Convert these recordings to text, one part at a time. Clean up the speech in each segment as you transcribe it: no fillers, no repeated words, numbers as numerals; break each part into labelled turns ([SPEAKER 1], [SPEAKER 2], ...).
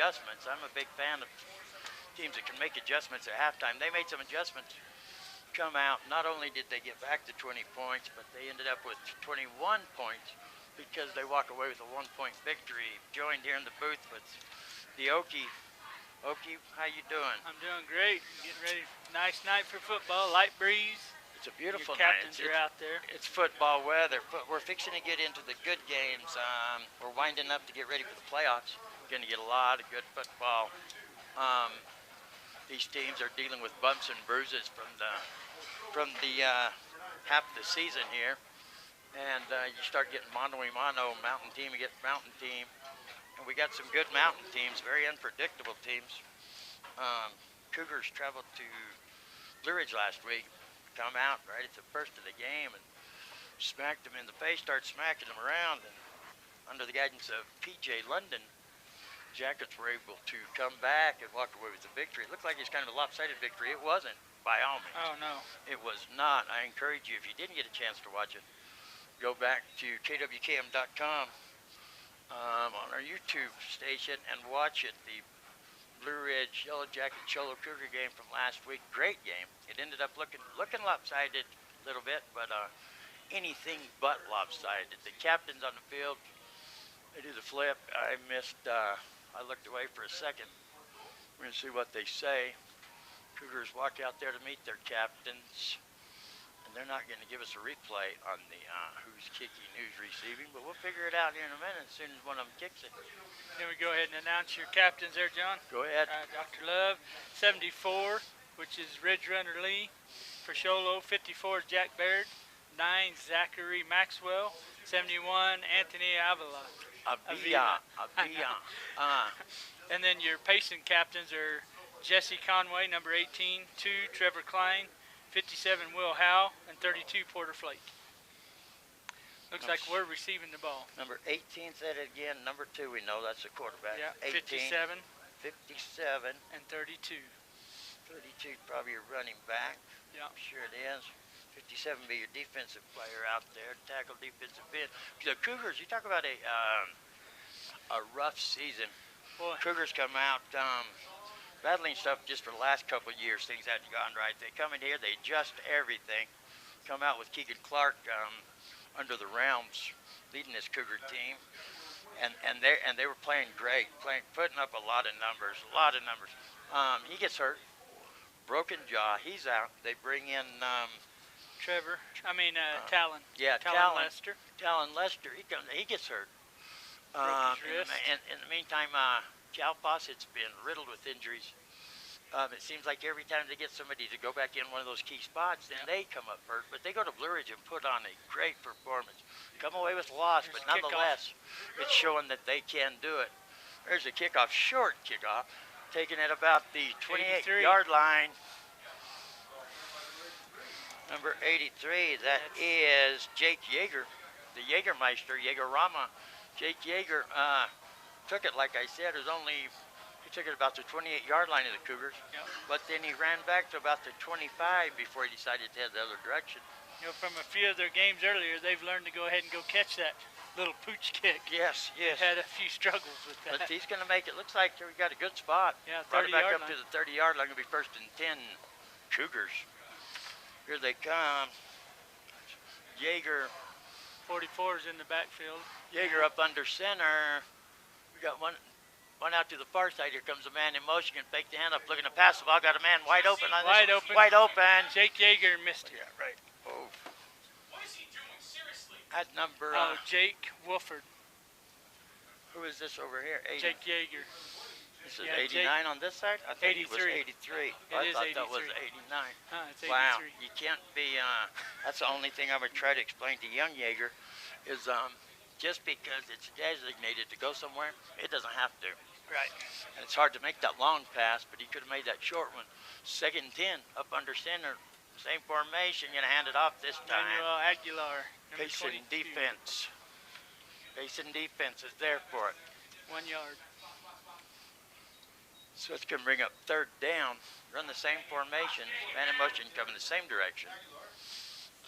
[SPEAKER 1] adjustments. I'm a big fan of teams that can make adjustments at halftime. They made some adjustments, come out. Not only did they get back to 20 points, but they ended up with 21 points because they walk away with a 1-point victory. Joined here in the booth with the Okie. Okie, how you doing?
[SPEAKER 2] I'm doing great. Getting ready. Nice night for football. Light breeze.
[SPEAKER 1] It's a beautiful
[SPEAKER 2] Your
[SPEAKER 1] night.
[SPEAKER 2] captains are out there.
[SPEAKER 1] It's football weather. We're fixing to get into the good games. We're winding up to get ready for the playoffs. We're going to get a lot of good football. These teams are dealing with bumps and bruises from the half of the season here, and you start getting mano-a-mano, mountain team, you get mountain team, and we got some good mountain teams, very unpredictable teams. Cougars traveled to Blue Ridge last week, come out right at the first of the game and smacked them in the face, started smacking them around, and under the guidance of P.J. London, Jackets were able to come back and walk away with the victory. It looked like it was kind of a lopsided victory. It wasn't, by all means.
[SPEAKER 2] Oh, no.
[SPEAKER 1] It was not. I encourage you, if you didn't get a chance to watch it, go back to kwkm.com on our YouTube station and watch it. The Blue Ridge Yellow Jacket Show Low Cougar game from last week. Great game. It ended up looking lopsided a little bit, but anything but lopsided. The captains on the field, they do the flip. I looked away for a second. We're going to see what they say. Cougars walk out there to meet their captains, and they're not going to give us a replay on the who's kicking, who's receiving, but we'll figure it out here in a minute as soon as one of them kicks it.
[SPEAKER 2] Then we go ahead and announce your captains there, John.
[SPEAKER 1] Go ahead.
[SPEAKER 2] Dr. Love, 74, which is Ridge Runner Lee. For Show Low, 54 is Jack Baird. 9, Zachary Maxwell. 71, Anthony Avila. And then your Payson captains are Jesse Conway, number 18, 2, Trevor Klein, 57, Will Howe, and 32, Porter Flake. Looks like we're receiving the ball.
[SPEAKER 1] Number 18 said it again. Number 2, we know that's the quarterback.
[SPEAKER 2] Yeah,
[SPEAKER 1] 18,
[SPEAKER 2] 57.
[SPEAKER 1] 57.
[SPEAKER 2] And 32.
[SPEAKER 1] 32 probably your running back.
[SPEAKER 2] Yeah.
[SPEAKER 1] I'm sure it is. 57 be your defensive player out there, tackle defensive end. The Cougars, you talk about a rough season.
[SPEAKER 2] Boy.
[SPEAKER 1] Cougars come out battling stuff just for the last couple of years. Things hadn't gone right. They come in here, they adjust everything. Come out with Keegan Clark under the realms, leading this Cougar team, and they were playing great, putting up a lot of numbers. He gets hurt, broken jaw. He's out. They bring in.
[SPEAKER 2] Talon.
[SPEAKER 1] Yeah,
[SPEAKER 2] Talon Lester.
[SPEAKER 1] Talon Lester. He gets hurt.
[SPEAKER 2] Broke his wrist.
[SPEAKER 1] In the meantime, Cal Fawcett's been riddled with injuries. It seems like every time they get somebody to go back in one of those key spots, then they come up hurt. But they go to Blue Ridge and put on a great performance. Come away with a loss, but nonetheless, it's showing that they can do it. There's a kickoff, short kickoff, taken at about the 28-yard line. Number 83, that is Jake Yeager, the Jägermeister, Jägerrama. Jake Yeager took it, like I said, he took it about the 28-yard line of the Cougars.
[SPEAKER 2] Yep.
[SPEAKER 1] But then he ran back to about the 25 before he decided to head the other direction.
[SPEAKER 2] You know, from a few of their games earlier, they've learned to go ahead and go catch that little pooch kick.
[SPEAKER 1] Yes.
[SPEAKER 2] They've had a few struggles with that.
[SPEAKER 1] But he's going to make it. Looks like we got a good spot.
[SPEAKER 2] Yeah, 30-yard
[SPEAKER 1] right back up
[SPEAKER 2] line.
[SPEAKER 1] to the 30-yard line. Going to be 1st and 10 Cougars. Here they come. Yeager.
[SPEAKER 2] 44 is in the backfield.
[SPEAKER 1] Yeager up under center. We got one out to the far side. Here comes a man in motion. Can fake the hand up, looking to pass the ball. Got a man wide open on this. Wide open.
[SPEAKER 2] Jake Yeager missed it.
[SPEAKER 1] Yeah, right. Oh. What is he doing? Seriously. At number.
[SPEAKER 2] Jake Wolford.
[SPEAKER 1] Who is this over here? 80.
[SPEAKER 2] Jake Yeager.
[SPEAKER 1] This is 89 on this side? I thought
[SPEAKER 2] 83.
[SPEAKER 1] It was 83. I thought that was 89.
[SPEAKER 2] It's 83.
[SPEAKER 1] Wow, you can't be, that's the only thing I would try to explain to young Yeager is just because it's designated to go somewhere, it doesn't have to.
[SPEAKER 2] Right.
[SPEAKER 1] And it's hard to make that long pass, but he could have made that short one. 2nd and 10, up under center, same formation, going to hand it off this time.
[SPEAKER 2] Manuel Aguilar,
[SPEAKER 1] Payson defense. Payson defense is there for it.
[SPEAKER 2] 1 yard.
[SPEAKER 1] So it's going to bring up 3rd down, run the same formation, man in motion coming the same direction.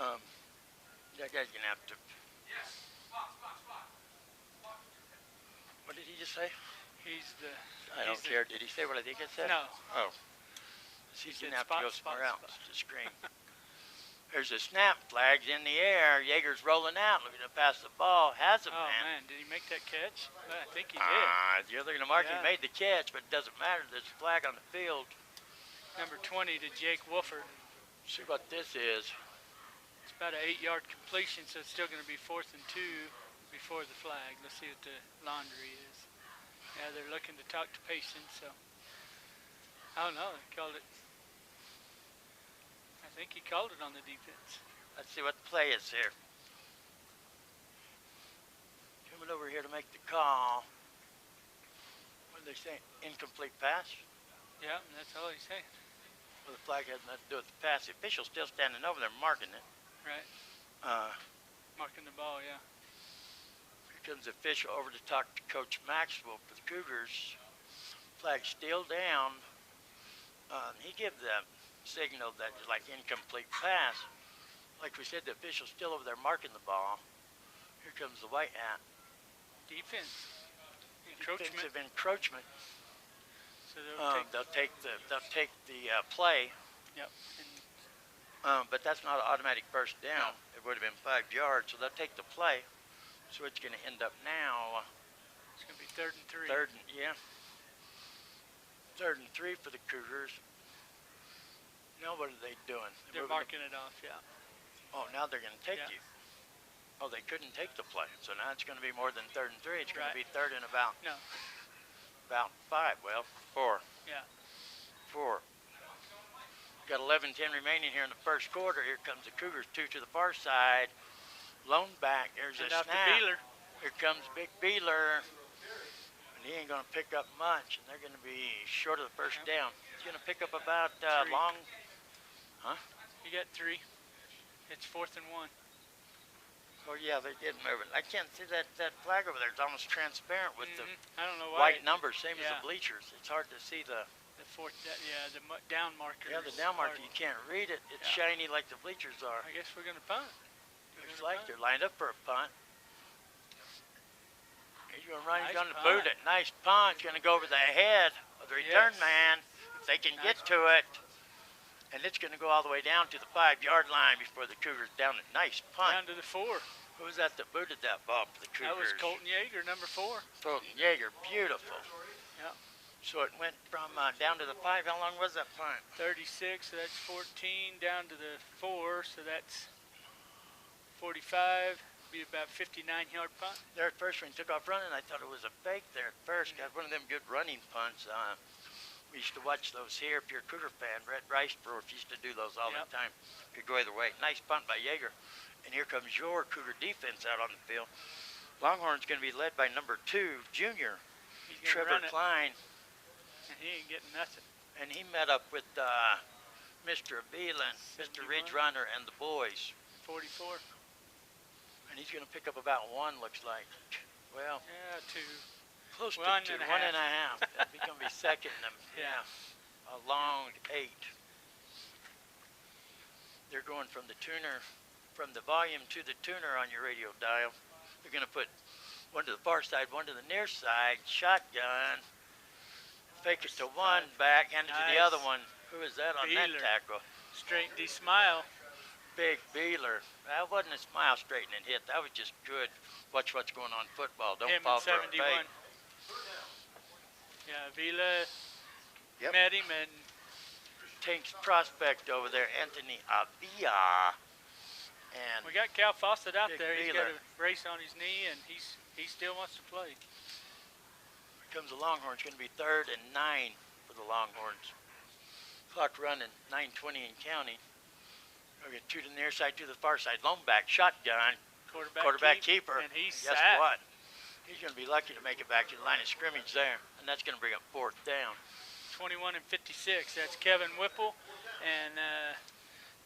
[SPEAKER 1] That guy's going to have to. What did he just say?
[SPEAKER 2] He's the
[SPEAKER 1] I don't care. Did he say what I think it said?
[SPEAKER 2] No.
[SPEAKER 1] Oh. He's
[SPEAKER 2] He
[SPEAKER 1] going to
[SPEAKER 2] said
[SPEAKER 1] have to go
[SPEAKER 2] spot,
[SPEAKER 1] somewhere
[SPEAKER 2] spot,
[SPEAKER 1] else
[SPEAKER 2] spot.
[SPEAKER 1] to screen. There's a snap. Flag's in the air. Yeager's rolling out, looking to pass the ball. Has a
[SPEAKER 2] Oh,
[SPEAKER 1] man.
[SPEAKER 2] man. Did he make that catch? Well, I think he did.
[SPEAKER 1] The other going to mark
[SPEAKER 2] Yeah.
[SPEAKER 1] he made the catch, but it doesn't matter. There's a flag on the field.
[SPEAKER 2] Number 20 to Jake Wolford.
[SPEAKER 1] See what this is.
[SPEAKER 2] It's about an 8-yard completion, so it's still going to be 4th and 2 before the flag. Let's see what the laundry is. Yeah, they're looking to talk to Payson, so I don't know. They called it. I think he called it on the defense.
[SPEAKER 1] Let's see what the play is here. Coming over here to make the call. What did they say? Incomplete pass?
[SPEAKER 2] Yeah, and that's all he's saying.
[SPEAKER 1] Well, the flag has nothing to do with the pass. The official's still standing over there marking it.
[SPEAKER 2] Right. Marking the ball, yeah.
[SPEAKER 1] Here comes the official over to talk to Coach Maxwell for the Cougars. Flag still down. He gave the signal that it's like incomplete pass. Like we said, the official's still over there marking the ball. Here comes the white hat.
[SPEAKER 2] Defense. Encroachment.
[SPEAKER 1] Defensive encroachment.
[SPEAKER 2] So
[SPEAKER 1] They'll take the play.
[SPEAKER 2] Yep.
[SPEAKER 1] But that's not an automatic first down.
[SPEAKER 2] No.
[SPEAKER 1] It would have been 5 yards, so they'll take the play. So it's going to end up now.
[SPEAKER 2] It's going to be 3rd and 3.
[SPEAKER 1] Third and 3 for the Cougars. Now what are they doing?
[SPEAKER 2] They're marking it off, yeah.
[SPEAKER 1] Oh, now they're going to take you. Oh, they couldn't take the play. So now it's going to be more than 3rd and 3. It's going to be 3rd and about 5. Well, 4.
[SPEAKER 2] Yeah.
[SPEAKER 1] 4. Got 11:10 remaining here in the first quarter. Here comes the Cougars, 2 to the far side. Lone back. There's a snap. Here comes Big Beeler. And he ain't going to pick up much. And they're going to be short of the first down. He's going to pick up about long. Huh?
[SPEAKER 2] You got 3. It's 4th and 1.
[SPEAKER 1] Oh, yeah, they did move it. I can't see that flag over there. It's almost transparent with the
[SPEAKER 2] I don't know why.
[SPEAKER 1] white numbers, same as the bleachers. It's hard to see the
[SPEAKER 2] fourth, the down marker.
[SPEAKER 1] Yeah, the down marker, you can't read it. It's shiny like the bleachers are.
[SPEAKER 2] I guess we're going to punt.
[SPEAKER 1] Looks like they're lined up for a punt. He's going to run. He's going to
[SPEAKER 2] punt.
[SPEAKER 1] boot it. Nice punt. It's going to go over the head of the return man. If they can get to it. And it's going to go all the way down to the 5-yard line before the Cougars down it. Nice punt.
[SPEAKER 2] Down to the 4.
[SPEAKER 1] Who was that booted that ball for the Cougars?
[SPEAKER 2] That was Colton Yeager, number 4.
[SPEAKER 1] Colton Yeager, beautiful.
[SPEAKER 2] Yeah.
[SPEAKER 1] So it went from down to the 5. How long was that punt?
[SPEAKER 2] 36, so that's 14. Down to the 4, so that's 45. Be about 59-yard punt.
[SPEAKER 1] There at first when he took off running, I thought it was a fake there at first. Got one of them good running punts. We used to watch those here. If you're a Cougar fan, Brett Riceborough used to do those all the time. Could go either way. Nice punt by Yeager. And here comes your Cougar defense out on the field. Longhorn's going to be led by number 2, junior, Trevor Klein.
[SPEAKER 2] And he ain't getting nothing.
[SPEAKER 1] And he met up with Mr. Beelan, Mr. Ridge Runner, and the boys.
[SPEAKER 2] 44.
[SPEAKER 1] And he's going to pick up about 1, looks like. Well,
[SPEAKER 2] yeah, 2.
[SPEAKER 1] Close to
[SPEAKER 2] 1
[SPEAKER 1] 2,
[SPEAKER 2] and a
[SPEAKER 1] 1.5. He's going to be second. A long 8. They're going from the tuner, from the volume to the tuner on your radio dial. They're going to put 1 to the far side, 1 to the near side, shotgun, fake it to 1, back, hand it to the other one. Who is that on that tackle?
[SPEAKER 2] Straight D smile.
[SPEAKER 1] Big Beeler. That wasn't a smile straightening hit. That was just good. Watch what's going on in football. Don't fall for a fake.
[SPEAKER 2] Yeah, Vila met him, and
[SPEAKER 1] Tink's prospect over there, Anthony Avila. And
[SPEAKER 2] we got Cal Fawcett out there. He's
[SPEAKER 1] Beeler.
[SPEAKER 2] got a brace on his knee, and he still wants to play.
[SPEAKER 1] Here comes the Longhorns. Going to be 3rd and 9 for the Longhorns. Clock running, 9:20 in counting. We'll get 2 to the near side, 2 to the far side. Lone back, shotgun. Quarterback keeper.
[SPEAKER 2] And he's
[SPEAKER 1] guess what? He's going to be lucky to make it back to the line of scrimmage there. And that's going to bring up 4th down.
[SPEAKER 2] 21 and 56. That's Kevin Whipple and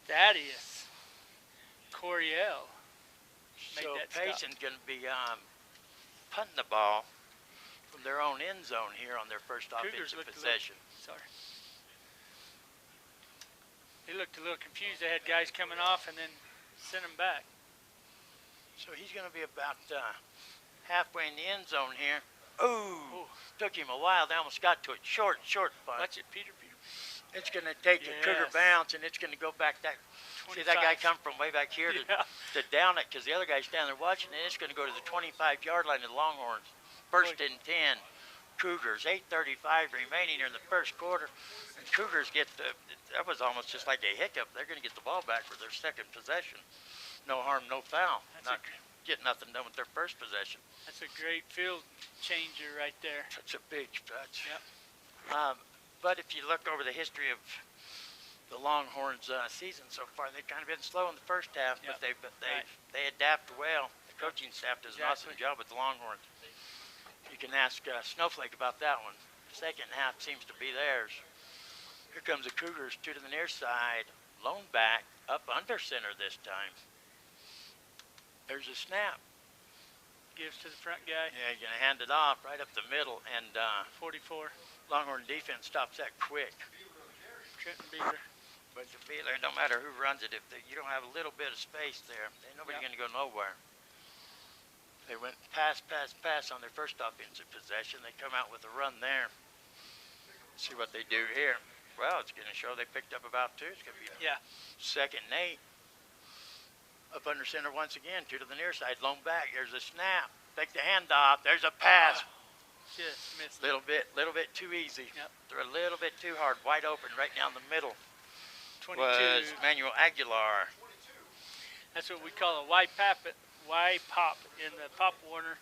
[SPEAKER 2] Thaddeus Coriel.
[SPEAKER 1] So Payson's going to be punting the ball from their own end zone here on their first offensive possession.
[SPEAKER 2] He looked a little confused. They had guys coming off and then sent him back.
[SPEAKER 1] So he's going to be about halfway in the end zone here. Ooh, took him a while. They almost got to it. Short punt.
[SPEAKER 2] Watch it, Peter.
[SPEAKER 1] It's going to take a Cougar bounce, and it's going to go back that.
[SPEAKER 2] 25.
[SPEAKER 1] See that guy come from way back here to down it because the other guy's down there watching, and it's going to go to the 25-yard line of the Longhorns. First and 10. Cougars, 8:35 remaining in the first quarter. And Cougars get that was almost just like a hiccup. They're going to get the ball back for their second possession. No harm, no foul. Not get nothing done with their first possession.
[SPEAKER 2] That's a great field changer right there.
[SPEAKER 1] That's a big touch.
[SPEAKER 2] Yep.
[SPEAKER 1] But if you look over the history of the Longhorns' season so far, they've kind of been slow in the first half, but they adapt well. The coaching staff does an awesome job with the Longhorns. You can ask Snowflake about that one. The second half seems to be theirs. Here comes the Cougars, two to the near side. Lone back, up under center this time. There's a snap.
[SPEAKER 2] Gives to the front guy.
[SPEAKER 1] Yeah, you're going to hand it off right up the middle, and
[SPEAKER 2] 44.
[SPEAKER 1] Longhorn defense stops that quick.
[SPEAKER 2] Trenton Beaver.
[SPEAKER 1] But the Beaver, no matter who runs it, if you don't have a little bit of space there, ain't nobody going to go nowhere. They went pass on their first offensive possession. They come out with a run there. See what they do here. Well, it's going to show they picked up about two. It's going to be second and 8. Up under center once again. Two to the near side. Lone back. There's a snap. Take the handoff. There's a pass.
[SPEAKER 2] Just missed.
[SPEAKER 1] Little bit too easy.
[SPEAKER 2] Yep.
[SPEAKER 1] They're a little bit too hard. Wide open right down the middle.
[SPEAKER 2] 22.
[SPEAKER 1] Was Manuel Aguilar.
[SPEAKER 2] That's what we call a Y pop in the Pop Warner.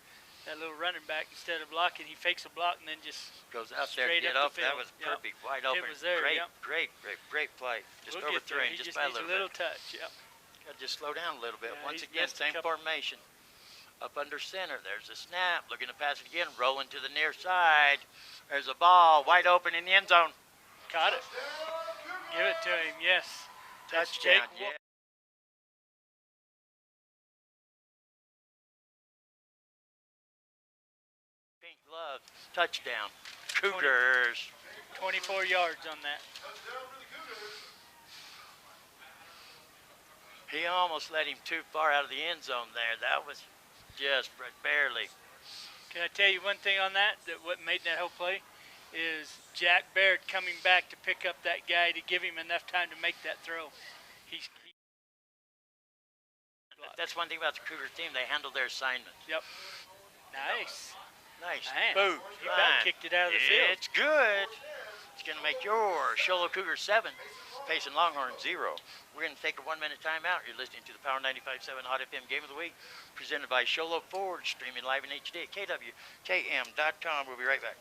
[SPEAKER 2] That little running back, instead of blocking, he fakes a block and then just
[SPEAKER 1] goes out there and get up. That was perfect. Wide open.
[SPEAKER 2] It was there.
[SPEAKER 1] Great play. Just overthrown just by a little
[SPEAKER 2] bit. Touch. Yep.
[SPEAKER 1] Got to just slow down a little bit. Once again, same formation. Up under center. There's a snap. Looking to pass it again. Rolling to the near side. There's a ball. Wide open in the end zone.
[SPEAKER 2] Caught it. Give it to him. Yes.
[SPEAKER 1] Touchdown. Yeah. Pink glove. Touchdown. Cougars.
[SPEAKER 2] 24 yards on that.
[SPEAKER 1] He almost let him too far out of the end zone there. That was just barely.
[SPEAKER 2] Can I tell you one thing on that? That what made that whole play is Jack Baird coming back to pick up that guy to give him enough time to make that throw.
[SPEAKER 1] That's one thing about the Cougar team. They handle their assignments.
[SPEAKER 2] Yep. Nice. Man,
[SPEAKER 1] Boom.
[SPEAKER 2] He about kicked it out of the field.
[SPEAKER 1] It's good. It's going to make your Show Low Cougars 7, Payson Longhorns 0. We're going to take a 1-minute timeout. You're listening to the Power 95.7 Hot FM Game of the Week, presented by Show Low Ford, streaming live in HD at kwkm.com. We'll be right back.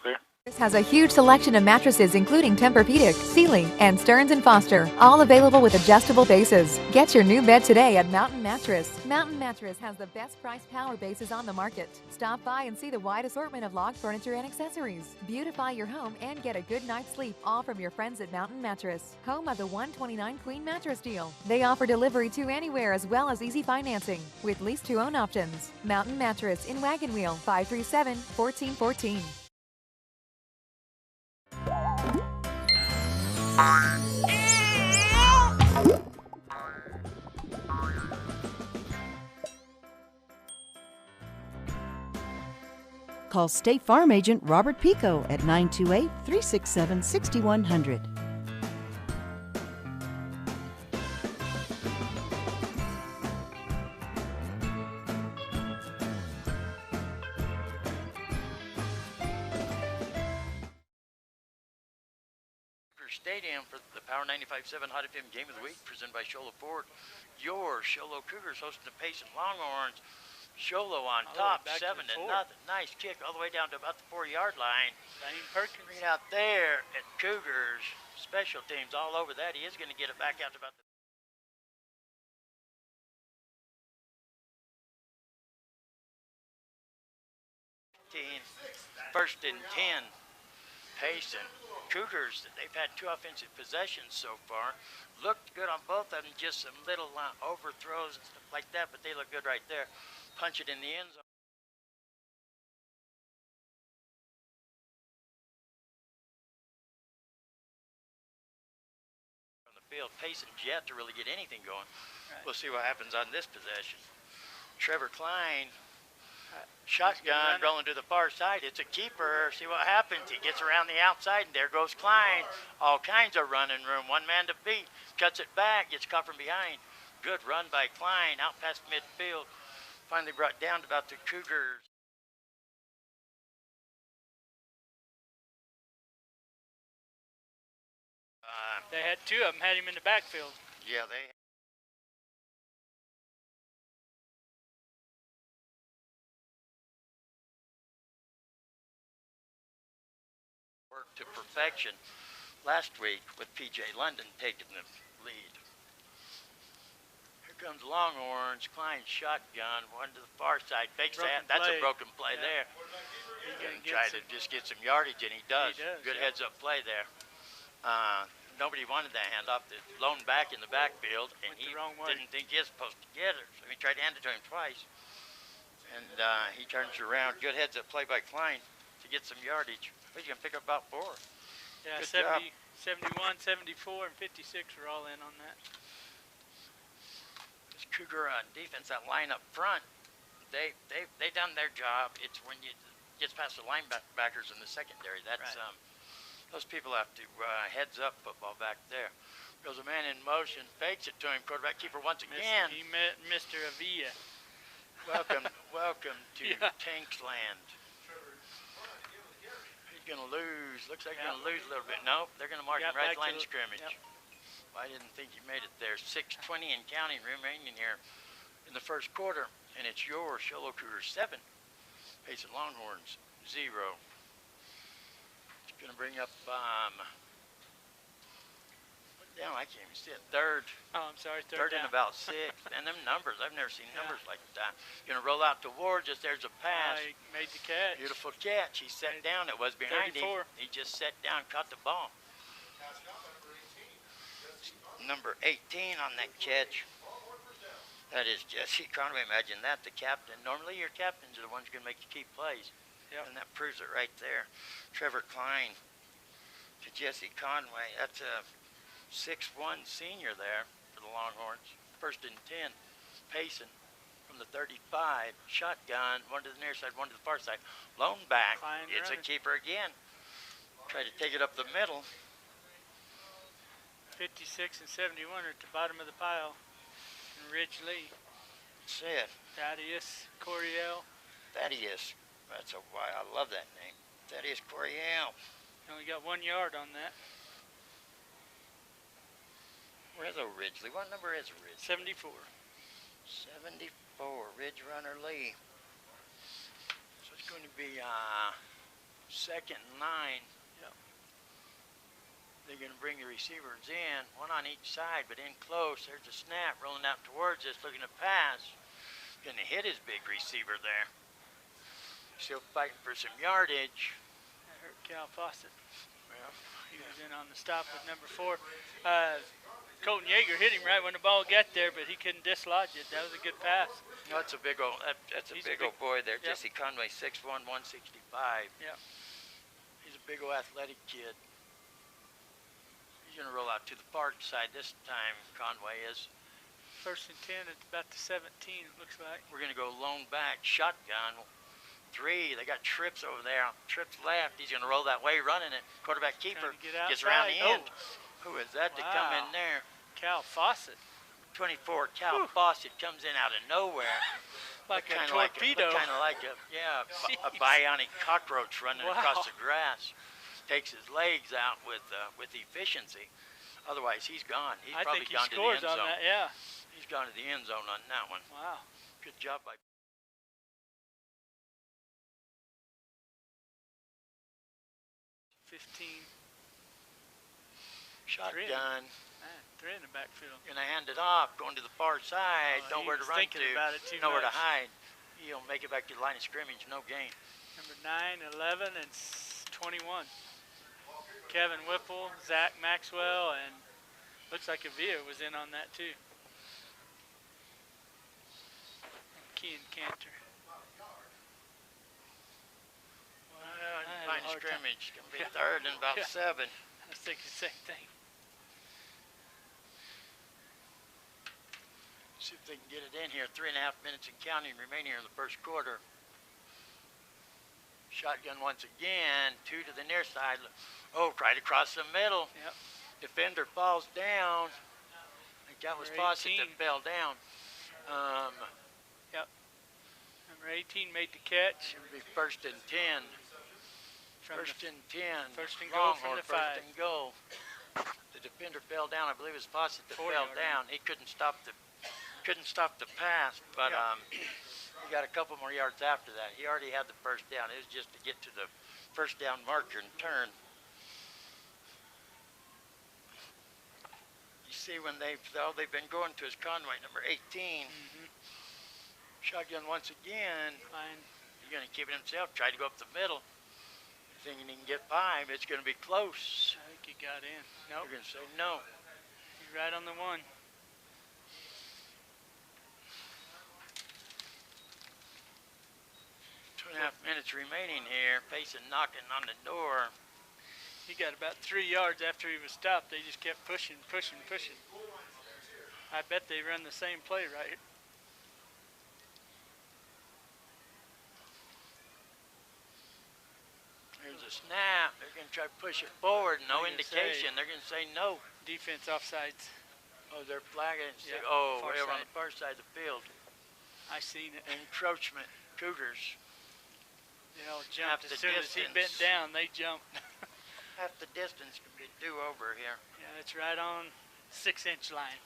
[SPEAKER 1] Clear.
[SPEAKER 3] Has a huge selection of mattresses including Tempur-Pedic, Sealy, and Stearns & Foster, all available with adjustable bases. Get your new bed today at Mountain Mattress. Mountain Mattress has the best price power bases on the market. Stop by and see the wide assortment of log furniture and accessories. Beautify your home and get a good night's sleep, all from your friends at Mountain Mattress, home of the 129 Queen Mattress deal. They offer delivery to anywhere as well as easy financing with lease-to-own options. Mountain Mattress in Wagon Wheel, 537-1414.
[SPEAKER 4] Call State Farm Agent Robert Pico at 928-367-6100.
[SPEAKER 1] Stadium for the Power 95.7 Hot FM Game of the Week, presented by Show Low Ford. Your Show Low Cougars hosting the Payson Longhorns. Show Low on top, 7-0. Nice kick all the way down to about the 4-yard line.
[SPEAKER 2] Lane Perkins.
[SPEAKER 1] Right out there at Cougars. Special teams all over that. He is going to get it back out to about the first and 10. Payson. Cougars, they've had 2 offensive possessions so far. Looked good on both of them, just some little overthrows and stuff like that, but they look good right there. Punch it in the end zone. On the field, Payson yet to really get anything going. Right. We'll see what happens on this possession. Trevor Klein Shotgun rolling to the far side. It's a keeper. See what happens. He gets around the outside, and there goes Klein. All kinds of running room. One man to beat. Cuts it back. Gets caught from behind. Good run by Klein. Out past midfield. Finally brought down to about the Cougars.
[SPEAKER 2] They had two of them, had him in the backfield.
[SPEAKER 1] Yeah, they. Worked to perfection last week with P.J. London taking the lead. Here comes Longhorns. Klein shotgun. One to the far side. Fakes that. That's a broken play there. He's going to try to just get some yardage, and he does. Good heads-up play there. Nobody wanted that handoff. The lone back in the backfield, and he didn't think he was supposed to get it. So he tried to hand it to him twice. And he turns around. Good heads-up play by Klein to get some yardage. He's going to pick up about 4.
[SPEAKER 2] Yeah,
[SPEAKER 1] Good
[SPEAKER 2] 71, 74, and 56 are all in on that.
[SPEAKER 1] This Cougar defense, that line up front, they done their job. It's when you gets past the linebackers in the secondary. That's those people have to heads up football back there. Goes a man in motion, fakes it to him. Quarterback keeper once again.
[SPEAKER 2] He met Mr. Avila.
[SPEAKER 1] Welcome to Tanksland. He's going to lose. Looks like he's going to lose a little bit. Nope, they're going to mark him right line of scrimmage. I didn't think he made it there. 6:20 and counting remaining here in the first quarter. And it's your Show Low Cougars 7. Payson Longhorns 0. It's going to bring up down. I can't even see it. Third.
[SPEAKER 2] Oh, I'm sorry.
[SPEAKER 1] Third and about 6. And them numbers, I've never seen numbers like that. Going to roll out towards us. There's a pass.
[SPEAKER 2] He made the catch.
[SPEAKER 1] Beautiful catch. He set down. It was behind
[SPEAKER 2] 34.
[SPEAKER 1] him. He just set down, caught the ball. Number 18 on that catch. That is Jesse Conway. Imagine that, the captain. Normally your captains are the ones going to make the key plays. And that proves it right there. Trevor Klein to Jesse Conway. That's a 6'1" senior there for the Longhorns. First and 10. Payson from the 35. Shotgun. One to the near side, one to the far side. Lone back. It's a keeper again. Try to take it up the middle.
[SPEAKER 2] 56 and 71 are at the bottom of the pile. And Ridge Lee.
[SPEAKER 1] That's it.
[SPEAKER 2] Thaddeus Coriel.
[SPEAKER 1] Thaddeus. That's a why I love that name. Thaddeus Coriel.
[SPEAKER 2] You only got 1 yard on that.
[SPEAKER 1] Where's a Ridgely? What number is a Ridgely?
[SPEAKER 2] 74.
[SPEAKER 1] 74. Ridge Runner Lee. So it's going to be second and 9.
[SPEAKER 2] Yep.
[SPEAKER 1] They're going to bring the receivers in, one on each side, but in close. There's a snap rolling out towards us, looking to pass. Going to hit his big receiver there. Still fighting for some yardage.
[SPEAKER 2] That hurt Cal Fawcett.
[SPEAKER 1] Well,
[SPEAKER 2] he was in on the stop with number 4. Colton Yeager hit him right when the ball got there, but he couldn't dislodge it. That was a good pass.
[SPEAKER 1] That's a big old. That's a big old boy there. Jesse Conway, 6'1", 165.
[SPEAKER 2] Yeah.
[SPEAKER 1] He's a big old athletic kid. He's going to roll out to the far side this time. Conway is.
[SPEAKER 2] First and 10 at about the 17. It looks like.
[SPEAKER 1] We're going to go lone back, shotgun. 3. They got trips over there. Trips left. He's going to roll that way, running it. Quarterback keeper gets around the end. Who is that to come in there?
[SPEAKER 2] Cal Fawcett.
[SPEAKER 1] 24. Cal Fawcett comes in out of nowhere.
[SPEAKER 2] Like a torpedo.
[SPEAKER 1] Kind of like a bionic cockroach running across the grass. Takes his legs out with efficiency. Otherwise, he's gone. He's probably gone to the end zone.
[SPEAKER 2] That, yeah.
[SPEAKER 1] He's gone to the end zone on that one.
[SPEAKER 2] Wow.
[SPEAKER 1] Good job by. Shotgun.
[SPEAKER 2] Man, 3 in the backfield.
[SPEAKER 1] Gonna hand it off, going to the far side. Nowhere to run to.
[SPEAKER 2] About it too
[SPEAKER 1] nowhere
[SPEAKER 2] much.
[SPEAKER 1] to hide. He'll make it back to the line of scrimmage. No gain.
[SPEAKER 2] Number 9, 11, and 21. Kevin Whipple, Zach Maxwell, and looks like Avila was in on that too. And Kean Cantor.
[SPEAKER 1] Line of scrimmage. Gonna be third and about 7.
[SPEAKER 2] I was thinking the same thing.
[SPEAKER 1] See if they can get it in here. 3.5 minutes and counting remaining in the first quarter. Shotgun once again, 2 to the near side. Oh, right across the middle.
[SPEAKER 2] Yep.
[SPEAKER 1] Defender falls down. I think that was
[SPEAKER 2] Number
[SPEAKER 1] Fawcett
[SPEAKER 2] 18.
[SPEAKER 1] that fell down.
[SPEAKER 2] Yep. Number 18 made the catch.
[SPEAKER 1] It'll be 1st and 10.
[SPEAKER 2] From
[SPEAKER 1] First and 10.
[SPEAKER 2] First and goal from
[SPEAKER 1] Longhorn,
[SPEAKER 2] the 5.
[SPEAKER 1] First and goal. The defender fell down. I believe it was Fawcett that
[SPEAKER 2] 40
[SPEAKER 1] fell
[SPEAKER 2] yard
[SPEAKER 1] down. He couldn't stop the pass, but he got a couple more yards after that. He already had the first down. It was just to get to the first down marker and turn. You see when they've been going to his Conway, number 18. Shotgun once again.
[SPEAKER 2] Fine.
[SPEAKER 1] He's going to keep it himself. Try to go up the middle. Thinking he can get by him. It's going to be close.
[SPEAKER 2] I think he got in. Nope.
[SPEAKER 1] They're going to say no.
[SPEAKER 2] He's right on the 1.
[SPEAKER 1] 2.5 minutes remaining here. Payson knocking on the door.
[SPEAKER 2] He got about 3 yards after he was stopped. They just kept pushing. I bet they run the same play right.
[SPEAKER 1] There's a snap. They're going to try to push it forward. No
[SPEAKER 2] They're gonna
[SPEAKER 1] indication.
[SPEAKER 2] say-
[SPEAKER 1] They're going to say no.
[SPEAKER 2] Defense offsides.
[SPEAKER 1] Oh, they're flagging.
[SPEAKER 2] Yeah,
[SPEAKER 1] Oh,
[SPEAKER 2] far
[SPEAKER 1] way over on
[SPEAKER 2] side.
[SPEAKER 1] the far side of the field.
[SPEAKER 2] I seen it.
[SPEAKER 1] Encroachment. Cougars.
[SPEAKER 2] They all
[SPEAKER 1] Half
[SPEAKER 2] jumped
[SPEAKER 1] the
[SPEAKER 2] as soon as he bent
[SPEAKER 1] distance.
[SPEAKER 2] down. They jumped.
[SPEAKER 1] Half the distance can be do-over here.
[SPEAKER 2] Yeah, it's right on 6-inch line.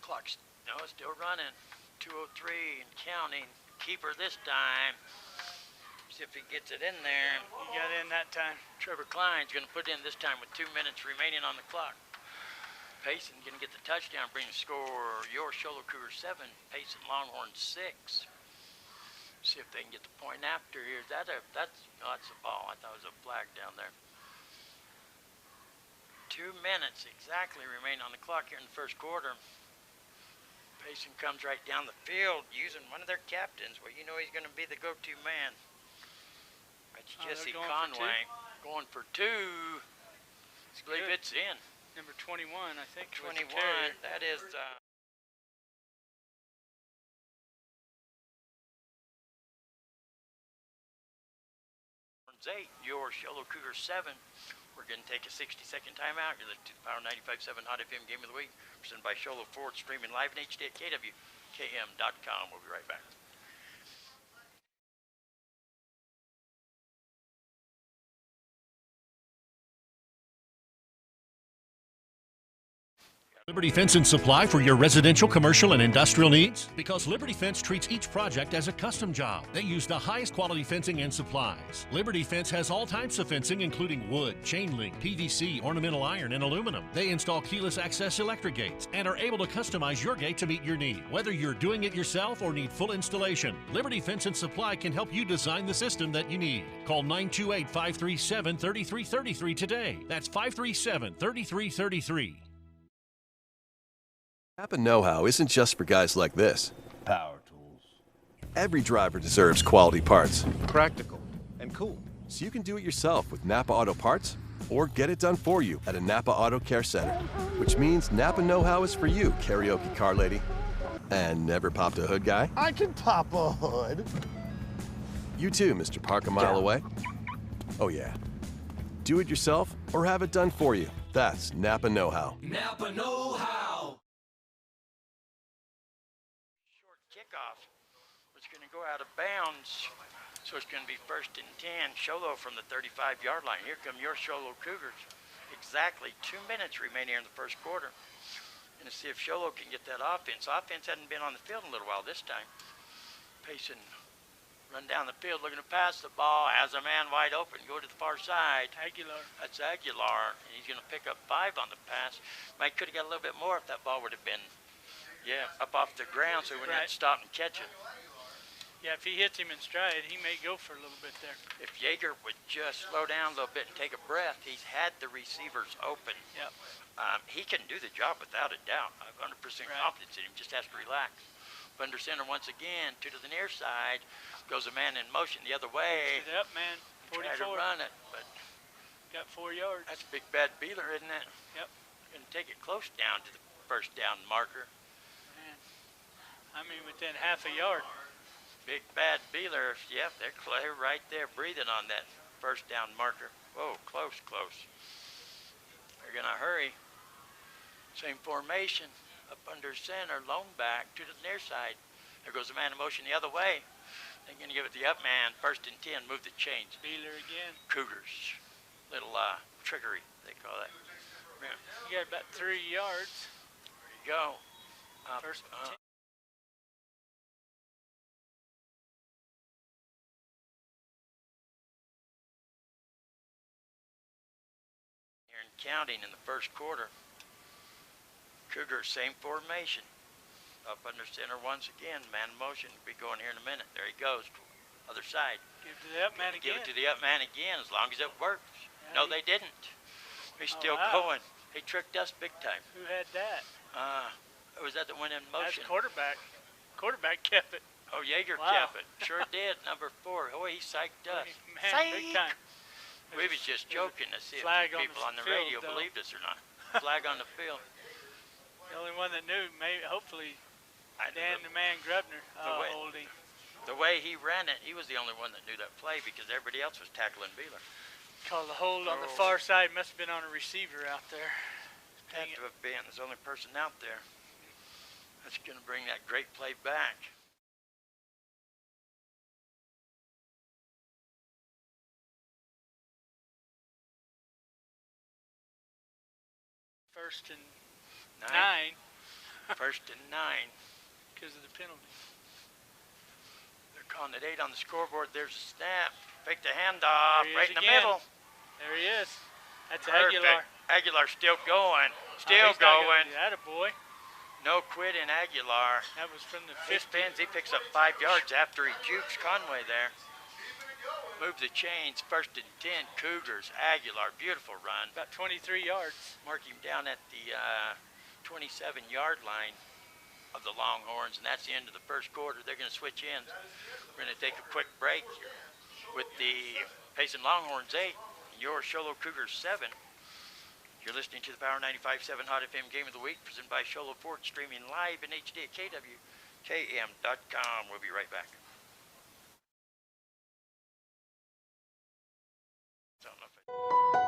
[SPEAKER 1] Clock's still running. 2:03 and counting. Keeper this time. See if he gets it in there.
[SPEAKER 2] He got in that time.
[SPEAKER 1] Trevor Klein's going to put it in this time with 2 minutes remaining on the clock. Payson going to get the touchdown, bring the score. Your Show Low Cougars 7, Payson Longhorns 6. See if they can get the point after here. That's a ball. I thought it was a flag down there. 2 minutes exactly remain on the clock here in the first quarter. Payson comes right down the field using one of their captains. Well, you know he's going to be the go-to man. That's
[SPEAKER 2] They're
[SPEAKER 1] Jesse
[SPEAKER 2] going for
[SPEAKER 1] Conway going for 2. I believe
[SPEAKER 2] good.
[SPEAKER 1] it's in.
[SPEAKER 2] Number 21, I think. was the
[SPEAKER 1] 21.
[SPEAKER 2] carrier.
[SPEAKER 1] That is 8. Your Show Low Cougars 7. We're going to take a 60-second timeout. You're listening to the Power 95.7 Hot FM Game of the Week, presented by Show Low Ford, streaming live in HD at KWKM.com. We'll be right back.
[SPEAKER 5] Liberty Fence and Supply for your residential, commercial, and industrial needs? Because Liberty Fence treats each project as a custom job. They use the highest quality fencing and supplies. Liberty Fence has all types of fencing, including wood, chain link, PVC, ornamental iron, and aluminum. They install keyless access electric gates and are able to customize your gate to meet your need. Whether you're doing it yourself or need full installation, Liberty Fence and Supply can help you design the system that you need. Call 928-537-3333 today. That's 537-3333.
[SPEAKER 6] Napa know-how isn't just for guys like this.
[SPEAKER 7] Power tools.
[SPEAKER 6] Every driver deserves quality parts.
[SPEAKER 7] Practical and cool.
[SPEAKER 6] So you can do it yourself with Napa Auto Parts or get it done for you at a Napa Auto Care Center. Which means Napa know-how is for you, karaoke car lady. And never popped a hood guy.
[SPEAKER 7] I can pop a hood.
[SPEAKER 6] You too, Mr. Park a mile away. Oh yeah. Do it yourself or have it done for you. That's Napa know-how.
[SPEAKER 8] Napa know-how.
[SPEAKER 1] Kickoff was going to go out of bounds, so it's going to be 1st and 10. Show Low from the 35-yard line. Here come your Show Low Cougars. Exactly 2 minutes remaining here in the first quarter. And to see if Show Low can get that offense. Offense hadn't been on the field in a little while this time. Payson run down the field looking to pass the ball. Has a man wide open. Go to the far side.
[SPEAKER 2] Aguilar.
[SPEAKER 1] That's Aguilar, and he's going to pick up 5 on the pass. Mike could have got a little bit more if that ball would have been up off the ground, so he wouldn't have to stop and catch it.
[SPEAKER 2] Yeah, if he hits him in stride, he may go for a little bit there.
[SPEAKER 1] If Yeager would just slow down a little bit and take a breath, he's had the receivers open.
[SPEAKER 2] Yep.
[SPEAKER 1] He can do the job without a doubt. I have 100% confidence in him, just has to relax. Under center once again, 2 to the near side. Goes a man in motion the other way.
[SPEAKER 2] Yep, man. 44.
[SPEAKER 1] Try to run it, but
[SPEAKER 2] got 4 yards.
[SPEAKER 1] that's a big bad Beeler, isn't it?
[SPEAKER 2] Yep.
[SPEAKER 1] Going to take it close down to the first down marker.
[SPEAKER 2] Man, I mean, within half a yard.
[SPEAKER 1] Big Bad Beeler, yep, they're right there breathing on that first down marker. Whoa, close. They're going to hurry. Same formation, up under center, lone back to the near side. There goes the man in motion the other way. They're going to give it the up man, 1st and 10, move the chains.
[SPEAKER 2] Beeler again.
[SPEAKER 1] Cougars, little trickery, they call that. Yeah.
[SPEAKER 2] You got about 3 yards.
[SPEAKER 1] There you go.
[SPEAKER 2] First and 10.
[SPEAKER 1] Here in counting in the first quarter. Cougars, same formation. Up under center once again. Man in motion. Be going here in a minute. There he goes. Other side.
[SPEAKER 2] Give it to the up man again.
[SPEAKER 1] Give it to the up man again as long as it works.
[SPEAKER 2] Yeah,
[SPEAKER 1] No, they didn't. He's still going. He tricked us big time.
[SPEAKER 2] Who had that?
[SPEAKER 1] Was that the one in motion?
[SPEAKER 2] That's quarterback. Quarterback kept it.
[SPEAKER 1] Oh, Yeager
[SPEAKER 2] Wow.
[SPEAKER 1] kept it. Sure did. Number 4. Oh, he psyched us.
[SPEAKER 2] Man, big time.
[SPEAKER 1] We was just joking to see if
[SPEAKER 2] flag
[SPEAKER 1] people on the
[SPEAKER 2] field,
[SPEAKER 1] radio
[SPEAKER 2] though.
[SPEAKER 1] believed us or not. Flag on the field.
[SPEAKER 2] The only one that knew, maybe, hopefully,
[SPEAKER 1] I
[SPEAKER 2] Dan the Man Grubner
[SPEAKER 1] way-
[SPEAKER 2] holding.
[SPEAKER 1] The way he ran it, he was the only one that knew that play because everybody else was tackling Beeler.
[SPEAKER 2] Called the hold on the far side. Must have been on a receiver out there.
[SPEAKER 1] Had to have been. There's the only person out there. That's going to bring that great play back.
[SPEAKER 2] First and
[SPEAKER 1] 9.
[SPEAKER 2] 9
[SPEAKER 1] First and 9.
[SPEAKER 2] because of the penalty.
[SPEAKER 1] They're calling it 8 on the scoreboard. There's a snap. Fake the handoff
[SPEAKER 2] There he
[SPEAKER 1] right
[SPEAKER 2] is
[SPEAKER 1] in the
[SPEAKER 2] again.
[SPEAKER 1] middle.
[SPEAKER 2] There he is. That's
[SPEAKER 1] Perfect.
[SPEAKER 2] Aguilar.
[SPEAKER 1] Aguilar still going.
[SPEAKER 2] Oh,
[SPEAKER 1] Still
[SPEAKER 2] he's not
[SPEAKER 1] going.
[SPEAKER 2] That a boy.
[SPEAKER 1] No quit in Aguilar.
[SPEAKER 2] That was from the
[SPEAKER 1] He
[SPEAKER 2] 50.
[SPEAKER 1] spins. He picks up 5 yards after he jukes Conway there. Move the chains. 1st and 10. Cougars. Aguilar. Beautiful run.
[SPEAKER 2] About 23 yards.
[SPEAKER 1] Mark him down at the 27-yard line of the Longhorns, and that's the end of the first quarter. They're going to switch ends. We're going to take a quick break with the Payson Longhorns 8 and your Show Low Cougars 7. You're listening to the Power 95.7 Hot FM Game of the Week, presented by Show Low Ford, streaming live in HD at KWKM.com. We'll be right back.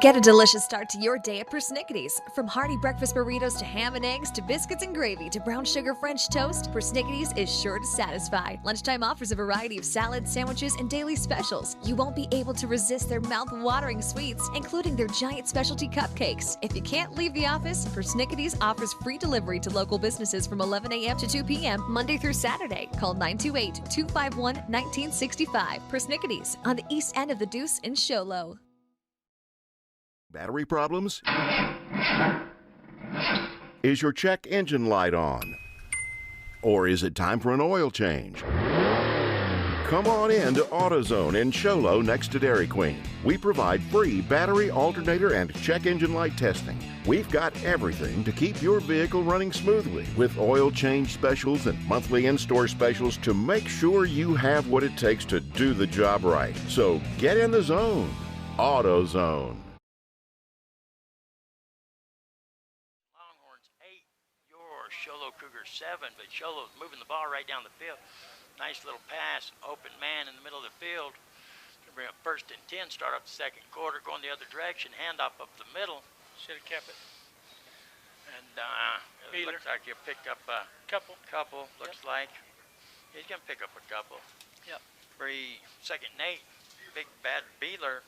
[SPEAKER 3] Get a delicious start to your day at Persnickity's. From hearty breakfast burritos to ham and eggs to biscuits and gravy to brown sugar French toast, Persnickity's is sure to satisfy. Lunchtime offers a variety of salads, sandwiches, and daily specials. You won't be able to resist their mouth-watering sweets, including their giant specialty cupcakes. If you can't leave the office, Persnickity's offers free delivery to local businesses from 11 a.m. to 2 p.m. Monday through Saturday. Call 928-251-1965. Persnickity's on the east end of the Deuce in Show Low.
[SPEAKER 9] Battery problems? Is your check engine light on? Or is it time for an oil change? Come on in to AutoZone in Show Low next to Dairy Queen. We provide free battery, alternator, and check engine light testing. We've got everything to keep your vehicle running smoothly with oil change specials and monthly in-store specials to make sure you have what it takes to do the job right. So get in the zone. AutoZone.
[SPEAKER 1] Show Low Cougars 7, but Show Low's moving the ball right down the field. Nice little pass, open man in the middle of the field. Gonna bring up 1st and 10, start up the second quarter, going the other direction, handoff up the middle.
[SPEAKER 2] Should have kept it.
[SPEAKER 1] And it looks like he'll pick up a
[SPEAKER 2] couple,
[SPEAKER 1] looks like. He's gonna pick up a couple.
[SPEAKER 2] Yep.
[SPEAKER 1] 2nd and 8, Big Bad Beeler.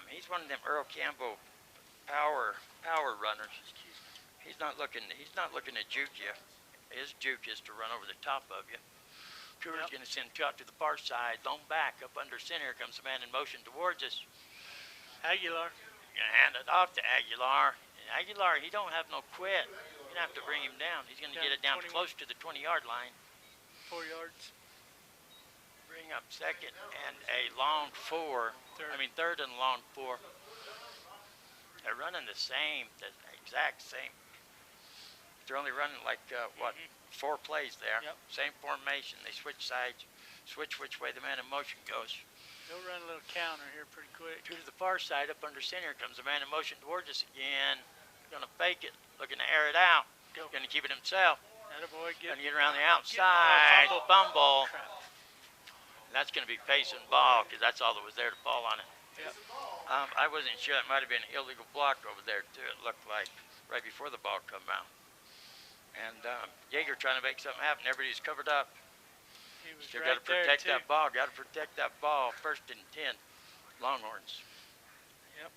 [SPEAKER 1] He's one of them Earl Campbell power runners. He's not looking to juke you. His juke is to run over the top of you. Cougars going to send 2 out to the far side. Lone back up under center. Here comes the man in motion towards us.
[SPEAKER 2] Aguilar.
[SPEAKER 1] Going to hand it off to Aguilar. And Aguilar, he don't have no quit. You're going to have to bring him down. He's going to get it down
[SPEAKER 2] 21.
[SPEAKER 1] close to the 20-yard line.
[SPEAKER 2] 4 yards.
[SPEAKER 1] Bring up 2nd and a long 4. Third and long 4. They're running the exact same. They're only running like, 4 plays there.
[SPEAKER 2] Yep.
[SPEAKER 1] Same formation. They switch sides, switch which way the man in motion goes.
[SPEAKER 2] They'll run a little counter here pretty quick.
[SPEAKER 1] 2 to the far side, up under center comes the man in motion towards us again. Gonna fake it, looking to air it out.
[SPEAKER 2] Go.
[SPEAKER 1] Gonna keep it himself.
[SPEAKER 2] Attaboy,
[SPEAKER 1] Gonna get around the outside. Fumble.
[SPEAKER 2] Crap.
[SPEAKER 1] And that's gonna be Payson ball because that's all that was there to fall on it.
[SPEAKER 2] Yep.
[SPEAKER 1] I wasn't sure. It might have been an illegal block over there too. It looked like right before the ball come out. And Yeager trying to make something happen. Everybody's covered up.
[SPEAKER 2] He was
[SPEAKER 1] Still
[SPEAKER 2] right
[SPEAKER 1] got to protect
[SPEAKER 2] there,
[SPEAKER 1] that ball. Got to protect that ball. 1st and 10. Longhorns.
[SPEAKER 2] Yep.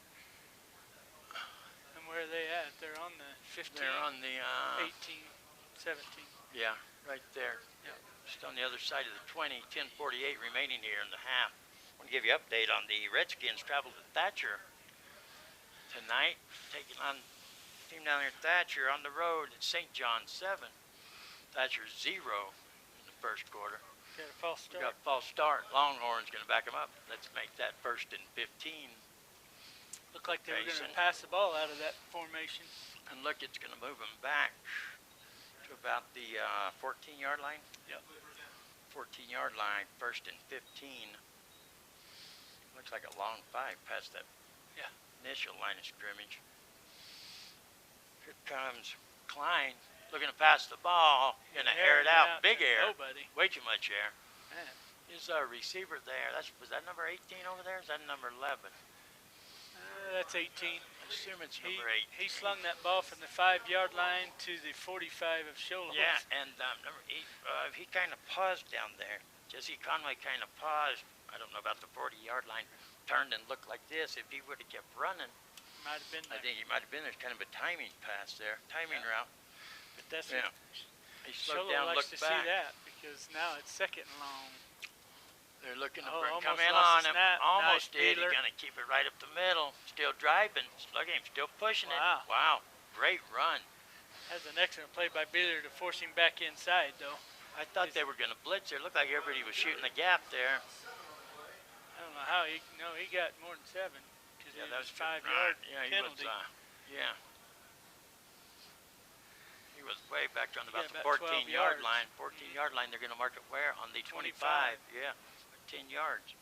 [SPEAKER 2] And where are they at? They're on the 15.
[SPEAKER 1] They're on the
[SPEAKER 2] 18, 17.
[SPEAKER 1] Yeah, right there.
[SPEAKER 2] Yep.
[SPEAKER 1] Just on the other side of the 20. 10:48 remaining here in the half. I want to give you an update on the Redskins travel to Thatcher tonight, taking on team down there at Thatcher on the road at St. John 7. Thatcher 0 in the first quarter.
[SPEAKER 2] Got a false
[SPEAKER 1] We
[SPEAKER 2] start.
[SPEAKER 1] got false start. Longhorns going to back them up. Let's make that 1st and 15.
[SPEAKER 2] Looked like they were going
[SPEAKER 1] Payson.
[SPEAKER 2] to pass the ball out of that formation.
[SPEAKER 1] And look, it's going to move them back to about the 14-yard line.
[SPEAKER 2] Yep.
[SPEAKER 1] 14-yard line, 1st and 15. Looks like a long 5 past that initial line of scrimmage. Here comes Klein, looking to pass the ball, gonna air it out, big air,
[SPEAKER 2] Nobody.
[SPEAKER 1] way too much air.
[SPEAKER 2] Man.
[SPEAKER 1] Is a receiver there? Was that number 18 over there? Is that number 11?
[SPEAKER 2] That's 18.
[SPEAKER 1] I assume it's number 8.
[SPEAKER 2] He slung that ball from the 5-yard line to the 45 of Show Low.
[SPEAKER 1] Yeah, and number 8, he kind of paused down there. Jesse Conway kind of paused. I don't know about the 40-yard line. Turned and looked like this. If he would have kept running,
[SPEAKER 2] Might have been there.
[SPEAKER 1] I think he might have been there. Kind of a timing pass there, timing route.
[SPEAKER 2] But that's
[SPEAKER 1] He
[SPEAKER 2] Show
[SPEAKER 1] slowed
[SPEAKER 2] Low
[SPEAKER 1] down,
[SPEAKER 2] likes
[SPEAKER 1] looked
[SPEAKER 2] to
[SPEAKER 1] back.
[SPEAKER 2] see that because now it's 2nd and long.
[SPEAKER 1] They're looking to
[SPEAKER 2] almost
[SPEAKER 1] come in
[SPEAKER 2] lost
[SPEAKER 1] on him.
[SPEAKER 2] the snap.
[SPEAKER 1] Almost
[SPEAKER 2] Nice
[SPEAKER 1] did. He's
[SPEAKER 2] Beeler.
[SPEAKER 1] going to keep it right up the middle. Still driving. Look at him, still pushing
[SPEAKER 2] Wow.
[SPEAKER 1] it. Wow. Great run.
[SPEAKER 2] That's an excellent play by Beeler to force him back inside, though.
[SPEAKER 1] I thought they were going to blitz there. Looked like everybody was shooting the gap there.
[SPEAKER 2] I don't know how he. No, he got more than 7 because
[SPEAKER 1] Yeah,
[SPEAKER 2] it
[SPEAKER 1] that
[SPEAKER 2] was
[SPEAKER 1] was
[SPEAKER 2] 5-yard
[SPEAKER 1] Yeah, he
[SPEAKER 2] penalty.
[SPEAKER 1] was. Yeah. He was way back on about
[SPEAKER 2] Yeah,
[SPEAKER 1] the
[SPEAKER 2] about 12
[SPEAKER 1] 14-yard
[SPEAKER 2] yards.
[SPEAKER 1] line. 14-yard line. They're going to mark it where? On the 25.
[SPEAKER 2] 25.
[SPEAKER 1] Yeah, 10 yards.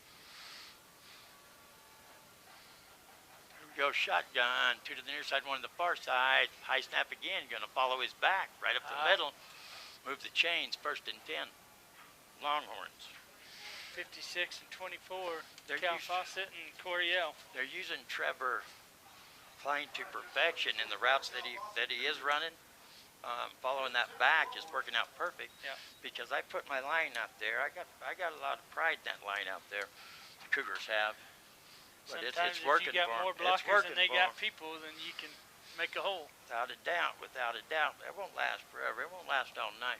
[SPEAKER 1] Here we go, shotgun. 2 to the near side, 1 to the far side. High snap again. Going to follow his back right up the middle. Move the chains. 1st and 10. Longhorns.
[SPEAKER 2] 56 and 24.
[SPEAKER 1] They're
[SPEAKER 2] Cal
[SPEAKER 1] used-
[SPEAKER 2] Fawcett and Coriel.
[SPEAKER 1] They're using Trevor Klein to perfection in the routes that he is running. Following that back is working out perfect.
[SPEAKER 2] Yeah.
[SPEAKER 1] Because I put my line out there. I got a lot of pride in that line out there. The Cougars have. But
[SPEAKER 2] Sometimes
[SPEAKER 1] it's
[SPEAKER 2] if
[SPEAKER 1] working
[SPEAKER 2] you got
[SPEAKER 1] for
[SPEAKER 2] more
[SPEAKER 1] 'em. It's
[SPEAKER 2] blockers
[SPEAKER 1] working
[SPEAKER 2] than they
[SPEAKER 1] for
[SPEAKER 2] got
[SPEAKER 1] 'em.
[SPEAKER 2] people, then you can make a hole.
[SPEAKER 1] Without a doubt, without a doubt. It won't last forever. It won't last all night.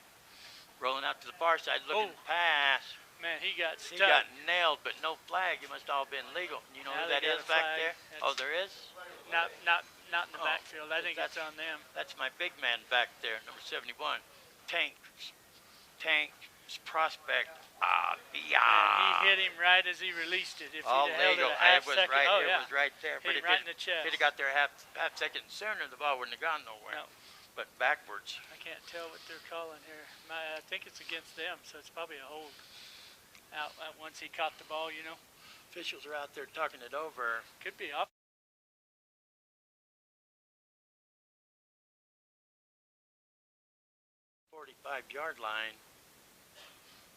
[SPEAKER 1] Rolling out to the far side, looking to pass.
[SPEAKER 2] Man, he got
[SPEAKER 1] He
[SPEAKER 2] stuck.
[SPEAKER 1] got nailed, but no flag. It must all been legal. You know
[SPEAKER 2] Now
[SPEAKER 1] who
[SPEAKER 2] they
[SPEAKER 1] that
[SPEAKER 2] got
[SPEAKER 1] is
[SPEAKER 2] a
[SPEAKER 1] back
[SPEAKER 2] flag.
[SPEAKER 1] there?
[SPEAKER 2] That's-
[SPEAKER 1] Oh, there is?
[SPEAKER 2] Not in the
[SPEAKER 1] Oh,
[SPEAKER 2] backfield. I think it's
[SPEAKER 1] that's-
[SPEAKER 2] on them.
[SPEAKER 1] That's my big man back there, number 71. Tank's prospect.
[SPEAKER 2] And he hit him right as he released it. If
[SPEAKER 1] All
[SPEAKER 2] he'd have held it
[SPEAKER 1] legal.
[SPEAKER 2] a half
[SPEAKER 1] It was
[SPEAKER 2] second,
[SPEAKER 1] right.
[SPEAKER 2] oh
[SPEAKER 1] It
[SPEAKER 2] yeah,
[SPEAKER 1] was right there.
[SPEAKER 2] hit him
[SPEAKER 1] if
[SPEAKER 2] right in the chest.
[SPEAKER 1] If he'd have got there half second sooner, the ball wouldn't have gone nowhere.
[SPEAKER 2] No.
[SPEAKER 1] But backwards.
[SPEAKER 2] I can't tell what they're calling here. I think it's against them, so it's probably a hold. Out once he caught the ball, you know.
[SPEAKER 1] Officials are out there talking it over.
[SPEAKER 2] Could be up.
[SPEAKER 1] 45-yard line.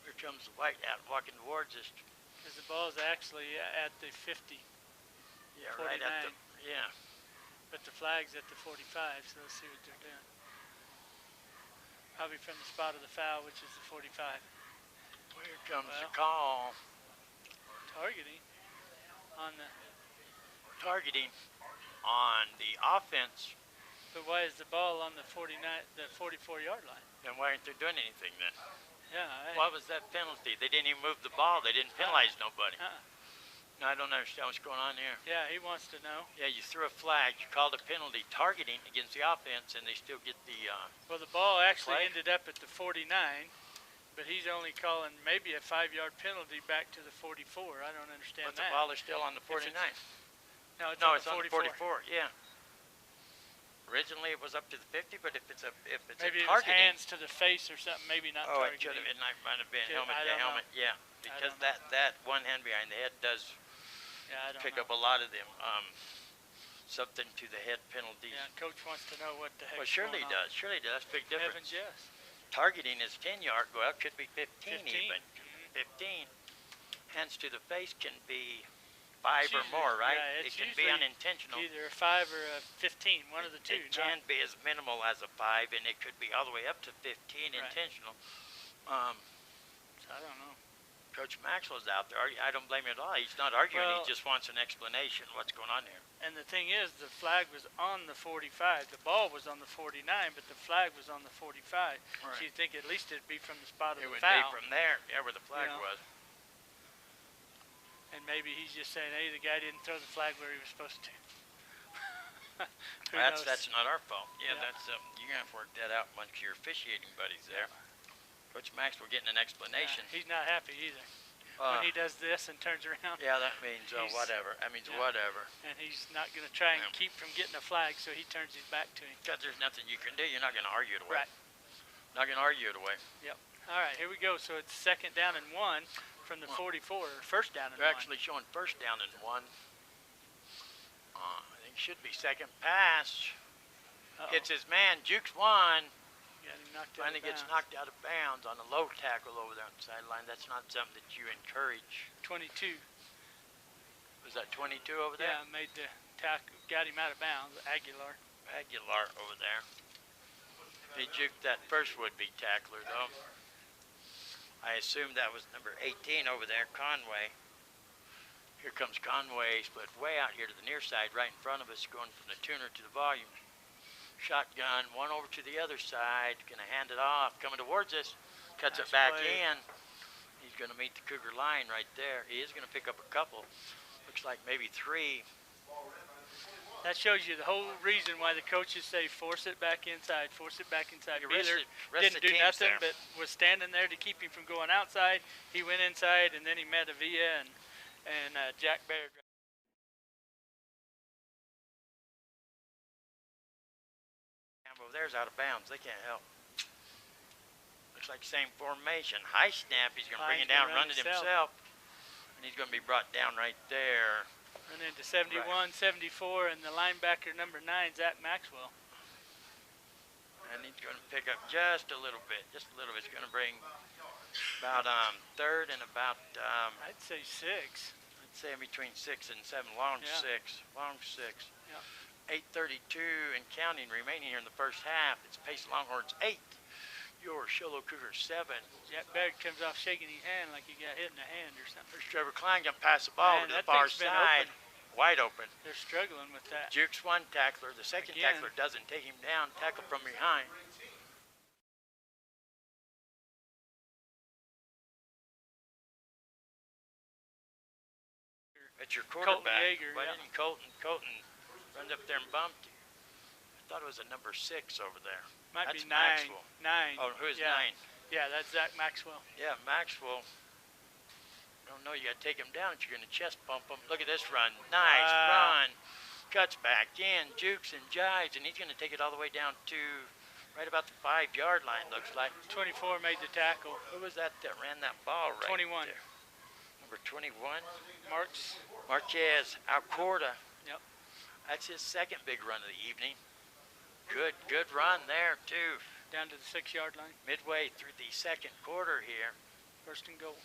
[SPEAKER 1] Here comes the white out walking towards us.
[SPEAKER 2] Because the ball is actually at the 50.
[SPEAKER 1] Yeah, right at the.
[SPEAKER 2] 49.
[SPEAKER 1] Yeah.
[SPEAKER 2] But the flag's at the 45, so let's see what they're doing. Probably from the spot of the foul, which is the 45.
[SPEAKER 1] Here comes the call.
[SPEAKER 2] Targeting on the.
[SPEAKER 1] Targeting on the offense.
[SPEAKER 2] But why is the ball on the 44-yard line?
[SPEAKER 1] Then why aren't they doing anything then?
[SPEAKER 2] Yeah.
[SPEAKER 1] What was that penalty? They didn't even move the ball. They didn't penalize nobody.
[SPEAKER 2] Uh-uh.
[SPEAKER 1] No, I don't understand what's going on here.
[SPEAKER 2] Yeah, he wants to know.
[SPEAKER 1] Yeah, you threw a flag. You called a penalty targeting against the offense, and they still get the.
[SPEAKER 2] Well, the ball actually
[SPEAKER 1] play?
[SPEAKER 2] ended up at the 49, but he's only calling maybe a 5-yard penalty back to the 44. I don't understand
[SPEAKER 1] But
[SPEAKER 2] that.
[SPEAKER 1] the ball is still on the 49.
[SPEAKER 2] No, it's
[SPEAKER 1] No,
[SPEAKER 2] on
[SPEAKER 1] it's
[SPEAKER 2] the
[SPEAKER 1] on the 44. Yeah. Originally it was up to the 50, but if it's
[SPEAKER 2] maybe
[SPEAKER 1] a
[SPEAKER 2] it was
[SPEAKER 1] targeting.
[SPEAKER 2] hands to the face or something. Maybe not
[SPEAKER 1] Oh, it
[SPEAKER 2] targeting.
[SPEAKER 1] should have. It might have been
[SPEAKER 2] Yeah,
[SPEAKER 1] helmet
[SPEAKER 2] I
[SPEAKER 1] to
[SPEAKER 2] don't
[SPEAKER 1] helmet.
[SPEAKER 2] know.
[SPEAKER 1] Yeah, because that one hand behind the head does
[SPEAKER 2] Yeah, I don't
[SPEAKER 1] pick
[SPEAKER 2] know.
[SPEAKER 1] up a lot of them something to the head penalties.
[SPEAKER 2] Yeah, coach wants to know what the heck.
[SPEAKER 1] Well, surely he does. Surely he does. Big difference.
[SPEAKER 2] Heavens, yes.
[SPEAKER 1] Targeting is 10-yard. Well, it could be 15 even.
[SPEAKER 2] 15.
[SPEAKER 1] 15. Hands to the face can be 5 or
[SPEAKER 2] Usually,
[SPEAKER 1] more, right?
[SPEAKER 2] yeah,
[SPEAKER 1] It can be
[SPEAKER 2] usually
[SPEAKER 1] unintentional.
[SPEAKER 2] Either a 5 or a 15, one of the two.
[SPEAKER 1] It can be as minimal as a 5, and it could be all the way up to 15 intentional.
[SPEAKER 2] I don't know.
[SPEAKER 1] Coach Maxwell's out there. I don't blame him at all. He's not arguing.
[SPEAKER 2] Well,
[SPEAKER 1] he just wants an explanation of what's going on here.
[SPEAKER 2] And the thing is, the flag was on the 45. The ball was on the 49, but the flag was on the 45.
[SPEAKER 1] Right.
[SPEAKER 2] So you think at least it'd be from the spot of
[SPEAKER 1] It
[SPEAKER 2] the
[SPEAKER 1] would
[SPEAKER 2] foul.
[SPEAKER 1] be from there, yeah, where the flag was.
[SPEAKER 2] And maybe he's just saying, hey, the guy didn't throw the flag where he was supposed to.
[SPEAKER 1] That's not our fault. Yeah, that's you're gonna have to work that out amongst your officiating buddies there. Coach Maxwell getting an explanation.
[SPEAKER 2] He's not happy either. When he does this and turns around.
[SPEAKER 1] Yeah, that means whatever. That means whatever.
[SPEAKER 2] And he's not going to try and keep from getting a flag, so he turns his back to him.
[SPEAKER 1] Because there's nothing you can do. You're not going to argue it away.
[SPEAKER 2] Right.
[SPEAKER 1] Not going to argue it away.
[SPEAKER 2] Yep. All right, here we go. So it's 2nd down and 1 from the 44, or 1st down and 1.
[SPEAKER 1] They're actually showing 1st down and 1. I think should be 2nd pass. Hits his man, jukes one. Finally gets knocked out of bounds on a low tackle over there on the sideline. That's not something that you encourage.
[SPEAKER 2] 22.
[SPEAKER 1] Was that 22 over there?
[SPEAKER 2] Yeah, made the tackle, got him out of bounds. Aguilar
[SPEAKER 1] over there. He juked that first would-be tackler, though. I assume that was number 18 over there, Conway. Here comes Conway, split way out here to the near side, right in front of us, going from the tuner to the volume. Shotgun, one over to the other side, gonna hand it off, coming towards us, cuts it back in. He's gonna meet the Cougar line right there. He is gonna pick up a couple. Looks like maybe 3.
[SPEAKER 2] That shows you the whole reason why the coaches say force it back inside, force it back inside. Beeler didn't do nothing but was standing there to keep him from going outside. He went inside and then he met Avila and Jack Baird. Over there's out of bounds. They can't help. Looks like same formation. High snap. He's going to bring it down, run it himself. And he's going to be brought down right there. And then to 71, 74, and the linebacker number 9, Zach Maxwell.
[SPEAKER 1] And he's going to pick up just a little bit. Just a little bit. He's going to bring about 3rd and about...
[SPEAKER 2] I'd say 6.
[SPEAKER 1] I'd say between 6 and 7. Long 6. Long 6.
[SPEAKER 2] Yeah.
[SPEAKER 1] 8:32 and counting remaining here in the first half. It's Payson Longhorns 8. Your Show Low Cougars 7.
[SPEAKER 2] Jack Baird comes off shaking his hand like he got hit in the hand or something.
[SPEAKER 1] There's Trevor Klein going to pass the ball over to the far side. Wide open.
[SPEAKER 2] They're struggling with that.
[SPEAKER 1] Jukes one tackler. The second tackler doesn't take him down. Tackle from behind. It's your quarterback.
[SPEAKER 2] Colton Yeager,
[SPEAKER 1] Why didn't Colton run up there and bumped him? I thought it was a number 6 over there.
[SPEAKER 2] Might
[SPEAKER 1] That's
[SPEAKER 2] be 9.
[SPEAKER 1] Maxwell.
[SPEAKER 2] 9.
[SPEAKER 1] Oh, who's 9?
[SPEAKER 2] Yeah, that's Zach Maxwell.
[SPEAKER 1] Yeah, Maxwell. Don't know, you got to take him down if you're going to chest bump him. Look at this run. Nice run. Cuts back in, jukes and jives, and he's going to take it all the way down to right about the 5-yard line, looks like.
[SPEAKER 2] 24 made the tackle.
[SPEAKER 1] Who was that ran that ball right
[SPEAKER 2] 21.
[SPEAKER 1] there? Number 21? Marquez Alcorta.
[SPEAKER 2] Yep.
[SPEAKER 1] That's his 2nd big run of the evening. Good run there, too.
[SPEAKER 2] Down to the 6-yard line.
[SPEAKER 1] Midway through the 2nd quarter here.
[SPEAKER 2] 1st and goal.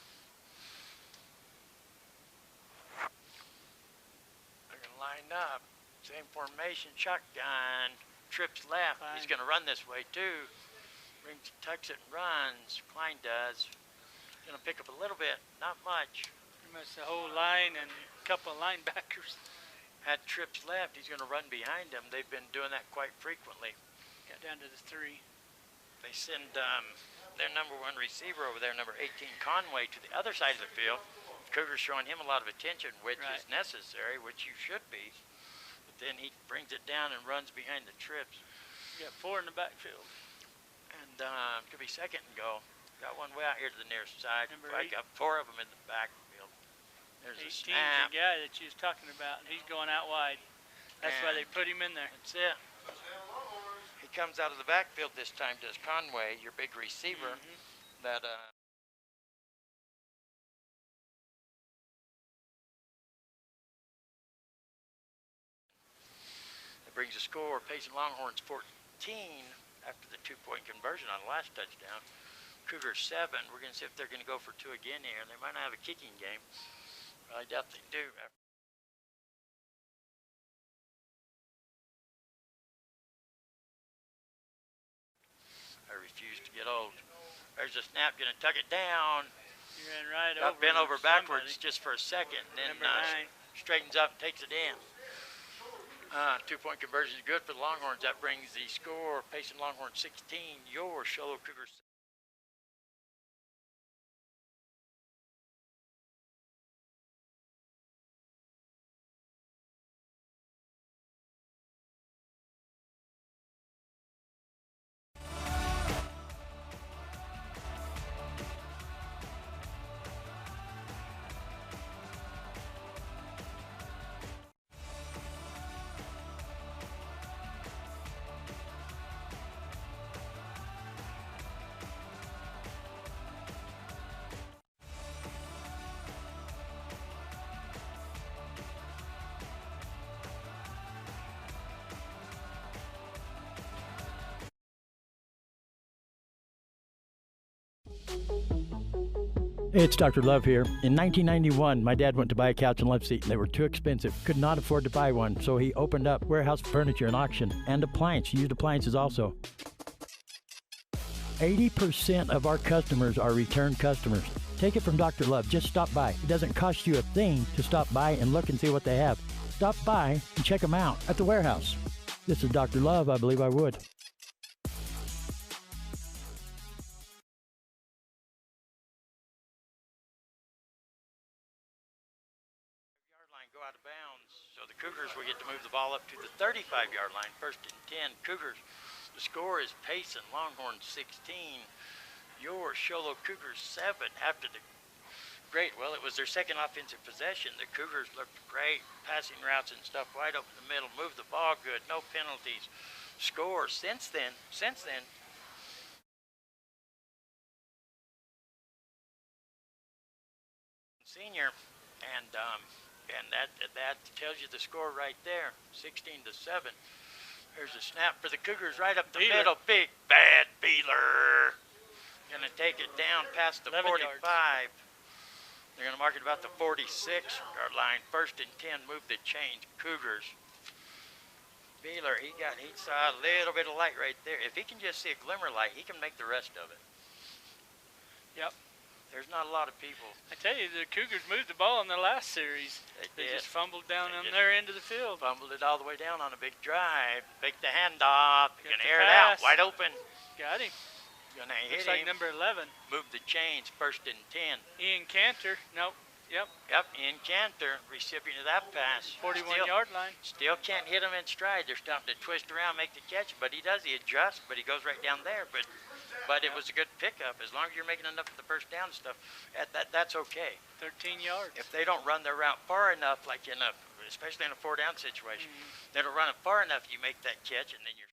[SPEAKER 1] They're going to line up. Same formation, shotgun. Trips left. He's going to run this way, too. Tucks it and runs. Klein does. Going to pick up a little bit, not much.
[SPEAKER 2] Pretty much the whole line and a couple of linebackers.
[SPEAKER 1] Had trips left. He's going to run behind them. They've been doing that quite frequently.
[SPEAKER 2] Got down to the 3.
[SPEAKER 1] They send their number 1 receiver over there, number 18, Conway, to the other side of the field. Cougars showing him a lot of attention, which is necessary, which you should be. But then he brings it down and runs behind the trips.
[SPEAKER 2] You got 4 in the backfield.
[SPEAKER 1] And could be 2nd and goal. Got one way out here to the near side.
[SPEAKER 2] Number
[SPEAKER 1] I
[SPEAKER 2] 8.
[SPEAKER 1] got 4 of them in the backfield. There's a
[SPEAKER 2] 18's
[SPEAKER 1] snap.
[SPEAKER 2] the guy that you was talking about, and he's going out wide. That's why they put him in there.
[SPEAKER 1] That's it. He comes out of the backfield this time, does Conway, your big receiver, that brings the score. Payson Longhorns 14 after the 2-point conversion on the last touchdown. Cougars 7. We're going to see if they're going to go for 2 again here. They might not have a kicking game. I doubt they do. I refuse to get old. There's a snap, going to tuck it down.
[SPEAKER 2] You ran right
[SPEAKER 1] Got
[SPEAKER 2] over.
[SPEAKER 1] bent over
[SPEAKER 2] somebody.
[SPEAKER 1] backwards just for a second, then
[SPEAKER 2] Number 9.
[SPEAKER 1] straightens up and takes it in. 2-point conversion is good for the Longhorns. That brings the score. Payson Longhorns 16. Your Show Low Cougars.
[SPEAKER 10] Hey, it's Dr. Love here. In 1991, my dad went to buy a couch and love seat, and they were too expensive. Could not afford to buy one, so he opened up warehouse furniture and auction and used appliances also. 80% of our customers are return customers. Take it from Dr. Love. Just stop by. It doesn't cost you a thing to stop by and look and see what they have. Stop by and check them out at the warehouse. This is Dr. Love. I believe I would.
[SPEAKER 1] Go out of bounds. So the Cougars will get to move the ball up to the 35-yard line. 1st and 10. Cougars. The score is Payson Longhorns 16. Your Show Low Cougars 7. After the great, well, it was their second offensive possession. The Cougars looked great. Passing routes and stuff wide open the middle. Moved the ball good. No penalties. Score since then. Senior. And that tells you the score right there, 16-7. There's a snap for the Cougars right up the middle. Big bad Beeler. Gonna take it down past the 45. Yards. They're gonna mark it about the 46-yard line. 1st and 10. Move the chains. Cougars. Beeler, he saw a little bit of light right there. If he can just see a glimmer light, he can make the rest of it.
[SPEAKER 2] Yep.
[SPEAKER 1] There's not a lot of people.
[SPEAKER 2] I tell you, the Cougars moved the ball in the last series. They just fumbled down on their end of the field.
[SPEAKER 1] Fumbled it all the way down on a big drive. Pick the handoff. Gonna air it out. Wide open.
[SPEAKER 2] Got him.
[SPEAKER 1] Gonna hit
[SPEAKER 2] him. Looks like number 11.
[SPEAKER 1] Move the chains. 1st and 10.
[SPEAKER 2] Ian Cantor. Nope. Yep.
[SPEAKER 1] Ian Cantor, recipient of that pass.
[SPEAKER 2] 41-yard line.
[SPEAKER 1] Still can't hit him in stride. They're starting to twist around, make the catch, but he does. He adjusts, but he goes right down there. But it was a good pickup. As long as you're making enough of the first down stuff, that's okay.
[SPEAKER 2] 13 yards.
[SPEAKER 1] If they don't run their route far enough, like especially in a 4-down situation, they don't run it far enough, you make that catch, and then you're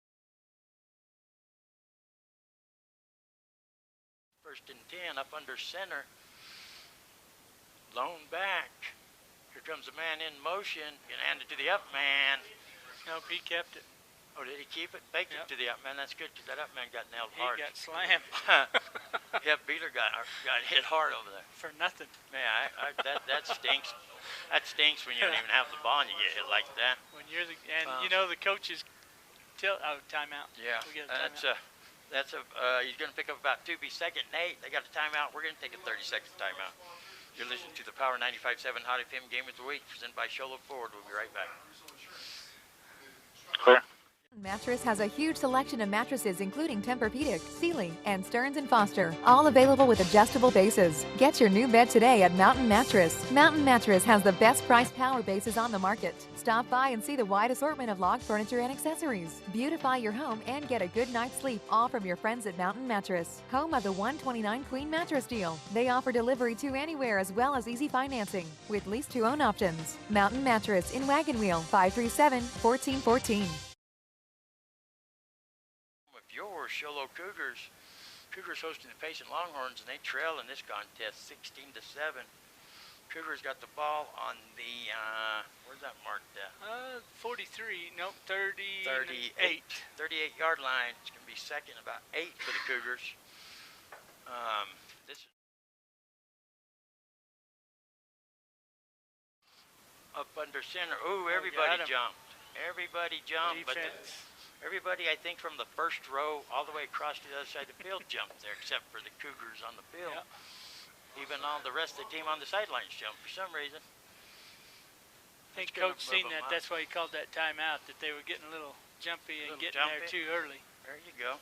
[SPEAKER 1] 1st and 10 up under center. Lone back. Here comes a man in motion. Gonna hand it to the up man.
[SPEAKER 2] Nope, he kept it.
[SPEAKER 1] Oh, did he keep it? Faked it to the up man. That's good because that up man got nailed hard.
[SPEAKER 2] He got slammed.
[SPEAKER 1] Yeah, Beeler got hit hard over there.
[SPEAKER 2] For nothing.
[SPEAKER 1] Yeah, that stinks. That stinks when you don't even have the ball and you get hit like that.
[SPEAKER 2] When you're the the coaches timeout.
[SPEAKER 1] Yeah,
[SPEAKER 2] we get a timeout.
[SPEAKER 1] He's gonna pick up about 2. Be 2nd and 8. They got a timeout. We're gonna take a 30-second timeout. You're listening to the Power 95.7 Hot FM Game of the Week, presented by Show Low Ford. We'll be right back.
[SPEAKER 3] Clear. Mattress has a huge selection of mattresses including Tempur-Pedic, Sealy, and Stearns & Foster, all available with adjustable bases. Get your new bed today at Mountain Mattress. Mountain Mattress has the best price power bases on the market. Stop by and see the wide assortment of log furniture and accessories. Beautify your home and get a good night's sleep, all from your friends at Mountain Mattress, home of the 129 Queen Mattress deal. They offer delivery to anywhere as well as easy financing with lease-to-own options. Mountain Mattress in Wagon Wheel, 537-1414.
[SPEAKER 1] Your Show Low Cougars. Cougars hosting the Payson Longhorns, and they trail in this contest 16-7. Cougars got the ball on the, where's that marked at?
[SPEAKER 2] 43, nope, 38.
[SPEAKER 1] 38-yard line. It's going to be second, about 8 for the Cougars. This is up under center. Ooh, everybody jumped. Everybody jumped, but everybody, I think, from the first row all the way across to the other side of the field jumped there, except for the Cougars on the field.
[SPEAKER 2] Yep.
[SPEAKER 1] Even all the rest of the team on the sidelines jumped for some reason.
[SPEAKER 2] I think Coach seen that. That's why he called that timeout, that they were getting a little jumpy and getting there too early.
[SPEAKER 1] There you go.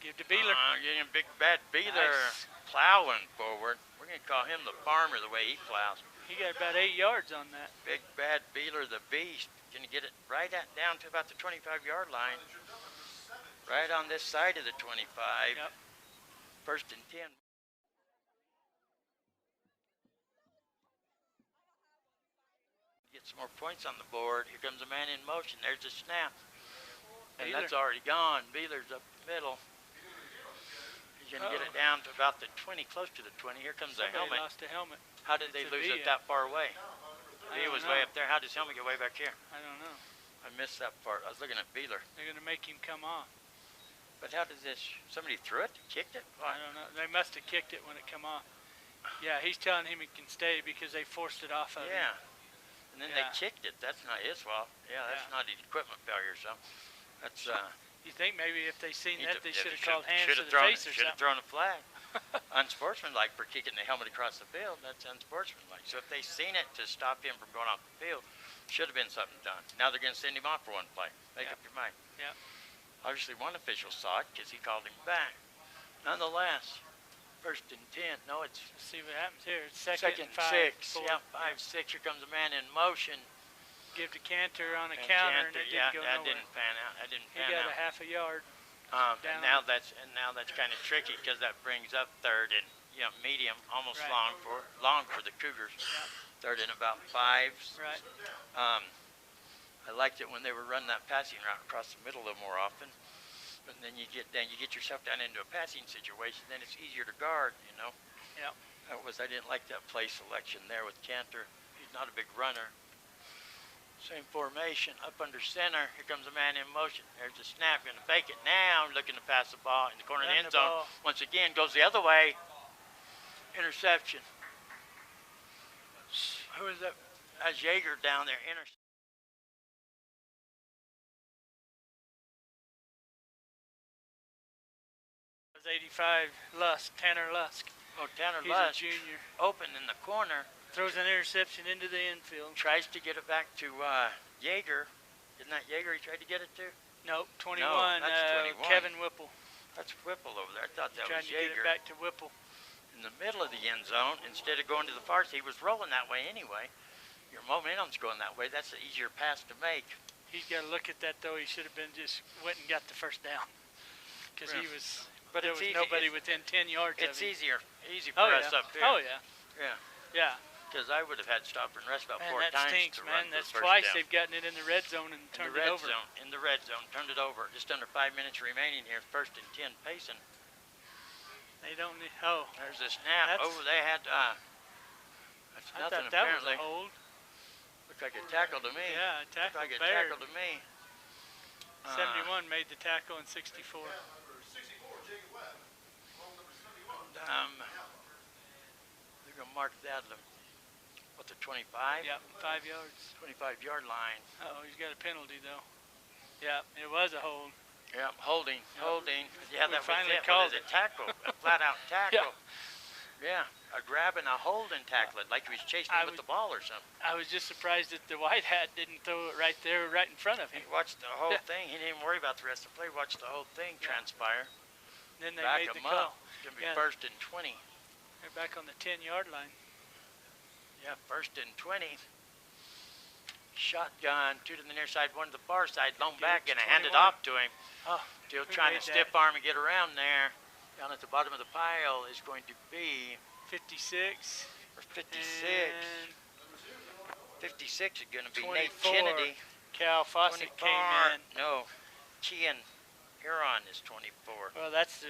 [SPEAKER 2] Give to Beeler.
[SPEAKER 1] Getting a big bad Beeler plowing forward. We're going to call him the farmer the way he plows.
[SPEAKER 2] He got about 8 yards on that.
[SPEAKER 1] Big bad Beeler, the beast. Going to get it right down to about the 25-yard line. Right on this side of the 25.
[SPEAKER 2] Yep.
[SPEAKER 1] First and 10. Get some more points on the board. Here comes a man in motion. There's a snap. And that's already gone. Beeler's up the middle. He's going to get it down to about the 20, close to the 20. Here comes the helmet.
[SPEAKER 2] Lost a helmet.
[SPEAKER 1] How did they lose it that far away? He was way up there. How does helmet get way back here?
[SPEAKER 2] I don't know.
[SPEAKER 1] I missed that part. I was looking at Beeler.
[SPEAKER 2] They're going to make him come off.
[SPEAKER 1] But how did this? Somebody threw it? Kicked it?
[SPEAKER 2] I don't know. They must have kicked it when it come off. Yeah, he's telling him he can stay because they forced it off of him.
[SPEAKER 1] Yeah. And then they kicked it. That's not his fault. Yeah, that's not an equipment failure. So that's.
[SPEAKER 2] You think maybe if they seen that, they should have
[SPEAKER 1] called
[SPEAKER 2] hands to the face or something.
[SPEAKER 1] Should have thrown a flag. Unsportsmanlike for kicking the helmet across the field. That's unsportsmanlike. So if they seen it to stop him from going off the field, should have been something done. Now they're going to send him off for one play. Make up your mind.
[SPEAKER 2] Yeah.
[SPEAKER 1] Obviously one official saw it because he called him back. Nonetheless, first and 10. No, it's.
[SPEAKER 2] Let's see what happens here. It's second and
[SPEAKER 1] 6. Yeah, 5-6. Here comes a man in motion.
[SPEAKER 2] Give to Cantor on a counter, and it didn't go nowhere.
[SPEAKER 1] That didn't pan out. That didn't pan out.
[SPEAKER 2] He got a half a yard.
[SPEAKER 1] And now that's kind of tricky because that brings up third and medium, almost long for the Cougars.
[SPEAKER 2] Yep.
[SPEAKER 1] Third and about 5.
[SPEAKER 2] Right.
[SPEAKER 1] I liked it when they were running that passing route across the middle a little more often. But then you get yourself down into a passing situation, then it's easier to guard.
[SPEAKER 2] Yep.
[SPEAKER 1] I didn't like that play selection there with Cantor. He's not a big runner. Same formation, up under center. Here comes a man in motion. There's a snap, going to fake it now, looking to pass the ball in the corner of the end zone. Once again, goes the other way. Interception. Who is that? That's Yeager down there. Interception.
[SPEAKER 2] It was 85, Tanner Lusk.
[SPEAKER 1] Oh, Tanner
[SPEAKER 2] He's
[SPEAKER 1] Lusk.
[SPEAKER 2] a junior.
[SPEAKER 1] Open in the corner.
[SPEAKER 2] Throws an interception into the infield.
[SPEAKER 1] Tries to get it back to Yeager. Isn't that Yeager he tried to get it to?
[SPEAKER 2] Nope, 21.
[SPEAKER 1] No, that's 21.
[SPEAKER 2] Kevin Whipple.
[SPEAKER 1] That's Whipple over there. I thought that
[SPEAKER 2] Trying
[SPEAKER 1] was
[SPEAKER 2] to
[SPEAKER 1] Yeager.
[SPEAKER 2] get it back to Whipple.
[SPEAKER 1] In the middle of the end zone, instead of going to the far side, he was rolling that way anyway. Your momentum's going that way. That's the easier pass to make.
[SPEAKER 2] He's got to look at that, though. He should have been just went and got the first down. Because he was,
[SPEAKER 1] but
[SPEAKER 2] there was nobody within 10 yards of him.
[SPEAKER 1] It's easy for us up here.
[SPEAKER 2] Oh, yeah.
[SPEAKER 1] Yeah.
[SPEAKER 2] Yeah.
[SPEAKER 1] Because I would have had stop and rest about 4
[SPEAKER 2] that
[SPEAKER 1] times
[SPEAKER 2] stinks,
[SPEAKER 1] to
[SPEAKER 2] man.
[SPEAKER 1] run
[SPEAKER 2] That's
[SPEAKER 1] for
[SPEAKER 2] twice
[SPEAKER 1] first down.
[SPEAKER 2] they've gotten it in the red zone and turned it over.
[SPEAKER 1] In the red zone, turned it over. Just under 5 minutes remaining here. First and 10, Payson.
[SPEAKER 2] They don't need.
[SPEAKER 1] There's a snap. They had. That's nothing
[SPEAKER 2] I thought that
[SPEAKER 1] apparently.
[SPEAKER 2] was a hold.
[SPEAKER 1] Looked like a tackle to me.
[SPEAKER 2] Yeah, a tackle.
[SPEAKER 1] Looked like a tackle to me.
[SPEAKER 2] 71 made the tackle in 64.
[SPEAKER 1] They're gonna mark that. What's the 25?
[SPEAKER 2] Yep, 5 yards.
[SPEAKER 1] 25-yard line.
[SPEAKER 2] He's got a penalty though. Yeah, it was a hold.
[SPEAKER 1] Yeah, holding. Yeah, that
[SPEAKER 2] finally
[SPEAKER 1] was it.
[SPEAKER 2] called
[SPEAKER 1] it. A tackle, a flat-out tackle. Yeah, a grab and a hold and tackle it, like he was chasing him with the ball or something.
[SPEAKER 2] I was just surprised that the white hat didn't throw it right there, right in front of him.
[SPEAKER 1] He watched the whole thing. He didn't even worry about the rest of the play. Watched the whole thing transpire.
[SPEAKER 2] Then they
[SPEAKER 1] back
[SPEAKER 2] made the
[SPEAKER 1] him
[SPEAKER 2] call.
[SPEAKER 1] Up. It's gonna be first and 20.
[SPEAKER 2] They're back on the 10-yard line.
[SPEAKER 1] Yeah, first and 20. Shotgun, 2 to the near side, 1 to the far side. Long back, gonna hand it off to him. Still trying to stiff arm and get around there. Down at the bottom of the pile is going to be
[SPEAKER 2] 56.
[SPEAKER 1] Or 56. 56 is going to be
[SPEAKER 2] 24.
[SPEAKER 1] Nate Kennedy.
[SPEAKER 2] Cal Fawcett came in.
[SPEAKER 1] No, Sheehan. Huron is 24.
[SPEAKER 2] Well, that's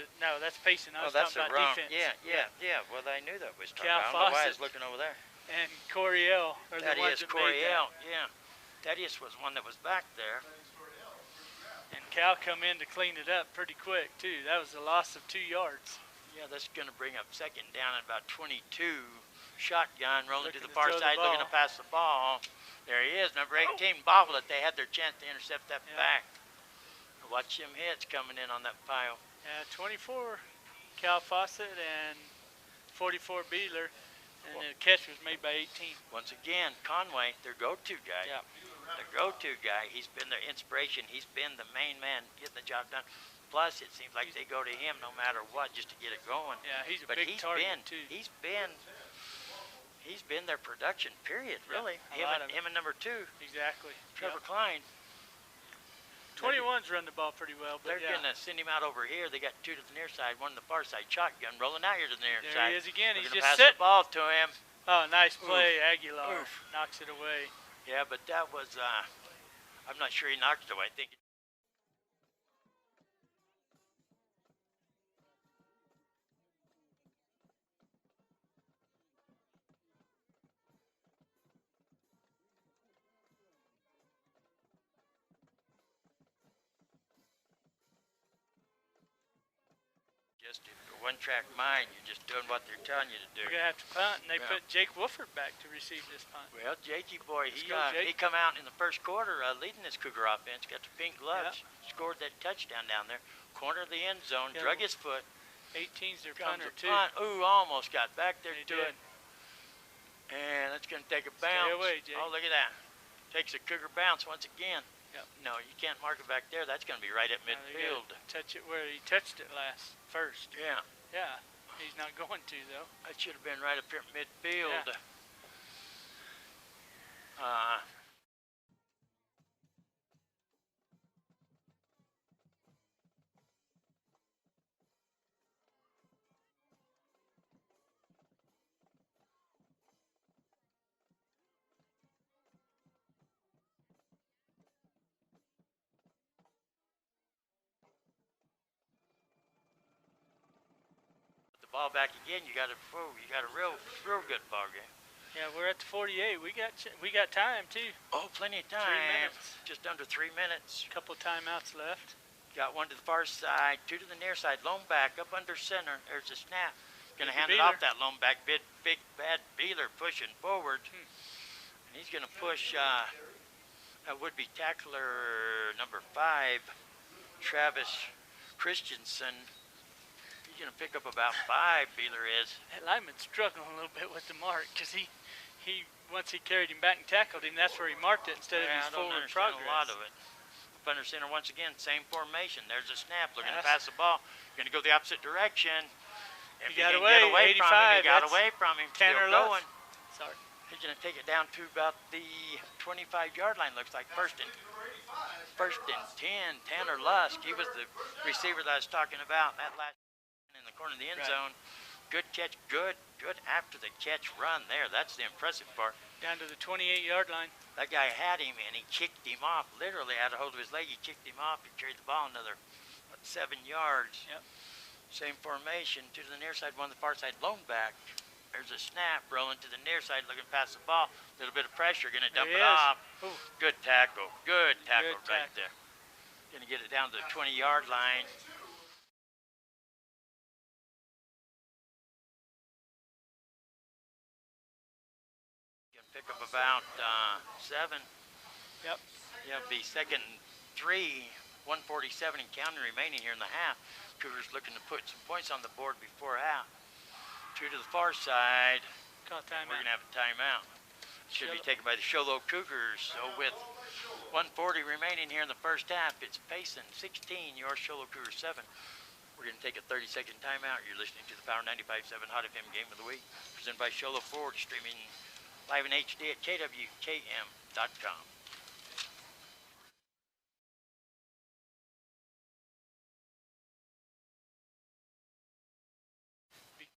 [SPEAKER 2] Payson. I was
[SPEAKER 1] that's
[SPEAKER 2] talking
[SPEAKER 1] the
[SPEAKER 2] about
[SPEAKER 1] wrong.
[SPEAKER 2] defense.
[SPEAKER 1] Yeah. Well, I knew that was talking
[SPEAKER 2] Cal
[SPEAKER 1] about. I don't know why I was
[SPEAKER 2] Fawcett.
[SPEAKER 1] looking over there.
[SPEAKER 2] And Coriel are the ones
[SPEAKER 1] Thaddeus
[SPEAKER 2] that made that.
[SPEAKER 1] Coriel, yeah. Thaddeus was one that was back there.
[SPEAKER 2] And Cal come in to clean it up pretty quick, too. That was a loss of 2 yards.
[SPEAKER 1] Yeah, that's going to bring up second down at about 22. Shotgun, rolling to
[SPEAKER 2] Looking
[SPEAKER 1] the
[SPEAKER 2] to
[SPEAKER 1] far
[SPEAKER 2] throw the
[SPEAKER 1] side, looking to
[SPEAKER 2] ball.
[SPEAKER 1] pass the ball. There he is, number 18, bobbled it. They had their chance to intercept that back. Watch them hits coming in on that pile.
[SPEAKER 2] Yeah, 24 Cal Fawcett and 44 Beeler. And the catch was made by 18.
[SPEAKER 1] Once again, Conway, their go-to guy.
[SPEAKER 2] Yeah.
[SPEAKER 1] Their go-to guy. He's been their inspiration. He's been the main man getting the job done. Plus, it seems like they go to him no matter what just to get it going.
[SPEAKER 2] Yeah, he's a
[SPEAKER 1] But
[SPEAKER 2] big target, too.
[SPEAKER 1] He's been their production, period, really.
[SPEAKER 2] Yeah,
[SPEAKER 1] Him and number 2,
[SPEAKER 2] Exactly.
[SPEAKER 1] Trevor Klein.
[SPEAKER 2] 21's run the ball pretty well, but
[SPEAKER 1] They're going to send him out over here. They got 2 to the near side, 1 to the far side. Shotgun rolling out here to the near
[SPEAKER 2] there
[SPEAKER 1] side.
[SPEAKER 2] he is again. He's
[SPEAKER 1] Looking to
[SPEAKER 2] just
[SPEAKER 1] pass
[SPEAKER 2] sitting.
[SPEAKER 1] the ball to him.
[SPEAKER 2] Oh, nice play. Aguilar
[SPEAKER 1] Oof.
[SPEAKER 2] knocks it away.
[SPEAKER 1] Yeah, but that was, I'm not sure he knocked it away. I think. Just a one-track mind. You're just doing what they're telling you to do.
[SPEAKER 2] We're going to have to punt, and they
[SPEAKER 1] Yeah.
[SPEAKER 2] put Jake Wolford back to receive this punt.
[SPEAKER 1] Well, Jakey boy, he
[SPEAKER 2] go, Jake.
[SPEAKER 1] he come out in the first quarter leading this Cougar offense. Got the pink gloves, scored that touchdown down there, corner of the end zone,
[SPEAKER 2] Yeah.
[SPEAKER 1] drug his foot.
[SPEAKER 2] 18's their
[SPEAKER 1] Comes
[SPEAKER 2] punter,
[SPEAKER 1] a
[SPEAKER 2] too.
[SPEAKER 1] punt. Ooh, almost got back there
[SPEAKER 2] He
[SPEAKER 1] to
[SPEAKER 2] did.
[SPEAKER 1] it. And it's going to take a bounce.
[SPEAKER 2] away, Jake.
[SPEAKER 1] Oh, look at that. Takes a Cougar bounce once again.
[SPEAKER 2] Yep.
[SPEAKER 1] No, you can't mark it back there. That's going to be right at
[SPEAKER 2] Now they
[SPEAKER 1] midfield.
[SPEAKER 2] gotta touch it where he touched it first.
[SPEAKER 1] Yeah.
[SPEAKER 2] Yeah, he's not going to, though.
[SPEAKER 1] That should have been right up here at midfield.
[SPEAKER 2] Yeah.
[SPEAKER 1] The ball back again. You got a real good ball game.
[SPEAKER 2] Yeah, we're at the 48. We got time, too.
[SPEAKER 1] Oh, plenty of
[SPEAKER 2] 3
[SPEAKER 1] time.
[SPEAKER 2] minutes.
[SPEAKER 1] Just under 3 minutes.
[SPEAKER 2] A couple timeouts left.
[SPEAKER 1] Got 1 to the far side, 2 to the near side. Lone back up under center. There's a snap. Going to hand it off that lone back. Big bad Beeler pushing forward. And he's going to push would-be tackler number 5, Travis Christensen. He's going to pick up about 5, Beeler is.
[SPEAKER 2] That lineman's struggling a little bit with the mark because he once he carried him back and tackled him, that's where he marked it instead of his
[SPEAKER 1] I don't
[SPEAKER 2] forward
[SPEAKER 1] understand
[SPEAKER 2] progress.
[SPEAKER 1] a lot of it. Up under center once again, same formation. There's a snap, looking to
[SPEAKER 2] Yes.
[SPEAKER 1] pass the ball. Going to go the opposite direction. If
[SPEAKER 2] He got
[SPEAKER 1] can
[SPEAKER 2] away,
[SPEAKER 1] get away from him,
[SPEAKER 2] 85,
[SPEAKER 1] he got
[SPEAKER 2] that's
[SPEAKER 1] away from him.
[SPEAKER 2] 10
[SPEAKER 1] Still
[SPEAKER 2] or less.
[SPEAKER 1] going.
[SPEAKER 2] Sorry.
[SPEAKER 1] He's going to take it down to about the 25-yard line. Looks like first and 10 or less. He was the receiver that I was talking about. That last in the corner of the end
[SPEAKER 2] Right.
[SPEAKER 1] zone. Good catch. Good after the catch run there. That's the impressive part.
[SPEAKER 2] Down to the 28-yard line.
[SPEAKER 1] That guy had him, and he kicked him off. Literally had a hold of his leg. He kicked him off. He carried the ball another 7 yards.
[SPEAKER 2] Yep.
[SPEAKER 1] Same formation. 2 to the near side, 1 to the far side. Lone back. There's a snap rolling to the near side, looking past the ball. A little bit of pressure. Going to dump
[SPEAKER 2] There
[SPEAKER 1] it
[SPEAKER 2] he is.
[SPEAKER 1] off.
[SPEAKER 2] Ooh.
[SPEAKER 1] Good tackle. Good tackle
[SPEAKER 2] Good
[SPEAKER 1] right
[SPEAKER 2] tackle.
[SPEAKER 1] there. Going to get it down to the 20-yard line. Pick up about 7.
[SPEAKER 2] Yep.
[SPEAKER 1] Yeah, it'll be second and 3, 1:47 and counting remaining here in the half. Cougars looking to put some points on the board before half. 2 to the far side.
[SPEAKER 2] Call timeout.
[SPEAKER 1] We're going to have a timeout. Should be taken by the Show Low Cougars. So with 1:40 remaining here in the first half, it's Payson 16, your Show Low Cougars 7. We're going to take a 30-second timeout. You're listening to the Power 95.7 Hot FM Game of the Week, presented by Show Low Ford, streaming live in HD at kwkm.com.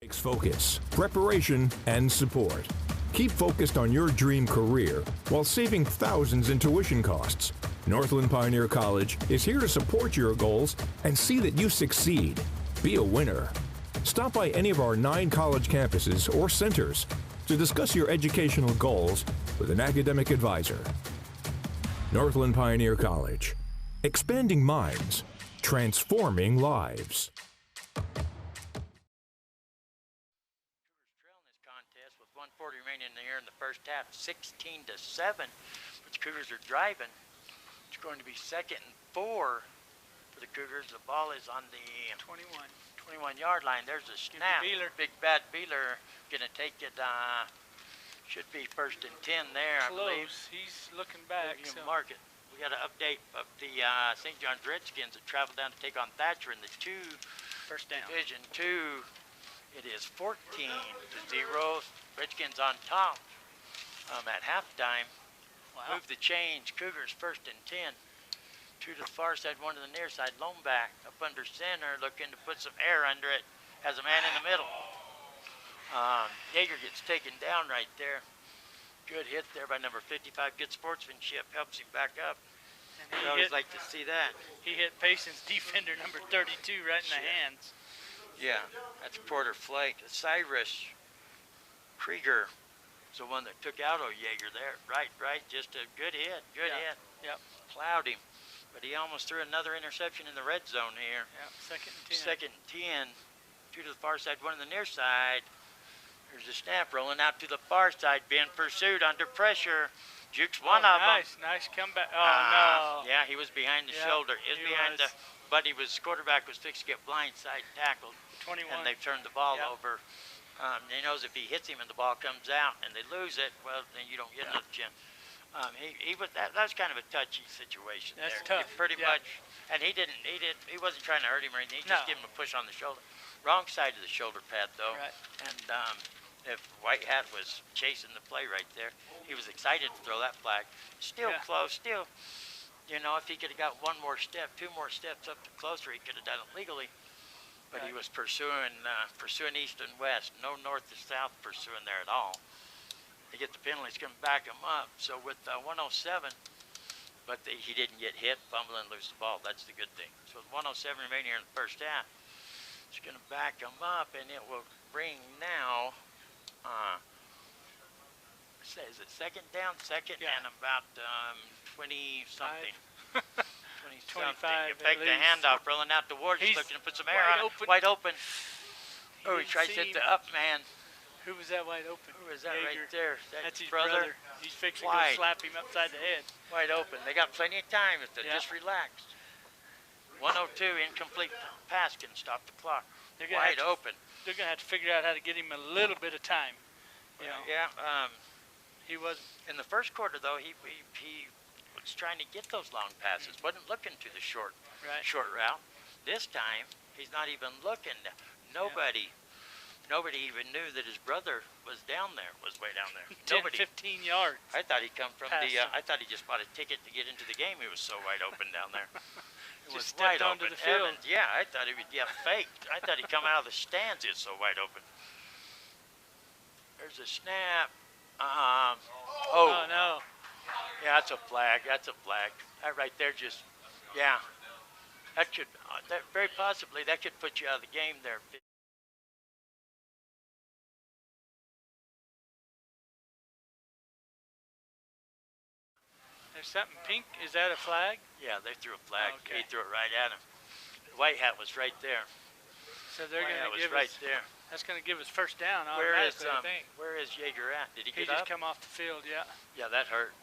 [SPEAKER 11] Takes focus, preparation, and support. Keep focused on your dream career while saving thousands in tuition costs. Northland Pioneer College is here to support your goals and see that you succeed. Be a winner. Stop by any of our 9 college campuses or centers to discuss your educational goals with an academic advisor. Northland Pioneer College. Expanding minds, transforming lives.
[SPEAKER 1] Trail in this contest with 1:40 remaining here in the first half, 16-7. But the Cougars are driving. It's going to be 2nd and 4 for the Cougars. The ball is on the 21-yard line. There's a snap. Big bad Beeler gonna take it. Should be 1st and 10 there, I believe.
[SPEAKER 2] He's looking back.
[SPEAKER 1] So mark it. We got an update of the St. John's Redskins that traveled down to take on Thatcher in the
[SPEAKER 2] first down.
[SPEAKER 1] Division 2. It is 14-0. Redskins on top at halftime.
[SPEAKER 2] Wow.
[SPEAKER 1] Move the change. Cougars 1st and 10. 2 to the far side, 1 to the near side. Lone back up under center, looking to put some air under it. Has a man in the middle. Yeager gets taken down right there. Good hit there by number 55. Good sportsmanship. Helps him back up. I always like to see that.
[SPEAKER 2] He hit Payson's defender number 32 right in the hands.
[SPEAKER 1] Yeah, that's Porter Flake. Cyrus Krieger is the one that took out Yeager there. Right. Just a good hit. Good hit.
[SPEAKER 2] Yep.
[SPEAKER 1] Plowed him. But he almost threw another interception in the red zone here.
[SPEAKER 2] Yeah, 2nd and 10.
[SPEAKER 1] 2nd and 10. 2 to the far side, 1 to the near side. There's a snap rolling out to the far side, being pursued under pressure. Jukes one of them.
[SPEAKER 2] Nice comeback. Oh, no.
[SPEAKER 1] Yeah, he was behind the shoulder. But quarterback was fixed to get blindside tackled.
[SPEAKER 2] 21.
[SPEAKER 1] And they've turned the ball over. He knows if he hits him and the ball comes out and they lose it, well, then you don't get another chance. That was kind of a touchy situation.
[SPEAKER 2] That's
[SPEAKER 1] there.
[SPEAKER 2] tough.
[SPEAKER 1] He pretty much, and he wasn't trying to hurt him or anything. He just gave him a push on the shoulder. Wrong side of the shoulder pad though.
[SPEAKER 2] Right.
[SPEAKER 1] And if White Hat was chasing the play right there, he was excited to throw that flag. Still close. Still, if he could have got 1 more step, 2 more steps up to closer, he could have done it legally. But he was pursuing east and west. No north to south pursuing there at all. They get the penalties, going to back him up. So with 107, but he didn't get hit, fumble, and lose the ball. That's the good thing. So with 107 remaining here in the first half, it's going to back him up, and it will bring now, is it 2nd down? And about 20-something. 20-something. In fact, the handoff rolling out the Ward. He's looking to put some air on it. Wide open. He tries to hit the up man.
[SPEAKER 2] Who was that wide open?
[SPEAKER 1] Who is that right there?
[SPEAKER 2] That's his brother. He's fixing to go slap him upside the head.
[SPEAKER 1] Wide open. They got plenty of time if they just relaxed. 102, incomplete pass can stop the clock. Wide open.
[SPEAKER 2] They're going to have to figure out how to get him a little bit of time. He was
[SPEAKER 1] in the first quarter though. He was trying to get those long passes. Wasn't looking to the short route. This time he's not even looking. Nobody even knew that his brother was way down there.
[SPEAKER 2] 15 yards.
[SPEAKER 1] I thought he'd come from I thought he just bought a ticket to get into the game. He was so wide open down there. It was wide open.
[SPEAKER 2] The field.
[SPEAKER 1] I thought he would get faked. I thought he'd come out of the stands. It's so wide open. There's a snap.
[SPEAKER 2] Oh no.
[SPEAKER 1] Yeah, that's a flag. That right there that could very possibly could put you out of the game there.
[SPEAKER 2] There's something pink. Is that a flag?
[SPEAKER 1] Yeah, they threw a flag.
[SPEAKER 2] Okay.
[SPEAKER 1] He threw it right at him. The White Hat was right there.
[SPEAKER 2] So they're going to give
[SPEAKER 1] right there.
[SPEAKER 2] That's going to give us first down automatically, I think.
[SPEAKER 1] Where is Yeager at? Did he get
[SPEAKER 2] up? He just
[SPEAKER 1] come
[SPEAKER 2] off the field, yeah.
[SPEAKER 1] Yeah, that hurt.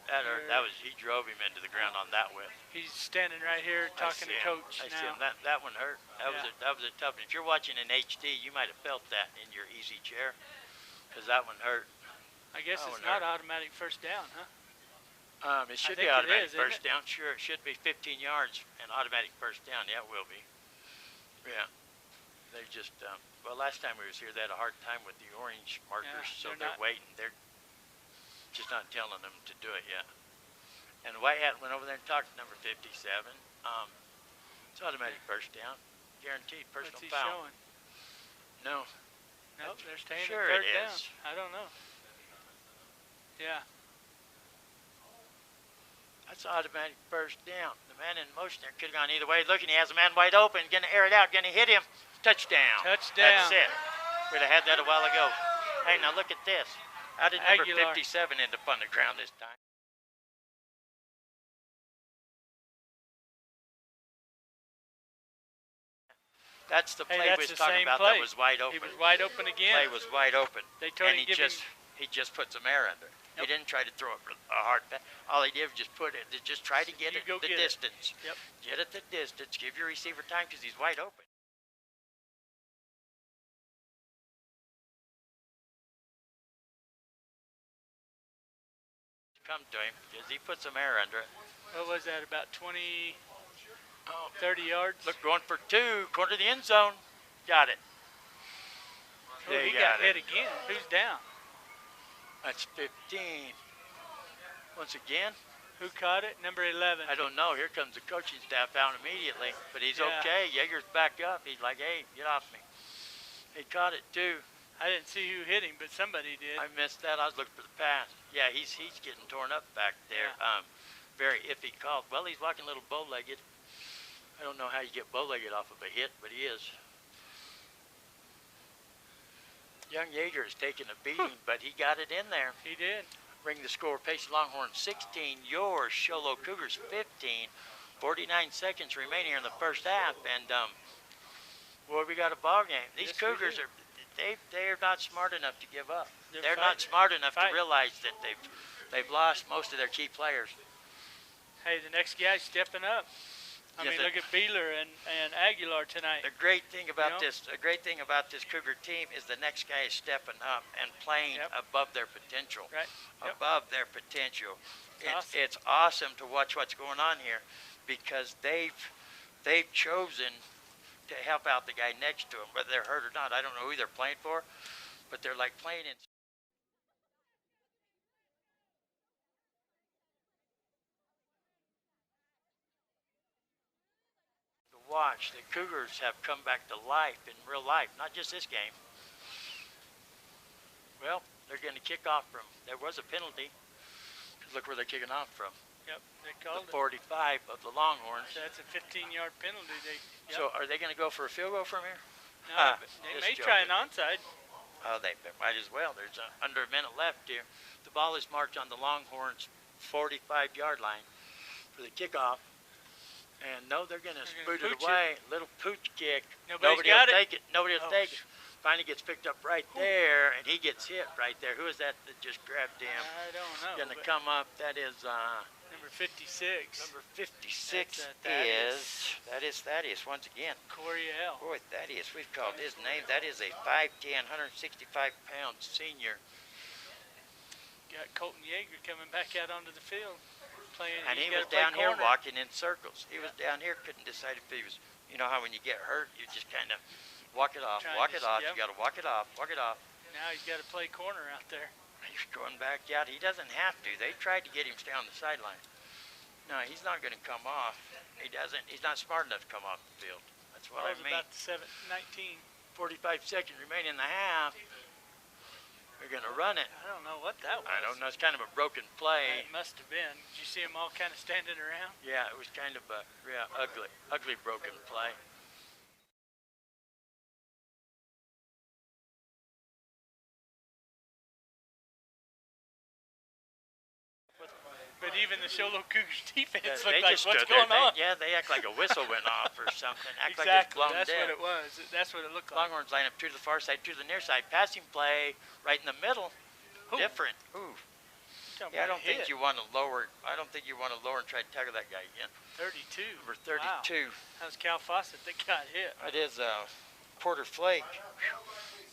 [SPEAKER 1] He drove him into the ground on that whip.
[SPEAKER 2] He's standing right here talking to Coach
[SPEAKER 1] now. I see him. That one hurt. That was a tough one. If you're watching in HD, you might have felt that in your easy chair, because that one hurt.
[SPEAKER 2] I guess it's not automatic first down, huh?
[SPEAKER 1] It should be automatic first down. Sure, it should be 15 yards and automatic first down. Yeah, it will be. Yeah. They just, last time we was here, they had a hard time with the orange markers, so they're waiting. They're just not telling them to do it yet. And White Hat went over there and talked to number 57. It's automatic first down. Guaranteed personal foul.
[SPEAKER 2] Showing?
[SPEAKER 1] No.
[SPEAKER 2] Nope, they're staying
[SPEAKER 1] at
[SPEAKER 2] third down. I don't know. Yeah.
[SPEAKER 1] That's automatic first down. The man in motion there could have gone either way. Looking, he has a man wide open. Going to air it out. Going to hit him. Touchdown.
[SPEAKER 2] Touchdown.
[SPEAKER 1] That's it. We'd have had that a while ago. Hey, now look at this. How did number
[SPEAKER 2] Aguilar.
[SPEAKER 1] 57 end up on the ground this time? That's the play we was talking about that was wide open.
[SPEAKER 2] He was wide open again.
[SPEAKER 1] Play was wide open.
[SPEAKER 2] They told
[SPEAKER 1] and
[SPEAKER 2] him
[SPEAKER 1] he just put some air under it.
[SPEAKER 2] Yep.
[SPEAKER 1] He didn't try to throw it a hard pass. All he did was just put it, just try to get it the distance.
[SPEAKER 2] Yep.
[SPEAKER 1] Get it the distance. Give your receiver time because he's wide open. Come to him because he put some air under it.
[SPEAKER 2] What was that, about 20, 30 yards?
[SPEAKER 1] Look, going for two, corner of the end zone. Got it.
[SPEAKER 2] Oh, he got hit again. Who's down?
[SPEAKER 1] That's 15. Once again.
[SPEAKER 2] Who caught it? Number 11.
[SPEAKER 1] I don't know. Here comes the coaching staff out immediately. But he's okay. Yeager's back up. He's like, hey, get off me. He caught it too.
[SPEAKER 2] I didn't see who hit him, but somebody did.
[SPEAKER 1] I missed that. I was looking for the pass. Yeah, he's getting torn up back there.
[SPEAKER 2] Yeah.
[SPEAKER 1] Very iffy call. Well, he's walking a little bow-legged. I don't know how you get bow-legged off of a hit, but he is. Young Yeager is taking a beating, but he got it in there.
[SPEAKER 2] He did.
[SPEAKER 1] Bring the score, Payson Longhorns 16, yours, Show Low Cougars 15. 49 seconds remaining in the first half, and boy, we got a ball game. These Cougars they're not smart enough to give up. They're not smart enough to realize that they've lost most of their key players.
[SPEAKER 2] Hey, the next guy's stepping up. I mean, look at Beeler and Aguilar tonight.
[SPEAKER 1] The great thing about this Cougar team is the next guy is stepping up and playing above their potential.
[SPEAKER 2] Right.
[SPEAKER 1] Above their potential.
[SPEAKER 2] It's
[SPEAKER 1] awesome to watch what's going on here because they've chosen to help out the guy next to them, whether they're hurt or not. I don't know who they're playing for, but they're like playing in. Watch, the Cougars have come back to life in real life, not just this game. Well, they're going to kick off from, there was a penalty. Look where they're kicking off from.
[SPEAKER 2] Yep, they called
[SPEAKER 1] the 45 of the Longhorns.
[SPEAKER 2] That's a 15-yard penalty.
[SPEAKER 1] So are they going to go for a field goal from here?
[SPEAKER 2] No, they may try an onside.
[SPEAKER 1] Oh, they might as well. There's under a minute left here. The ball is marked on the Longhorns' 45-yard line for the kickoff. And no, they're going to boot it away. Little pooch kick. Nobody will take it. Nobody will take it. Finally gets picked up right there, and he gets hit right there. Who is that just grabbed him?
[SPEAKER 2] I don't know.
[SPEAKER 1] Going to come up. That is
[SPEAKER 2] number 56.
[SPEAKER 1] Number 56 is Thaddeus once again.
[SPEAKER 2] Coryell.
[SPEAKER 1] Boy, Thaddeus, we've called his name. That is a 5'10", 165-pound senior.
[SPEAKER 2] Got Colton Yeager coming back out onto the field.
[SPEAKER 1] And he was down here walking in circles. He was down here, couldn't decide if he was, you know how when you get hurt, you just kind of walk it off, walk it off. You got to walk it off, walk it off.
[SPEAKER 2] Now he's got to play corner out there.
[SPEAKER 1] He's going back out. He doesn't have to. They tried to get him to stay on the sideline. No, he's not going to come off. He doesn't. He's not smart enough to come off the field. That's what I mean.
[SPEAKER 2] About 19.
[SPEAKER 1] 45 seconds remaining in the half. We're going to run it.
[SPEAKER 2] I don't know what that was.
[SPEAKER 1] I don't know. It's kind of a broken play.
[SPEAKER 2] It must have been. Did you see them all kind of standing around?
[SPEAKER 1] Yeah, it was kind of a ugly broken play.
[SPEAKER 2] But even the Show Low Cougars defense
[SPEAKER 1] looked
[SPEAKER 2] like, what's going on?
[SPEAKER 1] Yeah, they act like a whistle went off or something. Act
[SPEAKER 2] exactly.
[SPEAKER 1] like it's blown
[SPEAKER 2] That's
[SPEAKER 1] dead.
[SPEAKER 2] what it was. That's what it looked like.
[SPEAKER 1] Longhorns line up to the far side, to the near side. Passing play right in the middle.
[SPEAKER 2] Ooh.
[SPEAKER 1] Different. Ooh. Yeah, I don't think you want to lower. I don't think you want to lower and try to tackle that guy again.
[SPEAKER 2] 32.
[SPEAKER 1] Number 32.
[SPEAKER 2] Wow. That was Cal Fawcett that got hit.
[SPEAKER 1] It is Porter Flake.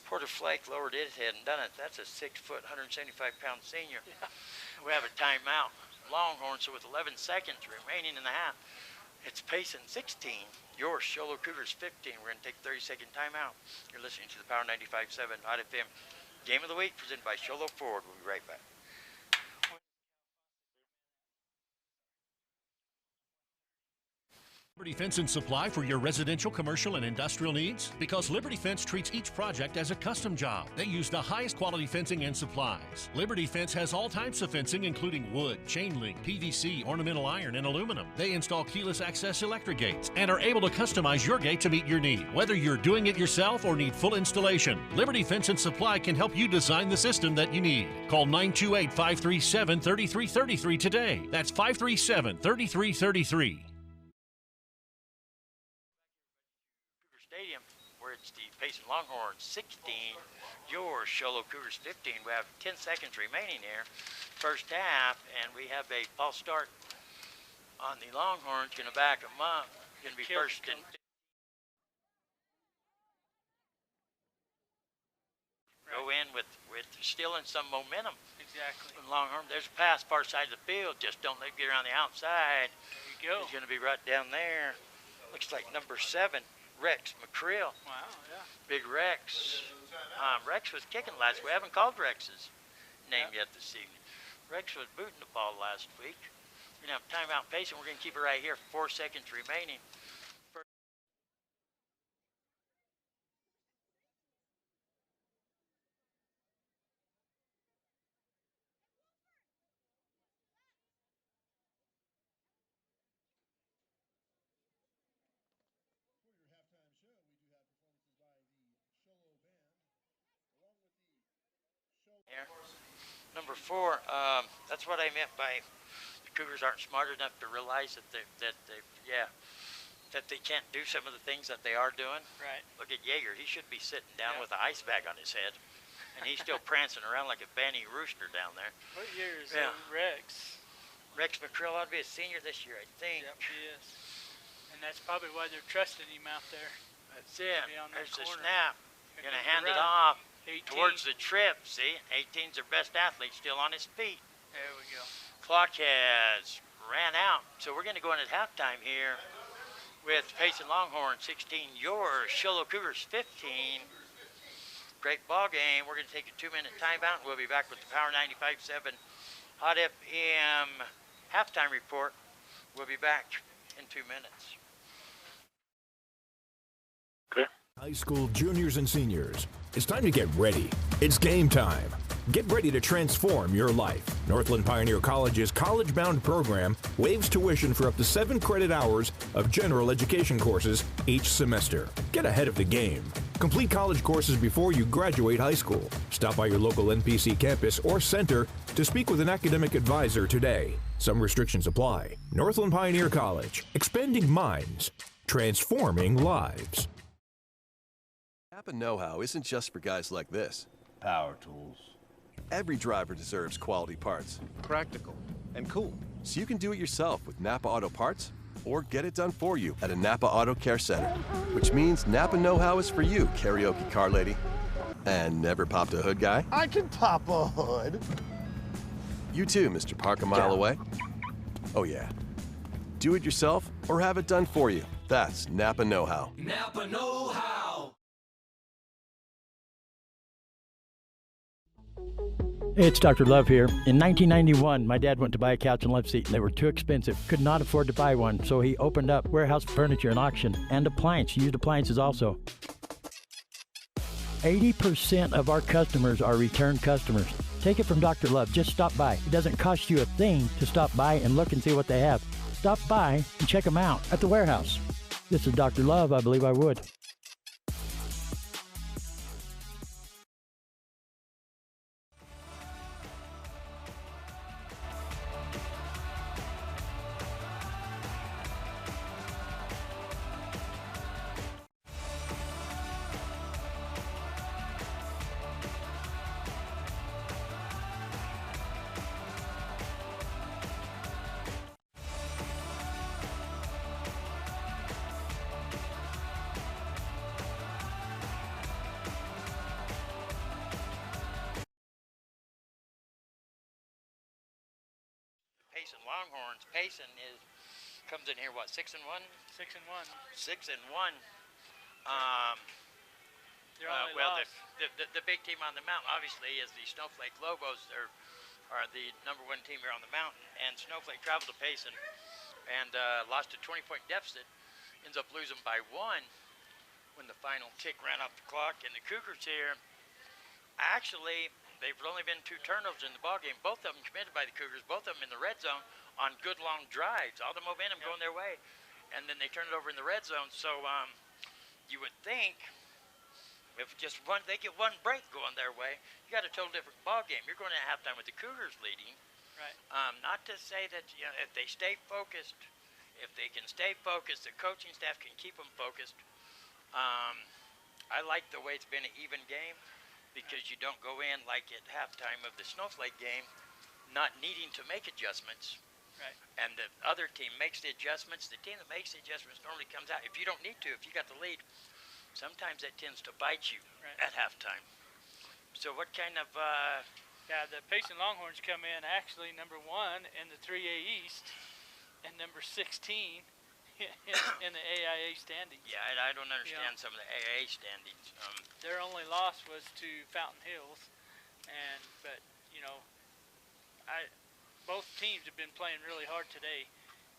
[SPEAKER 1] Porter Flake lowered his head and done it. That's a 6 foot, 175-pound senior.
[SPEAKER 2] Yeah.
[SPEAKER 1] We have a timeout. Longhorns, so with 11 seconds remaining in the half, it's Payson 16, yours, Show Low Cougars 15. We're going to take a 30-second timeout. You're listening to the Power 95.7 Hot FM Game of the Week presented by Show Low Ford. We'll be right back.
[SPEAKER 5] Liberty Fence and Supply for your residential, commercial, and industrial needs? Because Liberty Fence treats each project as a custom job. They use the highest quality fencing and supplies. Liberty Fence has all types of fencing, including wood, chain link, PVC, ornamental iron, and aluminum. They install keyless access electric gates and are able to customize your gate to meet your need. Whether you're doing it yourself or need full installation, Liberty Fence and Supply can help you design the system that you need. Call 928-537-3333 today. That's 537-3333.
[SPEAKER 1] Stadium, where it's the Payson Longhorns 16, your Show Low Cougars 15. We have 10 seconds remaining here, first half, and we have a false start on the Longhorns. Going to back them up. Going to be first and go in with still in some momentum.
[SPEAKER 2] Exactly.
[SPEAKER 1] Longhorn, there's a pass far side of the field. Just don't let it get around the outside.
[SPEAKER 2] There you go.
[SPEAKER 1] He's going to be right down there. Looks like number 7. Rex McCrill.
[SPEAKER 2] Wow, yeah.
[SPEAKER 1] Big Rex. Rex was kicking last week. We haven't called Rex's name yet this evening. Rex was booting the ball last week. We're going to have timeout Payson. We're going to keep it right here. 4 seconds remaining. Number 4, that's what I meant by the Cougars aren't smart enough to realize that they can't do some of the things that they are doing.
[SPEAKER 2] Right.
[SPEAKER 1] Look at Yeager. He should be sitting down with an ice bag on his head, and he's still prancing around like a banty rooster down there.
[SPEAKER 2] What year is Rex?
[SPEAKER 1] Rex McCrill ought to be a senior this year, I think.
[SPEAKER 2] Yep, he is. And that's probably why they're trusting him out there.
[SPEAKER 1] That's it. There's the snap. Going to hand it
[SPEAKER 2] right.
[SPEAKER 1] off
[SPEAKER 2] 18.
[SPEAKER 1] towards the trip. See, 18's their best athlete, still on his feet.
[SPEAKER 2] There we go.
[SPEAKER 1] Clock has ran out, so we're going to go in at halftime here with Payson Longhorns 16, your Show Low Cougars 15. Great ball game. We're going to take a 2-minute timeout. We'll be back with the Power 95.7 Hot FM halftime report. We'll be back in 2 minutes.
[SPEAKER 11] High school juniors and seniors, it's time to get ready. It's game time. Get ready to transform your life. Northland Pioneer College's college-bound program waives tuition for up to 7 credit hours of general education courses each semester. Get ahead of the game. Complete college courses before you graduate high school. Stop by your local NPC campus or center to speak with an academic advisor today. Some restrictions apply. Northland Pioneer College, expanding minds, transforming lives.
[SPEAKER 6] Napa know-how isn't just for guys like this.
[SPEAKER 7] Power tools.
[SPEAKER 6] Every driver deserves quality parts.
[SPEAKER 7] Practical and cool.
[SPEAKER 6] So you can do it yourself with Napa Auto Parts or get it done for you at a Napa Auto Care Center. Which means Napa know-how is for you, karaoke car lady. And never popped a hood guy?
[SPEAKER 7] I can pop a hood.
[SPEAKER 6] You too, Mr. Park a mile away. Oh yeah. Do it yourself or have it done for you. That's Napa know-how.
[SPEAKER 8] Napa know-how.
[SPEAKER 10] Hey, it's Dr. Love here. In 1991, my dad went to buy a couch and love seat, and they were too expensive. Could not afford to buy one, so he opened up warehouse furniture and auction and used appliances also. 80% of our customers are return customers. Take it from Dr. Love. Just stop by. It doesn't cost you a thing to stop by and look and see what they have. Stop by and check them out at the warehouse. This is Dr. Love. I believe I would.
[SPEAKER 1] Payson Longhorns. Payson comes in here, what, 6-1?
[SPEAKER 2] 6-1.
[SPEAKER 1] 6-1.
[SPEAKER 2] Well,
[SPEAKER 1] the big team on the mountain, obviously, is the Snowflake Lobos. Are the #1 team here on the mountain. And Snowflake traveled to Payson and lost a 20-point deficit ends up losing by 1 when the final tick ran off the clock. And the Cougars here, actually, they've only been 2 turnovers in the ballgame. Both of them committed by the Cougars, both of them in the red zone on good long drives. All the momentum going their way. And then they turn it over in the red zone. So you would think if just they get one break going their way, you got a total different ball game. You're going to halftime with the Cougars leading.
[SPEAKER 2] Right.
[SPEAKER 1] Not to say that if they stay focused, if they can stay focused, the coaching staff can keep them focused. I like the way it's been an even game because you don't go in like at halftime of the Snowflake game, not needing to make adjustments.
[SPEAKER 2] Right.
[SPEAKER 1] And the other team makes the adjustments. The team that makes the adjustments normally comes out. If you don't need to, if you got the lead, sometimes that tends to bite you at halftime. So what kind of...
[SPEAKER 2] Yeah, the Payson Longhorns come in actually number 1 in the 3A East and number 16 in the AIA standings.
[SPEAKER 1] Yeah, I don't understand some of the AIA standings.
[SPEAKER 2] Their only loss was to Fountain Hills, but both teams have been playing really hard today.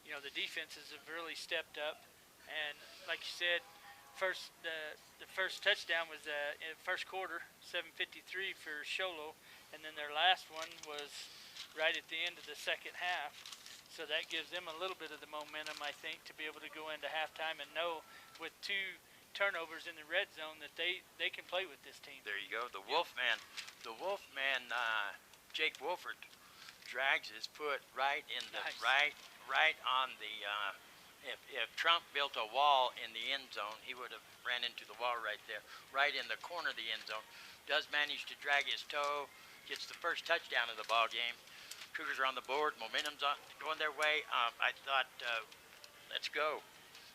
[SPEAKER 2] The defenses have really stepped up, and like you said, the first touchdown was in the first quarter, 7:53 for Show Low, and then their last one was right at the end of the second half. So that gives them a little bit of the momentum, I think, to be able to go into halftime and know with 2 turnovers in the red zone that they can play with this team.
[SPEAKER 1] There you go. The Wolfman, Jake Wolford, drags his foot right in the right on the. If Trump built a wall in the end zone, he would have ran into the wall right there, right in the corner of the end zone. Does manage to drag his toe, gets the first touchdown of the ball game. Cougars are on the board, momentum's going their way. I thought, let's go.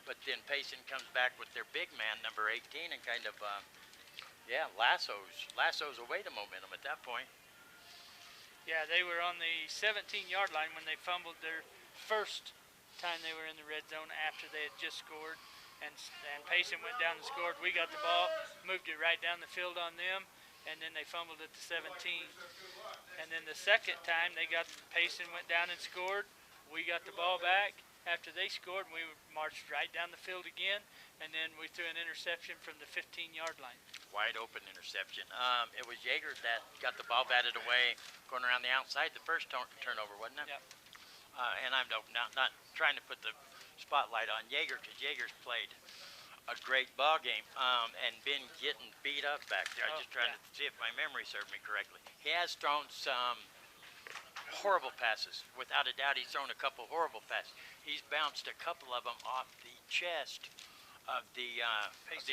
[SPEAKER 1] But then Payson comes back with their big man, number 18, and kind of, lassos away the momentum at that point.
[SPEAKER 2] Yeah, they were on the 17-yard line when they fumbled their first time they were in the red zone after they had just scored. And Payson went down and scored. We got the ball, moved it right down the field on them, and then they fumbled at the 17. And then the second time Payson went down and scored. We got the ball back after they scored, and we marched right down the field again, and then we threw an interception from the 15-yard line.
[SPEAKER 1] Wide open interception. It was Yeager that got the ball batted away, going around the outside the first turnover, wasn't it?
[SPEAKER 2] Yep.
[SPEAKER 1] And I'm not trying to put the spotlight on Yeager because Yeager's played a great ball game and been getting beat up back there. I'm just trying to see if my memory served me correctly. He has thrown some horrible passes. Without a doubt, he's thrown a couple horrible passes. He's bounced a couple of them off the chest of the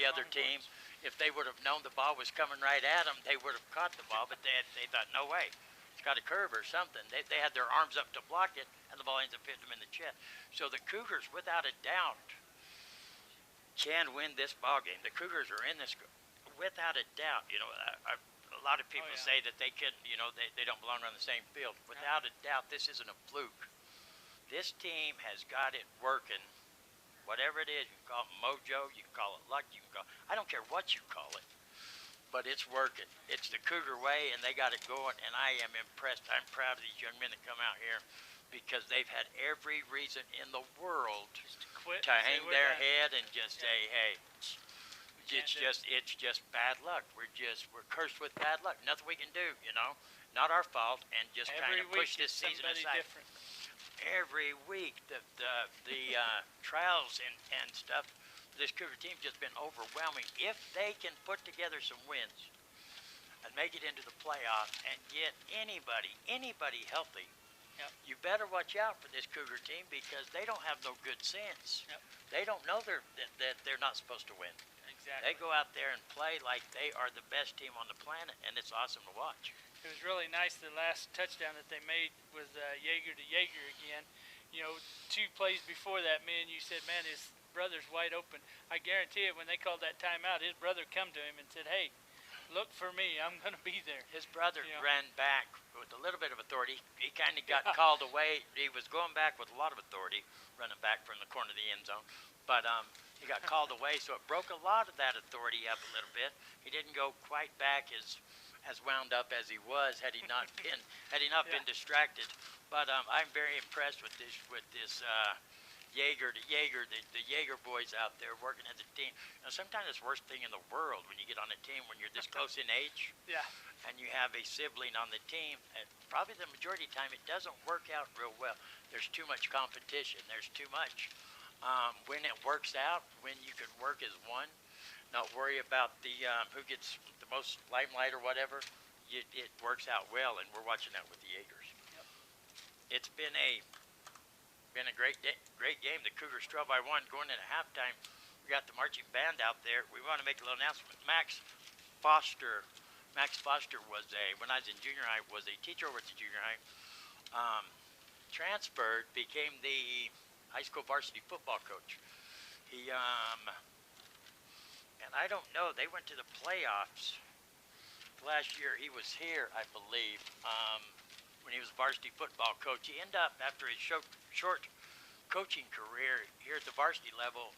[SPEAKER 1] other team. If they would have known the ball was coming right at them, they would have caught the ball, but they thought, no way. It's got a curve or something. They had their arms up to block it, and the ball ends up hitting them in the chest. So the Cougars, without a doubt, can win this ball game. The Cougars are in this without a doubt. A lot of people say that they couldn't, they don't belong on the same field. Without a doubt, this isn't a fluke. This team has got it working. Whatever it is, you can call it mojo, you can call it luck, I don't care what you call it, but it's working. It's the Cougar way, and they got it going, and I am impressed. I'm proud of these young men that come out here because they've had every reason in the world to hang their head and just say, hey, it's just bad luck. We're cursed with bad luck. Nothing we can do, not our fault, and just kind of push this season aside.
[SPEAKER 2] Different.
[SPEAKER 1] Every week, the trials and stuff, this Cougar team's just been overwhelming. If they can put together some wins and make it into the playoffs and get anybody healthy, you better watch out for this Cougar team because they don't have no good sense. They don't know that they're not supposed to win.
[SPEAKER 2] Exactly.
[SPEAKER 1] They go out there and play like they are the best team on the planet, and it's awesome to watch.
[SPEAKER 2] It was really nice. The last touchdown that they made was Yeager to Yeager again. 2 plays before that, you said, man, his brother's wide open. I guarantee it, when they called that timeout, his brother come to him and said, hey, look for me. I'm going to be there.
[SPEAKER 1] His brother ran back with a little bit of authority. He kind of got called away. He was going back with a lot of authority, running back from the corner of the end zone. But he got called away, so it broke a lot of that authority up a little bit. He didn't go quite back as wound up as he was had he not been distracted. But I'm very impressed with this Jaeger to Jaeger, the Jaeger boys out there working as a team. Now, sometimes it's the worst thing in the world when you get on a team when you're this close in age.
[SPEAKER 2] Yeah.
[SPEAKER 1] And you have a sibling on the team, and probably the majority of the time it doesn't work out real well. There's too much competition. There's too much. When it works out, when you can work as one, not worry about the who gets the most limelight or whatever, it works out well, and we're watching that with the Jaegers.
[SPEAKER 2] Yep.
[SPEAKER 1] It's been a great game. The Cougars 12-1 going into halftime. We got the marching band out there. We want to make a little announcement. Max Foster was when I was in junior high, was a teacher over at the junior high. Transferred, became the high school varsity football coach. He and I don't know, they went to the playoffs last year. He was here, I believe, when he was varsity football coach. He ended up, after his short coaching career here at the varsity level,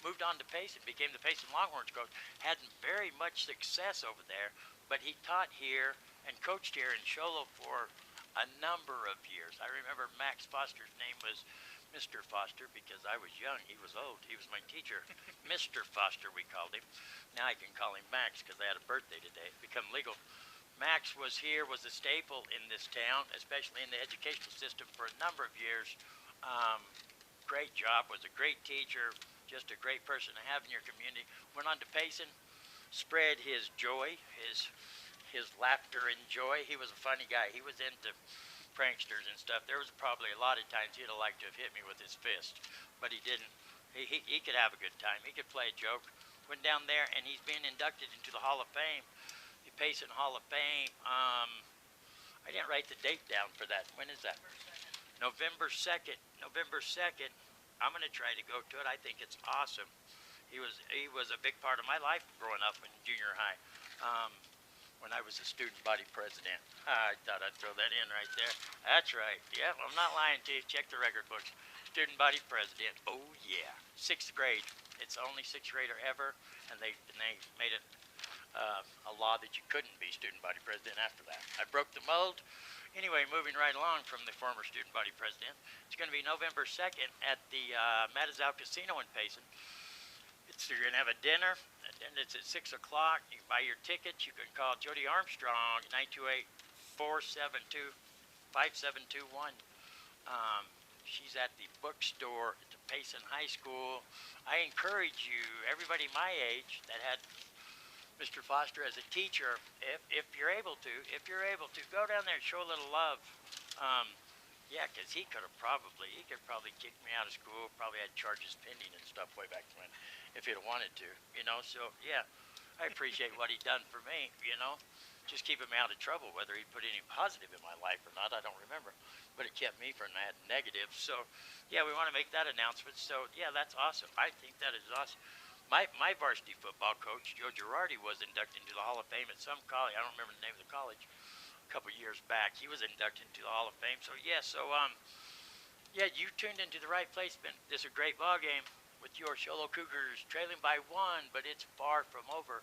[SPEAKER 1] moved on to Payson, became the Payson Longhorns coach. Had very much success over there, but he taught here and coached here in Show Low for a number of years. I remember Max Foster's name was Mr. Foster because I was young. He was old. He was my teacher. Mr. Foster, we called him. Now I can call him Max because I had a birthday today. It's become legal. Max was here, was a staple in this town, especially in the educational system for a number of years. Great job, was a great teacher, just a great person to have in your community. Went on to Payson, spread his joy, his laughter and joy. He was a funny guy. He was into pranksters and stuff. There was probably a lot of times he'd have liked to have hit me with his fist, but he didn't. He could have a good time. He could play a joke. Went down there, and he's been inducted into the Hall of Fame, the Payson Hall of Fame. I didn't write the date down for that. When is that? November 2nd. November 2nd. I'm going to try to go to it. I think it's awesome. He was a big part of my life growing up in junior high. When I was a student body president. I thought I'd throw that in right there. That's right. Yeah, I'm not lying to you. Check the record books. Student body president. Oh yeah. 6th grade. It's the only 6th grader ever, and they made it a law that you couldn't be student body president after that. I broke the mold. Anyway, moving right along from the former student body president, it's going to be November 2nd at the Matazao Casino in Payson. You're going to have a dinner, and it's at 6 o'clock. You can buy your tickets. You can call Jody Armstrong, 928-472-5721. She's at the bookstore at the Payson High School. I encourage you, everybody my age that had Mr. Foster as a teacher, if you're able to, go down there and show a little love. Yeah, because he could probably kick me out of school, probably had charges pending and stuff way back when, if he'd have wanted to, so yeah, I appreciate what he done for me, just keep him out of trouble. Whether he put any positive in my life or not, I don't remember, but it kept me from that negative. So yeah, we want to make that announcement. So yeah, that's awesome. I think that is awesome. My varsity football coach, Joe Girardi, was inducted into the Hall of Fame at some college. I don't remember the name of the college. A couple years back, he was inducted into the Hall of Fame. So yeah, yeah, you tuned into the right place. This is a great ball game with your Show Low Cougars trailing by 1, but it's far from over.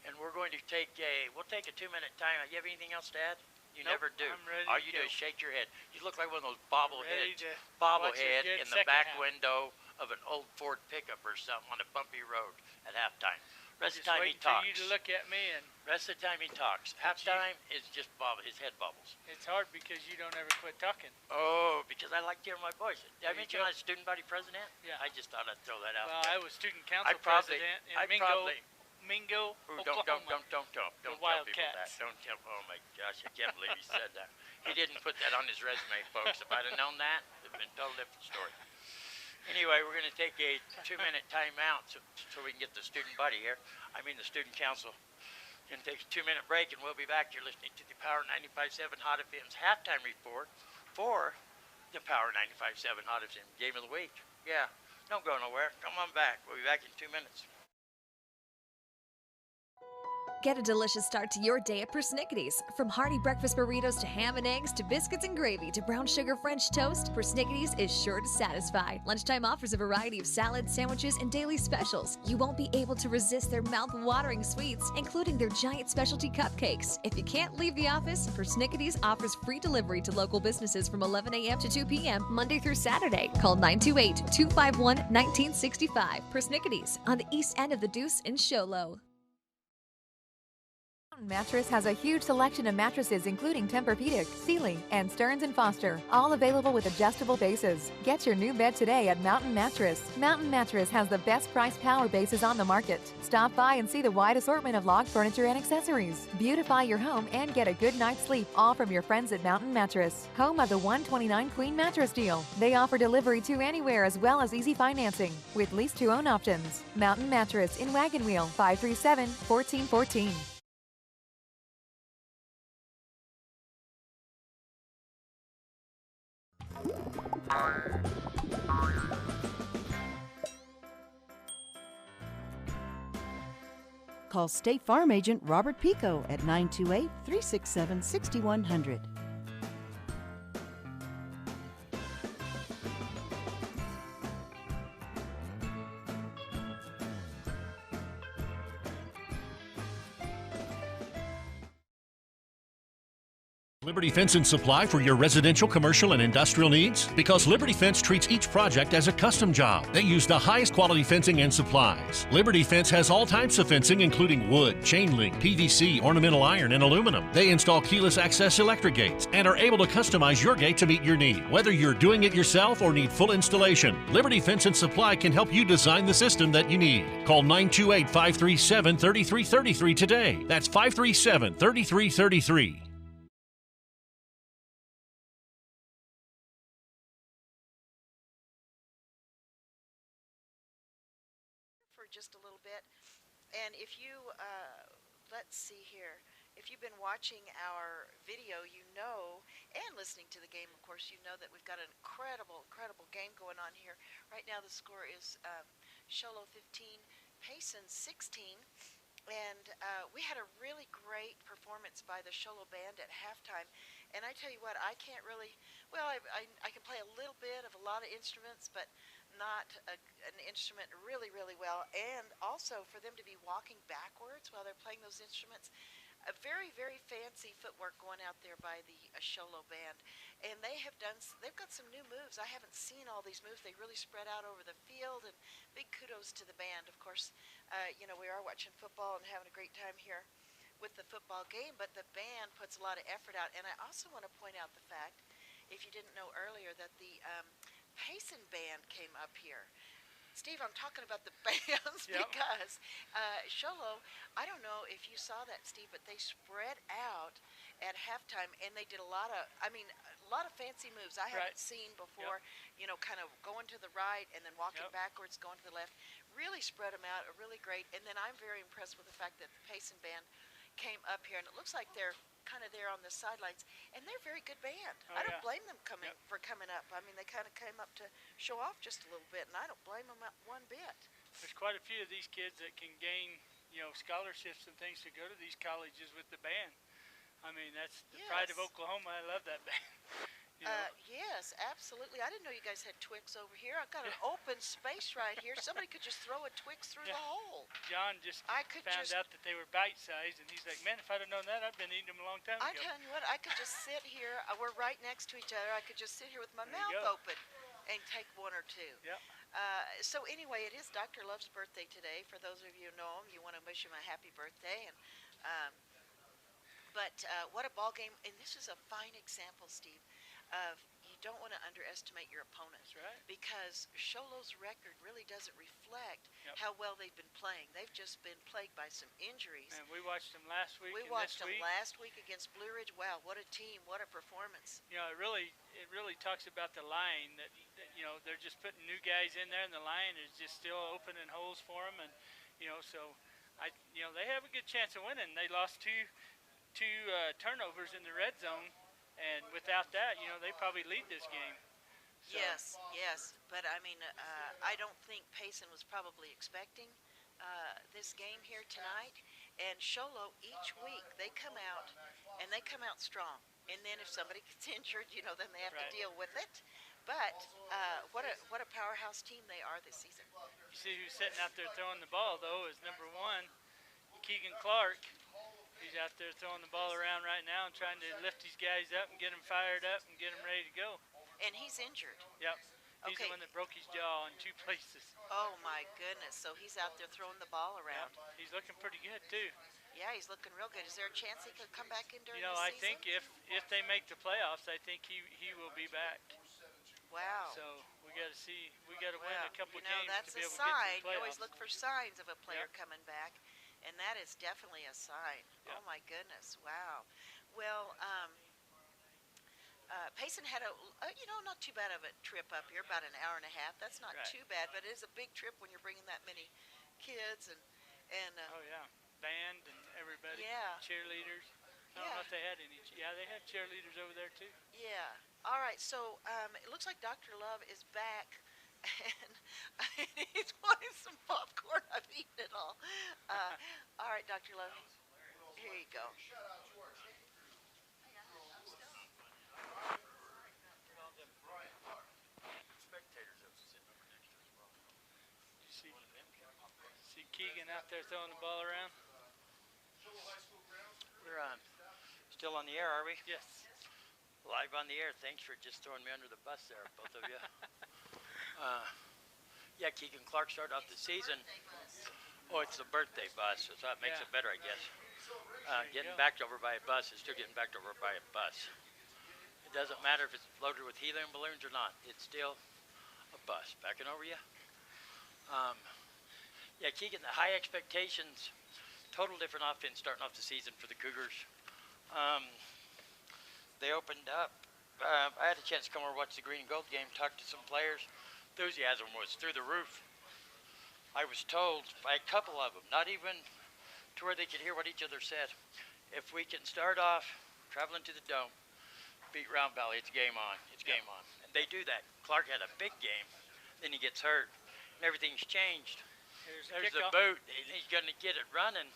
[SPEAKER 1] And we're going to take we'll take a 2-minute time. You have anything else to add? You
[SPEAKER 2] Nope,
[SPEAKER 1] never do.
[SPEAKER 2] I'm ready
[SPEAKER 1] All
[SPEAKER 2] to
[SPEAKER 1] you do
[SPEAKER 2] go.
[SPEAKER 1] is shake your head. You look like one of those
[SPEAKER 2] Ready to watch a
[SPEAKER 1] bobblehead
[SPEAKER 2] good
[SPEAKER 1] in the
[SPEAKER 2] second
[SPEAKER 1] back
[SPEAKER 2] half.
[SPEAKER 1] window of an old Ford pickup or something on a bumpy road at halftime. Rest of
[SPEAKER 2] Just
[SPEAKER 1] the time he
[SPEAKER 2] waiting for
[SPEAKER 1] talks.
[SPEAKER 2] you to look at me, and
[SPEAKER 1] Rest of the time he talks. Halftime is just his head bobbles.
[SPEAKER 2] it's hard because you don't ever quit talking.
[SPEAKER 1] Oh, because I like to hear my voice. Did I
[SPEAKER 2] There you
[SPEAKER 1] mention
[SPEAKER 2] go.
[SPEAKER 1] I was student body president?
[SPEAKER 2] Yeah.
[SPEAKER 1] I just thought I'd throw that out
[SPEAKER 2] Well,
[SPEAKER 1] there.
[SPEAKER 2] I was student council
[SPEAKER 1] probably-
[SPEAKER 2] president in
[SPEAKER 1] I probably-
[SPEAKER 2] Mingo,
[SPEAKER 1] Ooh,
[SPEAKER 2] Oklahoma.
[SPEAKER 1] don't tell people that.
[SPEAKER 2] Wildcats.
[SPEAKER 1] Don't tell. Oh my gosh, I can't believe he said that. He didn't put that on his resume, folks. If I'd have known that, it'd been a totally different story. Anyway, we're going to take a 2-minute time out so we can get the student body here. The student council. Going to take a 2-minute break, and we'll be back. You're listening to the Power 95.7 Hot FM's halftime report for the Power 95.7 Hot FM Game of the Week. Yeah, don't go nowhere. Come on back. We'll be back in 2 minutes.
[SPEAKER 12] Get a delicious start to your day at Persnickity's. From hearty breakfast burritos to ham and eggs to biscuits and gravy to brown sugar French toast, Persnickity's is sure to satisfy. Lunchtime offers a variety of salads, sandwiches, and daily specials. You won't be able to resist their mouth-watering sweets, including their giant specialty cupcakes. If you can't leave the office, Persnickity's offers free delivery to local businesses from 11 a.m. to 2 p.m. Monday through Saturday. Call 928-251-1965. Persnickity's on the east end of the Deuce in Show Low.
[SPEAKER 3] Mountain Mattress has a huge selection of mattresses including Tempur-Pedic, Sealy, and Stearns & Foster, all available with adjustable bases. Get your new bed today at Mountain Mattress. Mountain Mattress has the best price power bases on the market. Stop by and see the wide assortment of log furniture and accessories. Beautify your home and get a good night's sleep, all from your friends at Mountain Mattress, home of the 129 Queen Mattress deal. They offer delivery to anywhere as well as easy financing with lease to own options. Mountain Mattress in Wagon Wheel, 537-1414.
[SPEAKER 4] Call State Farm Agent Robert Pico at 928-367-6100.
[SPEAKER 5] Liberty Fence and Supply for your residential, commercial, and industrial needs? Because Liberty Fence treats each project as a custom job. They use the highest quality fencing and supplies. Liberty Fence has all types of fencing including wood, chain link, PVC, ornamental iron, and aluminum. They install keyless access electric gates and are able to customize your gate to meet your need. Whether you're doing it yourself or need full installation, Liberty Fence and Supply can help you design the system that you need. Call 928-537-3333 today. That's 537-3333.
[SPEAKER 13] Just a little bit, and if you let's see here, if you've been watching our video, you know, and listening to the game, of course, you know that we've got an incredible game going on here right now. The score is Show Low 15, Payson 16, and we had a really great performance by the Show Low band at halftime. And I tell you what, I can't really, well, I can play a little bit of a lot of instruments, but not an instrument really well. And also for them to be walking backwards while they're playing those instruments, a very fancy footwork going out there by the Show Low band. And they've got some new moves. I haven't seen all these moves. They really spread out over the field, and big kudos to the band. Of course, you know, we are watching football and having a great time here with the football game, but the band puts a lot of effort out. And I also want to point out the fact, if you didn't know earlier, that the Payson band came up here. Steve, I'm talking about the bands because Show Low, I don't know if you saw that, Steve, but they spread out at halftime, and they did a lot of fancy moves I haven't seen before. You know, kind of going to the right and then walking backwards, going to the left. Really spread them out, really great. And then I'm very impressed with the fact that the Payson band came up here, and it looks like they're kind of there on the sidelines, and they're a very good band. I don't blame them for coming up. I mean, they kind of came up to show off just a little bit, and I don't blame them one bit.
[SPEAKER 2] There's quite a few of these kids that can gain, you know, scholarships and things to go to these colleges with the band. I mean, that's the pride of Oklahoma. I love that band. You know?
[SPEAKER 13] Yes, absolutely. I didn't know you guys had Twix over here. I've got an open space right here. Somebody could just throw a Twix through the hole.
[SPEAKER 2] John just found out that they were bite-sized, and he's like, man, if I'd have known that, I'd been eating them a long time ago.
[SPEAKER 13] I tell you what, I could just sit here. We're right next to each other. I could just sit here with my mouth open and take one or two. So anyway, it is Dr. Love's birthday today. For those of you who know him, you want to wish him a happy birthday. And but what a ball game. And this is a fine example, Steve, of you don't want to underestimate your opponent.
[SPEAKER 2] That's right.
[SPEAKER 13] Because Show Low's record really doesn't reflect how well they've been playing. They've just been plagued by some injuries.
[SPEAKER 2] And we watched them last week.
[SPEAKER 13] We watched them last week against Blue Ridge. Wow, what a team! What a performance!
[SPEAKER 2] You know, it really talks about the line that you know, they're just putting new guys in there, and the line is just still opening holes for them. And you know, so you know, they have a good chance of winning. They lost two turnovers in the red zone. And without that, you know, they probably lead this game. So.
[SPEAKER 13] Yes. But, I mean, I don't think Payson was probably expecting this game here tonight. And Show Low, each week they come out, and they come out strong. And then if somebody gets injured, then they have to deal with it. But what a powerhouse team they are this season.
[SPEAKER 2] You see who's sitting out there throwing the ball, though, is number 1, Keegan Clark. He's out there throwing the ball around right now and trying to lift these guys up and get them fired up and get them ready to go.
[SPEAKER 13] And he's injured.
[SPEAKER 2] Yep. He's the one that broke his jaw in 2 places.
[SPEAKER 13] Oh, my goodness. So he's out there throwing the ball around.
[SPEAKER 2] Yep. He's looking pretty good, too.
[SPEAKER 13] Yeah, he's looking real good. Is there a chance he could come back in during the
[SPEAKER 2] I
[SPEAKER 13] season?
[SPEAKER 2] think if they make the playoffs, I think he will be back.
[SPEAKER 13] Wow.
[SPEAKER 2] So we got to see. We got to win a couple games
[SPEAKER 13] that's
[SPEAKER 2] to be able
[SPEAKER 13] a
[SPEAKER 2] to get to
[SPEAKER 13] sign.
[SPEAKER 2] the playoffs.
[SPEAKER 13] You always look for signs of a player coming back, and that is definitely a sign.
[SPEAKER 2] Yep.
[SPEAKER 13] Oh, my goodness. Wow. Well, Payson had a not too bad of a trip up here, about an hour and a half. That's not too bad, but it is a big trip when you're bringing that many kids and
[SPEAKER 2] oh yeah, band and everybody.
[SPEAKER 13] Yeah.
[SPEAKER 2] Cheerleaders. I don't know if they had any. Yeah, they had cheerleaders over there too.
[SPEAKER 13] Yeah. All right. So it looks like Dr. Love is back, and he's wanting some popcorn. I've eaten it all. All right, Dr. Love. Here you go.
[SPEAKER 2] See Keegan out there throwing the ball around.
[SPEAKER 1] We're still on the air, are we?
[SPEAKER 2] Yes.
[SPEAKER 1] Live on the air. Thanks for just throwing me under the bus there, both of you. Yeah, Keegan Clark started off the season. Oh, it's the birthday bus, so that makes it better, I guess. Getting backed over by a bus is still getting backed over by a bus. It doesn't matter if it's loaded with helium balloons or not. It's still a bus. Backing over you. Yeah, Keegan, the high expectations, total different offense starting off the season for the Cougars. They opened up. I had a chance to come over and watch the green and gold game, talk to some players. Enthusiasm was through the roof. I was told by a couple of them, not even to where they could hear what each other said, if we can start off traveling to the Dome, beat Round Valley, it's game on. It's game on. And they do that. Clark had a big game, then he gets hurt, and everything's changed. There's the boot. He's going to get it running.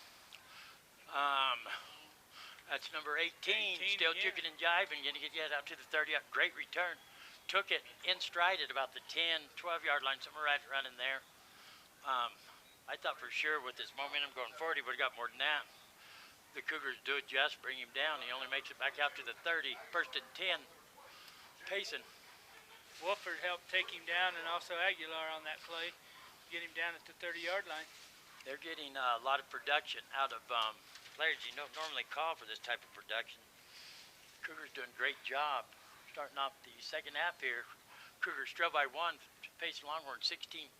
[SPEAKER 1] That's number 18 still juking and jiving, going to get out to the 30. Great return. Took it in stride at about the 10, 12-yard line, somewhere right in there. I thought for sure with his momentum going forward, he would have got more than that. The Cougars do adjust, bring him down. He only makes it back out to the 30, first and 10. Payson.
[SPEAKER 2] Wolford helped take him down, and also Aguilar on that play, get him down at the 30-yard line.
[SPEAKER 1] They're getting a lot of production out of players you don't normally call for this type of production. Cougars doing a great job. Starting off the second half here, Cougars trail by 1, Payson Longhorns 16-15.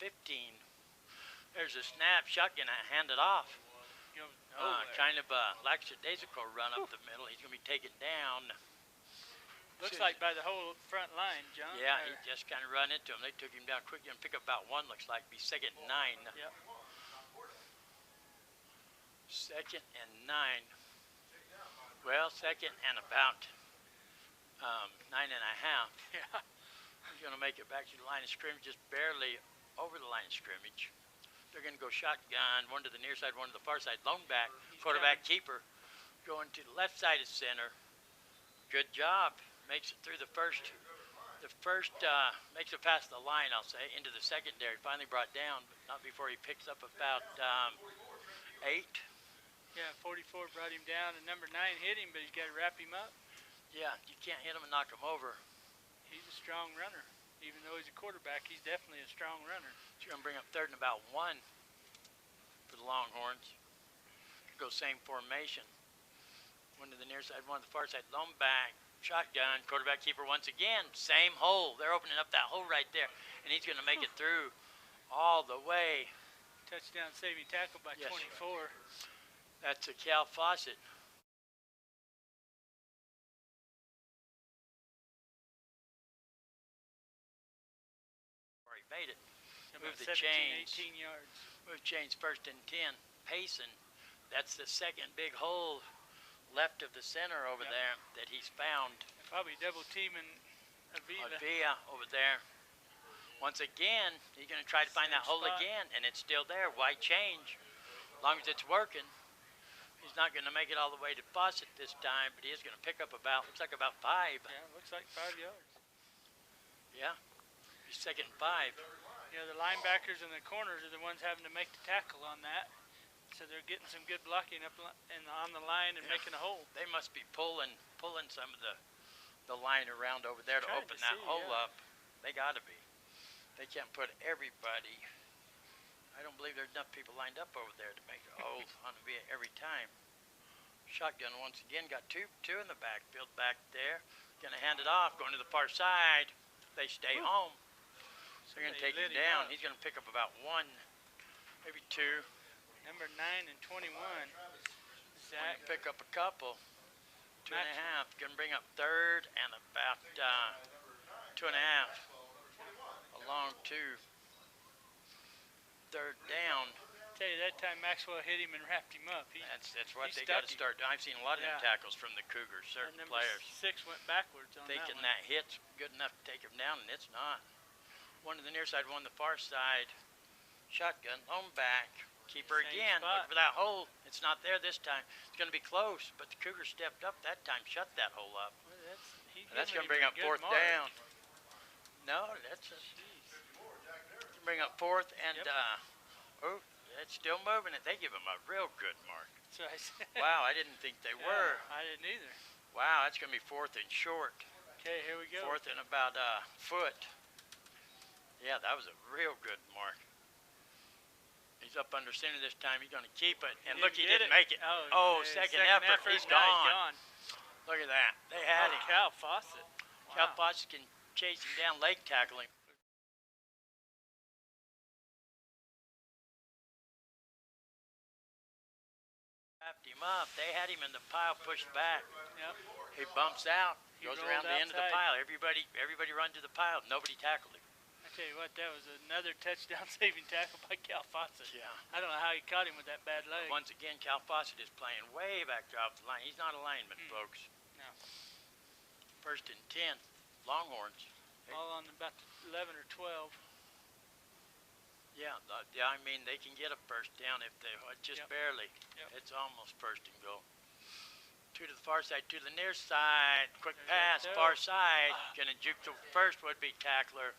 [SPEAKER 1] There's a snap, shotgun, handed off. Kind of a lackadaisical run up the middle. He's going to be taken down.
[SPEAKER 2] Looks like by the whole front line, John.
[SPEAKER 1] Yeah, he just kind of run into him. They took him down quickly and pick up about 1, looks like. Be second and 9.
[SPEAKER 2] Yep.
[SPEAKER 1] Second and 9. Well, second and about 9.5.
[SPEAKER 2] Yeah.
[SPEAKER 1] He's going to make it back to the line of scrimmage, just barely over the line of scrimmage. They're going to go shotgun, one to the near side, one to the far side. Lone back, quarterback keeper, going to the left side of center. Good job. Makes it through the first, makes it past the line, I'll say, into the secondary. Finally brought down, but not before he picks up about 8.
[SPEAKER 2] Yeah, 44 brought him down, and number 9 hit him, but he's got to wrap him up.
[SPEAKER 1] Yeah, you can't hit him and knock him over.
[SPEAKER 2] He's a strong runner. Even though he's a quarterback, he's definitely a strong runner.
[SPEAKER 1] He's going to bring up third and about 1 for the Longhorns. Go same formation. One to the near side, one to the far side. Lone back, shotgun, quarterback keeper once again. Same hole. They're opening up that hole right there. And he's going to make it through all the way.
[SPEAKER 2] Touchdown saving tackle by 24.
[SPEAKER 1] That's a Cal Fawcett. He made it. Move the
[SPEAKER 2] 17,
[SPEAKER 1] chains.
[SPEAKER 2] 18 yards.
[SPEAKER 1] Move chains first and 10. Payson. That's the second big hole left of the center over there that he's found.
[SPEAKER 2] Probably double teaming Avila.
[SPEAKER 1] Avila over there. Once again, he's going to try to find that hole again, and it's still there. Why change? As long as it's working. He's not going to make it all the way to Fawcett this time, but he is going to pick up about, looks like about 5.
[SPEAKER 2] Yeah, looks like 5 yards.
[SPEAKER 1] Yeah, he's second and 5.
[SPEAKER 2] You know, the linebackers and the corners are the ones having to make the tackle on that. So they're getting some good blocking up on the line and making a hole.
[SPEAKER 1] They must be pulling some of the line around over there to open that hole up. They got to be. They can't put everybody. I don't believe there's enough people lined up over there to make a hole on every time. Shotgun once again got two in the backfield back there. Going to hand it off, going to the far side. They stay home. So they're going to take him down. He's going to pick up about 1, maybe 2.
[SPEAKER 2] Number 9 and 21. Zach.
[SPEAKER 1] Pick up a couple. 2.5. Going to bring up 3rd and about 2.5. Along to 3rd down.
[SPEAKER 2] Tell you, that time Maxwell hit him and wrapped him up.
[SPEAKER 1] That's what they got to start doing. I've seen a lot of them tackles from the Cougars, certain players.
[SPEAKER 2] 6 went backwards on
[SPEAKER 1] thinking
[SPEAKER 2] that
[SPEAKER 1] hit's good enough to take him down, and it's not. One to the near side, one to the far side. Shotgun, home back. Keeper again. Look for that hole. It's not there this time. It's going to be close, but the Cougars stepped up that time, shut that hole up.
[SPEAKER 2] Well,
[SPEAKER 1] that's going to bring up 4th down. No, that's bring up 4th and it's still moving it. They give him a real good mark.
[SPEAKER 2] That's what I said.
[SPEAKER 1] Wow, I didn't think they were.
[SPEAKER 2] I didn't either.
[SPEAKER 1] Wow, that's going to be 4th and short.
[SPEAKER 2] Okay, here we go.
[SPEAKER 1] 4th and about a foot. Yeah, that was a real good mark. He's up under center this time. He's going to keep it. And look, he didn't make it. Second effort. He's gone. Look at that. They had him.
[SPEAKER 2] Cal Fawcett.
[SPEAKER 1] Cal Fawcett can chase him down, leg tackle him. Wrapped him up. They had him in the pile, pushed back.
[SPEAKER 2] Yep.
[SPEAKER 1] He bumps out, goes around the end of the
[SPEAKER 2] outside.
[SPEAKER 1] pile. Everybody run to the pile. Nobody tackled him.
[SPEAKER 2] I tell you what, that was another touchdown saving tackle by Cal Fawcett.
[SPEAKER 1] Yeah.
[SPEAKER 2] I don't know how he caught him with that bad leg.
[SPEAKER 1] Once again, Cal Fawcett is playing way back there off the line. He's not a lineman, folks.
[SPEAKER 2] No.
[SPEAKER 1] 1st and 10, Longhorns.
[SPEAKER 2] All on about 11 or 12.
[SPEAKER 1] Yeah, I mean, they can get a 1st down if they just barely.
[SPEAKER 2] Yep.
[SPEAKER 1] It's almost 1st and goal. 2 to the far side, 2 to the near side. Quick pass, far side. Gonna juke the first would-be tackler.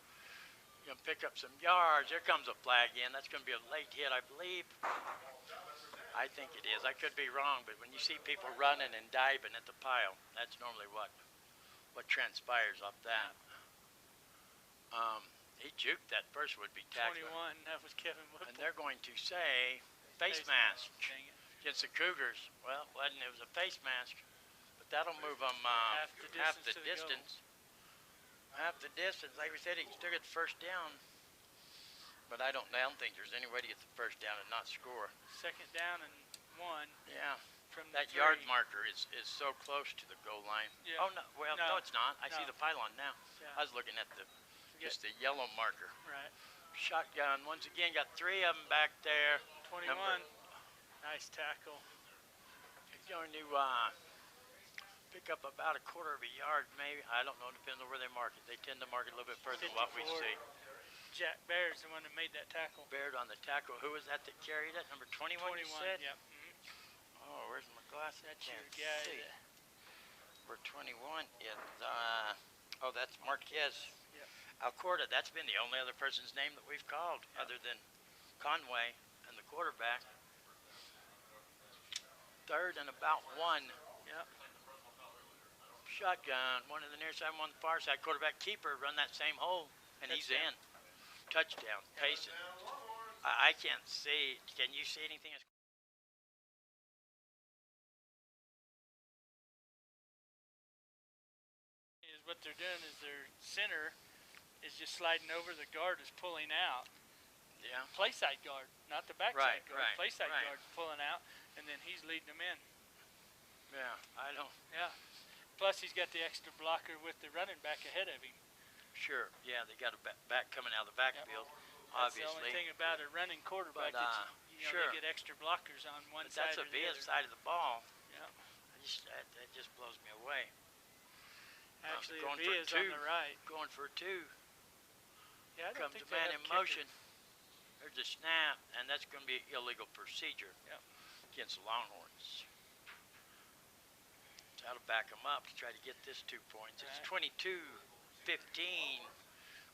[SPEAKER 1] Gonna pick up some yards. There comes a flag in. That's gonna be a late hit, I believe. I think it is. I could be wrong, but when you see people running and diving at the pile, that's normally what transpires off that. He juked that first would-be tackler.
[SPEAKER 2] 21, that was Kevin Whipple.
[SPEAKER 1] And they're going to say face mask against the Cougars. Well, it was a face mask, but that'll move them half the distance. Half the distance. Like we said, he can still get the 1st down, but I don't think there's any way to get the 1st down and not score.
[SPEAKER 2] 2nd down and 1.
[SPEAKER 1] Yeah.
[SPEAKER 2] From
[SPEAKER 1] that yard marker is so close to the goal line.
[SPEAKER 2] Yeah.
[SPEAKER 1] Oh no, no, it's not. I see the pylon now.
[SPEAKER 2] Yeah.
[SPEAKER 1] I was looking at just the yellow marker.
[SPEAKER 2] Right.
[SPEAKER 1] Shotgun once again, got 3 of them back there.
[SPEAKER 2] 21. Nice tackle.
[SPEAKER 1] He's going to pick up about 1/4 of a yard, maybe. I don't know. Depends on where they mark it. They tend to mark it a little bit further than what we see.
[SPEAKER 2] Jack Baird's the one that made that tackle.
[SPEAKER 1] Baird on the tackle. Who was that carried it? Number 21.
[SPEAKER 2] 21.
[SPEAKER 1] You said?
[SPEAKER 2] Yep.
[SPEAKER 1] Oh, where's my glasses?
[SPEAKER 2] That's your guy.
[SPEAKER 1] Number 21 is that's Marquez.
[SPEAKER 2] Yep.
[SPEAKER 1] Alcorta, that's been the only other person's name that we've called other than Conway and the quarterback. 3rd and about 1.
[SPEAKER 2] Yep.
[SPEAKER 1] Shotgun, one to the near side, one to the far side. Quarterback keeper run that same hole, and he's in. Touchdown, Payson. I can't see. Can you see anything?
[SPEAKER 2] What they're doing is their center is just sliding over. The guard is pulling out.
[SPEAKER 1] Yeah.
[SPEAKER 2] Play side guard, not the backside guard. Play side guard pulling out, and then he's leading them in.
[SPEAKER 1] Yeah, I don't.
[SPEAKER 2] Yeah. Plus, he's got the extra blocker with the running back ahead of him.
[SPEAKER 1] Sure. Yeah, they got a back coming out of the backfield.
[SPEAKER 2] That's
[SPEAKER 1] Obviously.
[SPEAKER 2] the only thing about a running quarterback.
[SPEAKER 1] But,
[SPEAKER 2] they get extra blockers on one side
[SPEAKER 1] that's
[SPEAKER 2] or the other.
[SPEAKER 1] side of the ball.
[SPEAKER 2] Yeah.
[SPEAKER 1] That just blows me away.
[SPEAKER 2] Actually,
[SPEAKER 1] going
[SPEAKER 2] V is on the right.
[SPEAKER 1] Going for 2.
[SPEAKER 2] Yeah, I don't
[SPEAKER 1] Comes
[SPEAKER 2] think
[SPEAKER 1] a man in
[SPEAKER 2] kickers.
[SPEAKER 1] motion. There's a snap, and that's going to be illegal procedure against the Longhorns. back them up to try to get this 2 points. It's 22-15,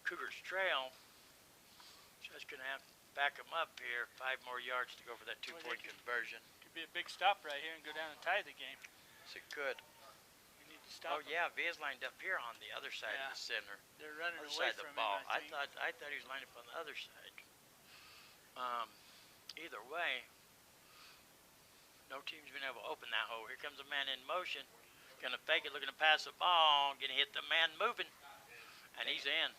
[SPEAKER 1] Cougars trail. Just going to have to back them up here. 5 more yards to go for that 2-point conversion.
[SPEAKER 2] Could be a big stop right here and go down and tie the game.
[SPEAKER 1] Yes, it could.
[SPEAKER 2] We need to stop
[SPEAKER 1] Oh, yeah, Via's lined up here on the other side of the center.
[SPEAKER 2] They're running
[SPEAKER 1] other
[SPEAKER 2] away
[SPEAKER 1] side of
[SPEAKER 2] from
[SPEAKER 1] the ball.
[SPEAKER 2] him, I think.
[SPEAKER 1] I thought he was lined up on the other side. Either way, no team's been able to open that hole. Here comes a man in motion. Gonna fake it, looking to pass the ball. Gonna hit the man moving, and he's in.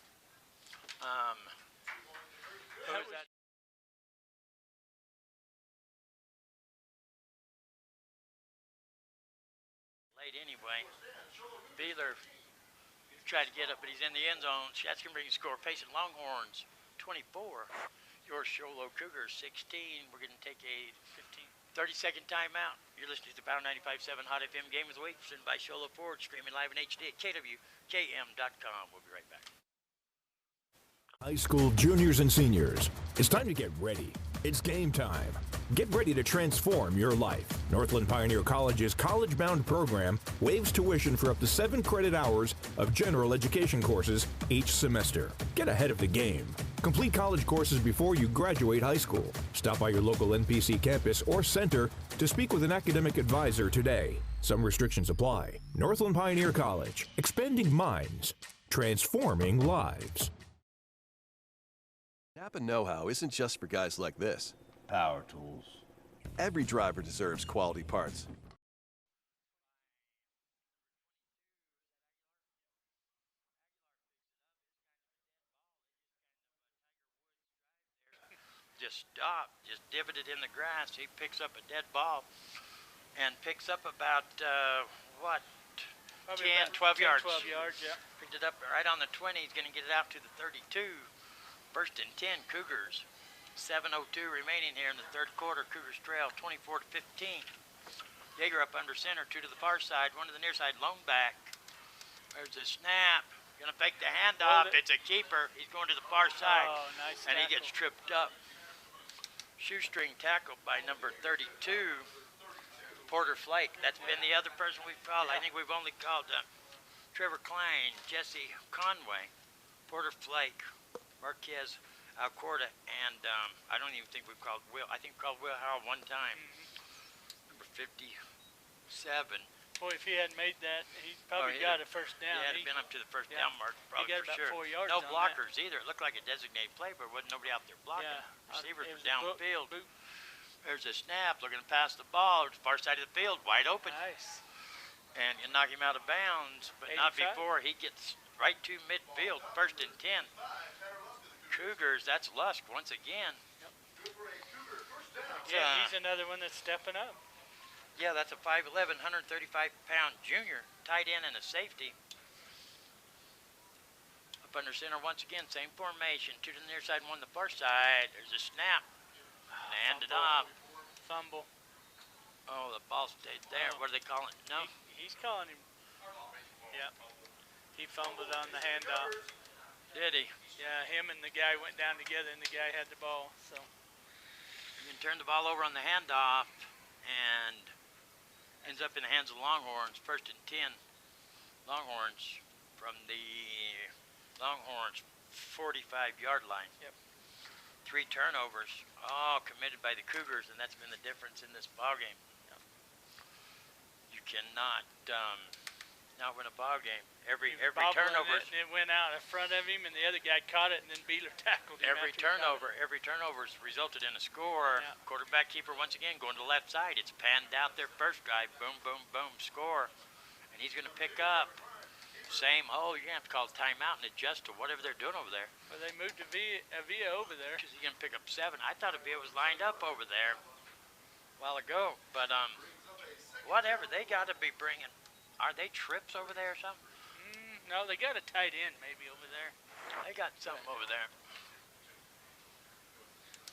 [SPEAKER 1] Who is that? Late anyway. Beeler tried to get up, but he's in the end zone. That's gonna bring the score. Payson Longhorns 24. Your Show Low Cougars 16. We're gonna take a 30-second timeout. You're listening to the Power 95.7 Hot FM Game of the Week, presented by Show Low Ford, streaming live in HD at KWKM.com. We'll be right back.
[SPEAKER 11] High school juniors and seniors, it's time to get ready. It's game time. Get ready to transform your life. Northland Pioneer College's college-bound program waives tuition for up to 7 credit hours of general education courses each semester. Get ahead of the game. Complete college courses before you graduate high school. Stop by your local NPC campus or center to speak with an academic advisor today. Some restrictions apply. Northland Pioneer College, expanding minds, transforming lives.
[SPEAKER 6] Napa know-how isn't just for guys like this.
[SPEAKER 7] Power tools.
[SPEAKER 6] Every driver deserves quality parts.
[SPEAKER 1] Just stopped, just divoted in the grass. He picks up a dead ball and picks up about, what,
[SPEAKER 2] Probably
[SPEAKER 1] 10,
[SPEAKER 2] about
[SPEAKER 1] 12 yards.
[SPEAKER 2] 12 yards, yeah.
[SPEAKER 1] Picked it up right on the 20. He's going to get it out to the 32. First and 10, Cougars. 7:02 remaining here in the third quarter. Cougars trail 24-15. Yeager up under center, 2 to the far side, 1 to the near side, lone back. There's the snap. Gonna fake the handoff. It's a keeper. He's going to the far side.
[SPEAKER 2] Oh, nice
[SPEAKER 1] and he
[SPEAKER 2] tackle.
[SPEAKER 1] gets tripped up. Shoestring tackle by number 32, Porter Flake. That's been the other person we've called. I think we've only called Trevor Klein, Jesse Conway, Porter Flake, Marquez Alcorta, and I don't even think we've called Will. I think we called Will Howell one time. Number 57.
[SPEAKER 2] Boy, if he hadn't made that, he probably got a first down.
[SPEAKER 1] He had been up to the first down mark, probably
[SPEAKER 2] he got
[SPEAKER 1] for
[SPEAKER 2] about
[SPEAKER 1] sure.
[SPEAKER 2] 4 yards
[SPEAKER 1] no
[SPEAKER 2] on
[SPEAKER 1] blockers either. It looked like a designated play, but wasn't nobody out there blocking. Receivers were downfield. There's a snap, looking to pass the ball. Far side of the field, wide open.
[SPEAKER 2] Nice.
[SPEAKER 1] And you knock him out of bounds, but
[SPEAKER 2] 85?
[SPEAKER 1] not before he gets right to midfield. First and 10. Cougars, that's Lusk once again.
[SPEAKER 2] Yeah, he's another one that's stepping up.
[SPEAKER 1] Yeah, that's a 5'11", 135-pound junior, tight end and a safety. Up under center once again, same formation. 2 to the near side, 1 to the far side. There's a snap. And it off.
[SPEAKER 2] Fumble.
[SPEAKER 1] Oh, the ball stayed there. What do they call it? No?
[SPEAKER 2] He's calling him. Yep. He fumbled on the handoff.
[SPEAKER 1] Did he?
[SPEAKER 2] Yeah, him and the guy went down together, and the guy had the ball. So
[SPEAKER 1] you can turn the ball over on the handoff, and ends up in the hands of Longhorns. First and 10. Longhorns from the Longhorns 45-yard line.
[SPEAKER 2] Yep.
[SPEAKER 1] 3 turnovers, all committed by the Cougars, and that's been the difference in this ballgame. Yep. You cannot not win a ballgame. Every turnover.
[SPEAKER 2] It went out in front of him, and the other guy caught it, and then Beeler tackled him.
[SPEAKER 1] Every turnover's resulted in a score. Yeah. Quarterback keeper once again going to the left side. It's panned out their first drive. Boom, boom, boom, score. And he's going to pick up. Same hole. You're going to have to call timeout and adjust to whatever they're doing over there.
[SPEAKER 2] Well, they moved Avia over there.
[SPEAKER 1] Because he's going to pick up 7. I thought Avia was lined up over there a while ago. But whatever. They got to be bringing. Are they trips over there or something?
[SPEAKER 2] No, they got a tight end maybe over there.
[SPEAKER 1] They got something over there.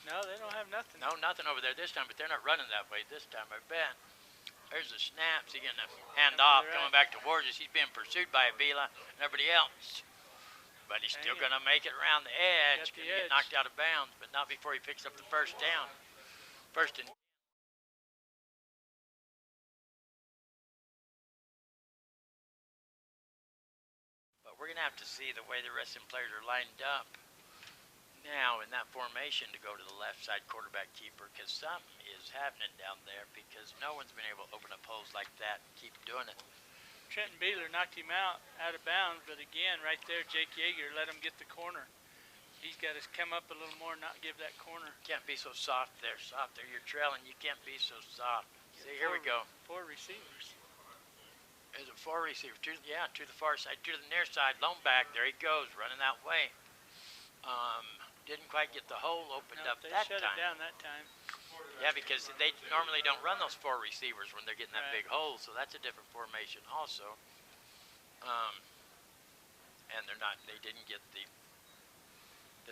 [SPEAKER 2] No, they don't have nothing.
[SPEAKER 1] No, nothing over there this time, but they're not running that way this time, I bet. There's the snaps. He's getting a hand off, coming back towards us. He's being pursued by Avila and everybody else. But he's still going to make it around the edge. Going to get knocked out of bounds, but not before he picks up the first down. First and We're going to have to see the way the rest of the players are lined up now in that formation to go to the left side quarterback keeper, because something is happening down there because no one's been able to open up holes like that and keep doing it.
[SPEAKER 2] Trenton Beeler knocked him out of bounds, but again, right there, Jake Yeager let him get the corner. He's got to come up a little more and not give that corner.
[SPEAKER 1] Can't be so soft there. You're trailing. You can't be so soft. See, here we go.
[SPEAKER 2] 4 receivers.
[SPEAKER 1] There's a 4 receiver. To the far side, to the near side. Lone back. There he goes, running that way. Didn't quite get the hole opened up that time.
[SPEAKER 2] They shut it down that time.
[SPEAKER 1] Yeah, because they normally don't run those 4 receivers when they're getting that big hole, so that's a different formation also. And they didn't get the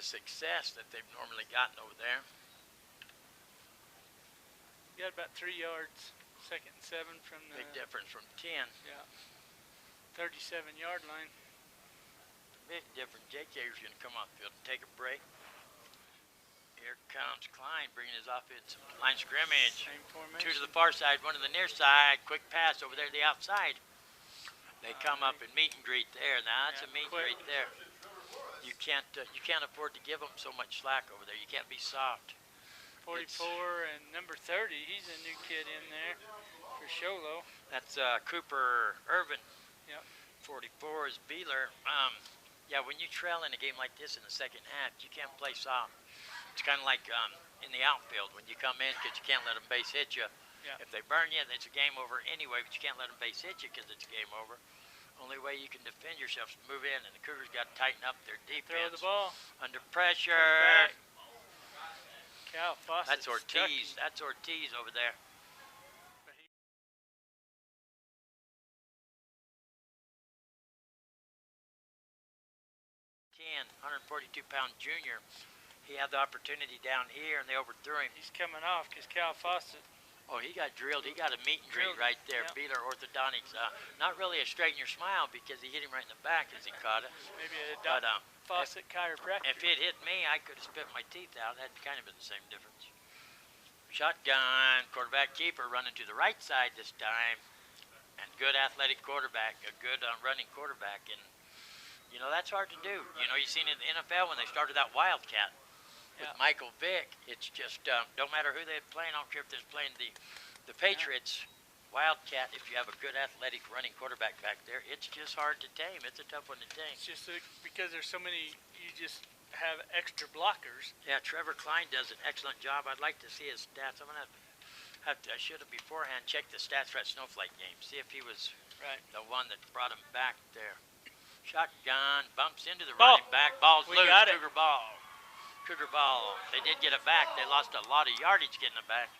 [SPEAKER 1] success that they've normally gotten over there.
[SPEAKER 2] You got about 3 yards, 2nd and 7 from the...
[SPEAKER 1] Big difference from 10.
[SPEAKER 2] Yeah. 37-yard line.
[SPEAKER 1] Big difference. Jake Yeager's going to come off the field and take a break. Here comes Klein bringing his offense line scrimmage.
[SPEAKER 2] Same formation.
[SPEAKER 1] 2 to the far side, 1 to the near side. Quick pass over there to the outside. They come up and meet and greet there. Now that's a meet and greet there. You can't afford to give them so much slack over there. You can't be soft.
[SPEAKER 2] 44 and number 30. He's a new kid in there for Show Low.
[SPEAKER 1] That's Cooper Irvin.
[SPEAKER 2] Yep.
[SPEAKER 1] 44 is Beeler. Yeah, when you trail in a game like this in the second half, you can't play soft. It's kind of like in the outfield when you come in because you can't let them base hit you.
[SPEAKER 2] Yeah.
[SPEAKER 1] If they burn you, it's a game over anyway, but you can't let them base hit you because it's game over. Only way you can defend yourself is move in, and the Cougars got to tighten up their defense.
[SPEAKER 2] Throw the ball.
[SPEAKER 1] Under pressure.
[SPEAKER 2] Cal Fawcett.
[SPEAKER 1] That's Ortiz. That's Ortiz over there. 142-pound junior. He had the opportunity down here, and they overthrew him.
[SPEAKER 2] He's coming off because Cal Fawcett.
[SPEAKER 1] Oh, he got drilled. He got a meet and greet right there.
[SPEAKER 2] Yep.
[SPEAKER 1] Beeler Orthodontics. Not really a straighten your smile because he hit him right in the back as he caught it.
[SPEAKER 2] Maybe a
[SPEAKER 1] if
[SPEAKER 2] Fawcett chiropractor.
[SPEAKER 1] It hit me, I could have spit my teeth out. That'd kind of been the same difference. Shotgun, quarterback keeper running to the right side this time. And good athletic quarterback, a good running quarterback. And, you know, that's hard to do. You know, you've seen it in the NFL when they started that Wildcat. With Michael Vick, it's just don't matter who they're playing. I don't care if they're playing the Patriots, Wildcat. If you have a good athletic running quarterback back there, it's just hard to tame. It's a tough one to tame.
[SPEAKER 2] It's just because there's so many, you just have extra blockers.
[SPEAKER 1] Yeah, Trevor Klein does an excellent job. I'd like to see his stats. I'm gonna I should have beforehand checked the stats for that Snowflake game. See if he was the one that brought him back there. Shotgun bumps into the running back. Ball's loose. Cougar ball. Cougar ball. They did get it back. They lost a lot of yardage getting it back.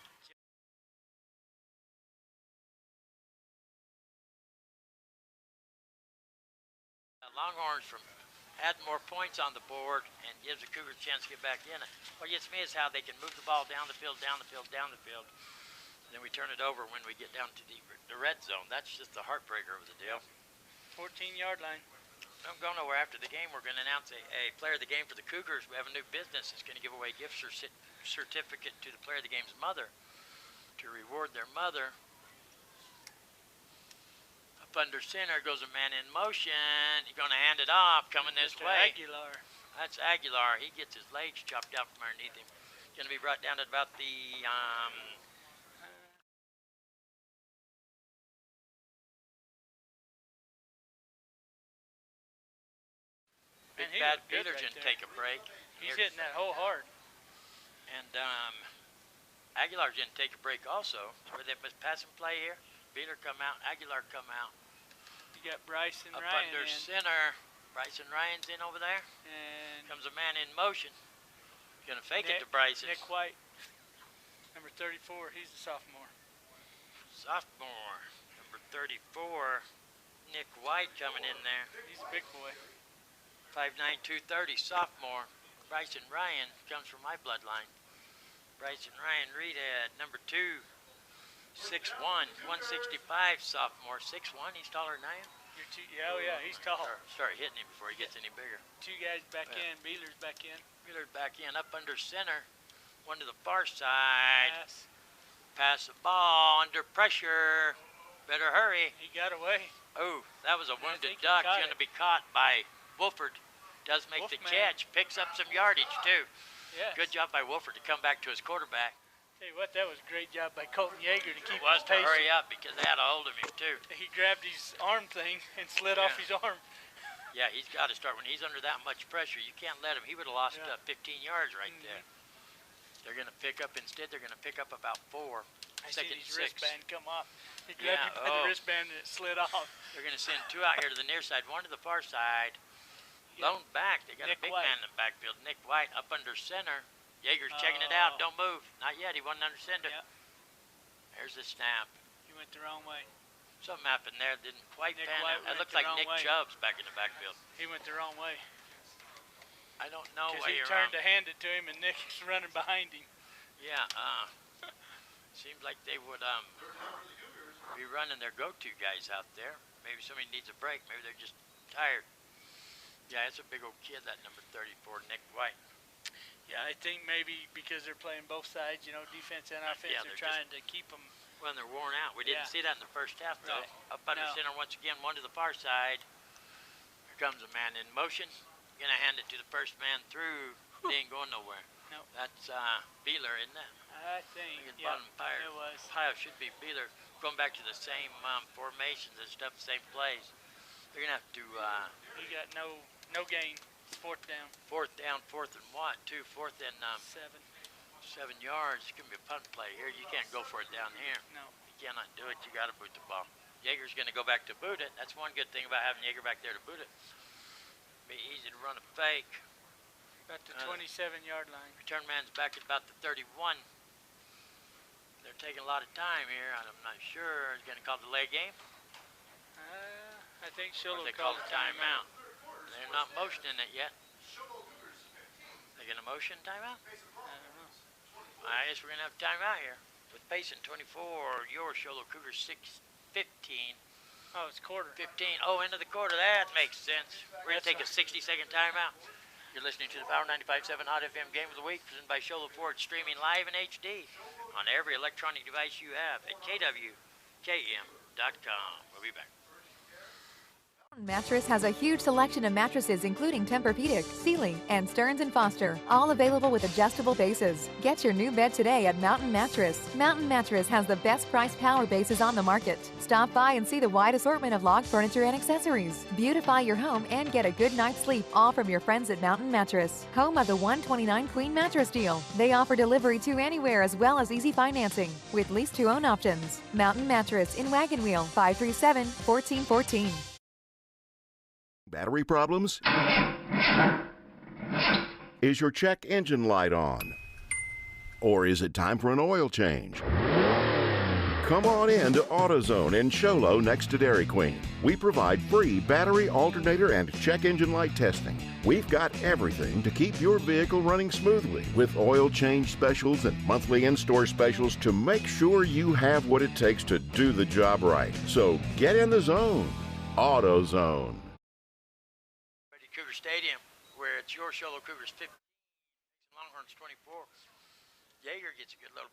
[SPEAKER 1] Longhorns from adding more points on the board and gives the Cougars a chance to get back in it. What gets me is how they can move the ball down the field, down the field, down the field. And then we turn it over when we get down to the red zone. That's just the heartbreaker of the deal.
[SPEAKER 2] 14-yard line.
[SPEAKER 1] Don't go nowhere. After the game, we're going to announce a player of the game for the Cougars. We have a new business that's going to give away a gift certificate to the player of the game's mother to reward their mother. Up under center goes a man in motion. He's going to hand it off, coming this way.
[SPEAKER 2] Aguilar.
[SPEAKER 1] That's Aguilar. He gets his legs chopped out from underneath him. Going to be brought down at about the Big Bad Beeler's going to take a break.
[SPEAKER 2] He's hitting that hole hard.
[SPEAKER 1] And Aguilar's going to take a break also. Where they must pass and play here. Beeler come out. Aguilar come out.
[SPEAKER 2] You got Bryson
[SPEAKER 1] Up
[SPEAKER 2] Ryan
[SPEAKER 1] under center. Bryson Ryan's in over there.
[SPEAKER 2] And
[SPEAKER 1] comes a man in motion. Going to fake it to Bryson.
[SPEAKER 2] Nick White, number 34. He's a sophomore.
[SPEAKER 1] Sophomore, number 34. Nick White coming in there.
[SPEAKER 2] He's a big boy.
[SPEAKER 1] 5'9", 230, sophomore. Bryson Ryan comes from my bloodline. Bryson Ryan Reedhead, number 2, 6'1", 165, sophomore. 6'1", he's taller than I am.
[SPEAKER 2] Yeah, he's tall.
[SPEAKER 1] Start hitting him before he gets any bigger.
[SPEAKER 2] 2 guys back in. Beeler's back in.
[SPEAKER 1] Beeler's back in, up under center. One to the far side.
[SPEAKER 2] Pass
[SPEAKER 1] the ball under pressure. better hurry.
[SPEAKER 2] He got away.
[SPEAKER 1] Oh, that was a
[SPEAKER 2] I
[SPEAKER 1] wounded
[SPEAKER 2] think he
[SPEAKER 1] duck.
[SPEAKER 2] caught
[SPEAKER 1] Going to
[SPEAKER 2] it.
[SPEAKER 1] be caught by Wolford. Does make the
[SPEAKER 2] Wolfman.
[SPEAKER 1] catch. Picks up some yardage, too.
[SPEAKER 2] Yes.
[SPEAKER 1] Good job by Wolford to come back to his quarterback.
[SPEAKER 2] Tell you what, that was a great job by Colton Yeager to keep
[SPEAKER 1] It was
[SPEAKER 2] his
[SPEAKER 1] to
[SPEAKER 2] pace.
[SPEAKER 1] hurry up because they had a hold of him, too.
[SPEAKER 2] He grabbed his arm thing and slid off his arm.
[SPEAKER 1] Yeah, he's got to start. When he's under that much pressure, you can't let him. He would have lost 15 yards right there. They're going to pick up, instead, they're going to pick up about 4.
[SPEAKER 2] I see
[SPEAKER 1] Second
[SPEAKER 2] his
[SPEAKER 1] 6.
[SPEAKER 2] wristband come off. He grabbed me by the wristband and it slid off.
[SPEAKER 1] They're going to send 2 out here to the near side, 1 to the far side. Lone back. They got
[SPEAKER 2] Nick
[SPEAKER 1] a big
[SPEAKER 2] White.
[SPEAKER 1] man in the backfield. Nick White up under center. Yeager's checking it out. Don't move. Not yet. He wasn't under center. There's the snap.
[SPEAKER 2] He went the wrong way.
[SPEAKER 1] Something happened there. Didn't quite
[SPEAKER 2] Nick
[SPEAKER 1] pan
[SPEAKER 2] White
[SPEAKER 1] out. That
[SPEAKER 2] went
[SPEAKER 1] looked
[SPEAKER 2] the
[SPEAKER 1] like
[SPEAKER 2] wrong
[SPEAKER 1] Nick
[SPEAKER 2] way.
[SPEAKER 1] Chubb's back in the backfield.
[SPEAKER 2] He went the wrong way.
[SPEAKER 1] I don't know
[SPEAKER 2] Because
[SPEAKER 1] why
[SPEAKER 2] he
[SPEAKER 1] you're
[SPEAKER 2] turned to hand it to him and Nick's running behind him.
[SPEAKER 1] Yeah, seems like they would be running their go-to guys out there. Maybe somebody needs a break. Maybe they're just tired. Yeah, it's a big old kid, that number 34, Nick White.
[SPEAKER 2] Yeah, I think maybe because they're playing both sides, you know, defense and offense,
[SPEAKER 1] Yeah,
[SPEAKER 2] they're
[SPEAKER 1] they're
[SPEAKER 2] trying to keep them.
[SPEAKER 1] Well, they're worn out. We didn't
[SPEAKER 2] Yeah.
[SPEAKER 1] see that in the first half, though.
[SPEAKER 2] Right.
[SPEAKER 1] Up under
[SPEAKER 2] No.
[SPEAKER 1] center once again, 1 to the far side. Here comes a man in motion. Gonna hand it to the first man through. He ain't going nowhere.
[SPEAKER 2] No.
[SPEAKER 1] That's Beeler, isn't that?
[SPEAKER 2] I think,
[SPEAKER 1] It's
[SPEAKER 2] yeah,
[SPEAKER 1] bottom pile.
[SPEAKER 2] it was.
[SPEAKER 1] Pile should be Beeler. Going back to the same formations and stuff, same plays. They're gonna have to.
[SPEAKER 2] He got no gain. It's 4th down.
[SPEAKER 1] 4th down, 4th and what? 4th and 7 yards. It's gonna be a punt play here. You can't go for it down here.
[SPEAKER 2] No.
[SPEAKER 1] You cannot do it. You got to boot the ball. Yeager's gonna go back to boot it. That's one good thing about having Yeager back there to boot it. Be easy to run a fake.
[SPEAKER 2] About the 27-yard line.
[SPEAKER 1] Return man's back at about the 31. They're taking a lot of time here. I'm not sure. Is gonna call the delay game?
[SPEAKER 2] I think Show Low
[SPEAKER 1] They call
[SPEAKER 2] called
[SPEAKER 1] a timeout. They're not motioning it yet. They're gonna motion timeout?
[SPEAKER 2] I don't know.
[SPEAKER 1] I guess we're gonna have timeout here with Payson 24. Your Show Low Cougars 6:15.
[SPEAKER 2] Oh, it's quarter.
[SPEAKER 1] 15. Oh, end of the quarter. That makes sense. We're gonna take a 60-second timeout. You're listening to the Power 95.7 Hot FM Game of the Week, presented by Show Low Ford, streaming live in HD on every electronic device you have at kwkm.com. We'll be back.
[SPEAKER 3] Mountain Mattress has a huge selection of mattresses including Tempur-Pedic, Sealy, and Stearns & Foster, all available with adjustable bases. Get your new bed today at Mountain Mattress. Mountain Mattress has the best price power bases on the market. Stop by and see the wide assortment of log furniture and accessories. Beautify your home and get a good night's sleep, all from your friends at Mountain Mattress, home of the 129 Queen Mattress deal. They offer delivery to anywhere as well as easy financing with lease-to-own options. Mountain Mattress in Wagon Wheel, 537-1414.
[SPEAKER 9] Battery problems? Is your check engine light on? Or is it time for an oil change? Come on in to AutoZone in Show Low next to Dairy Queen. We provide free battery, alternator, and check engine light testing. We've got everything to keep your vehicle running smoothly with oil change specials and monthly in-store specials to make sure you have what it takes to do the job right. So get in the zone. AutoZone.
[SPEAKER 1] Cougar Stadium, where it's your Show Low Cougars 15, Longhorns 24. Yeager gets a good little.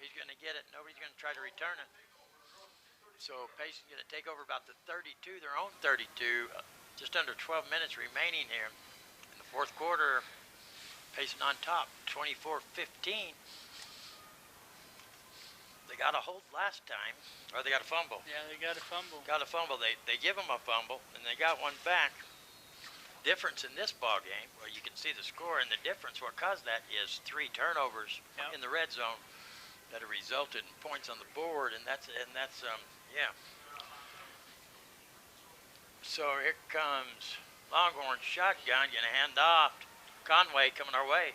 [SPEAKER 1] He's going to get it. Nobody's going to try to return it. So Payson's going to take over about the 32, their own 32. Just under 12 minutes remaining here in the 4th quarter. Payson on top, 24-15. They got a hold last time, or they got a fumble.
[SPEAKER 2] Yeah, they got a fumble.
[SPEAKER 1] Got a fumble. They give them a fumble, and they got one back. Difference in this ball game, well, you can see the score, and the difference, what caused that is 3 turnovers in the red zone that have resulted in points on the board, and that's yeah. So here comes Longhorn shotgun, gonna hand off. Conway coming our way.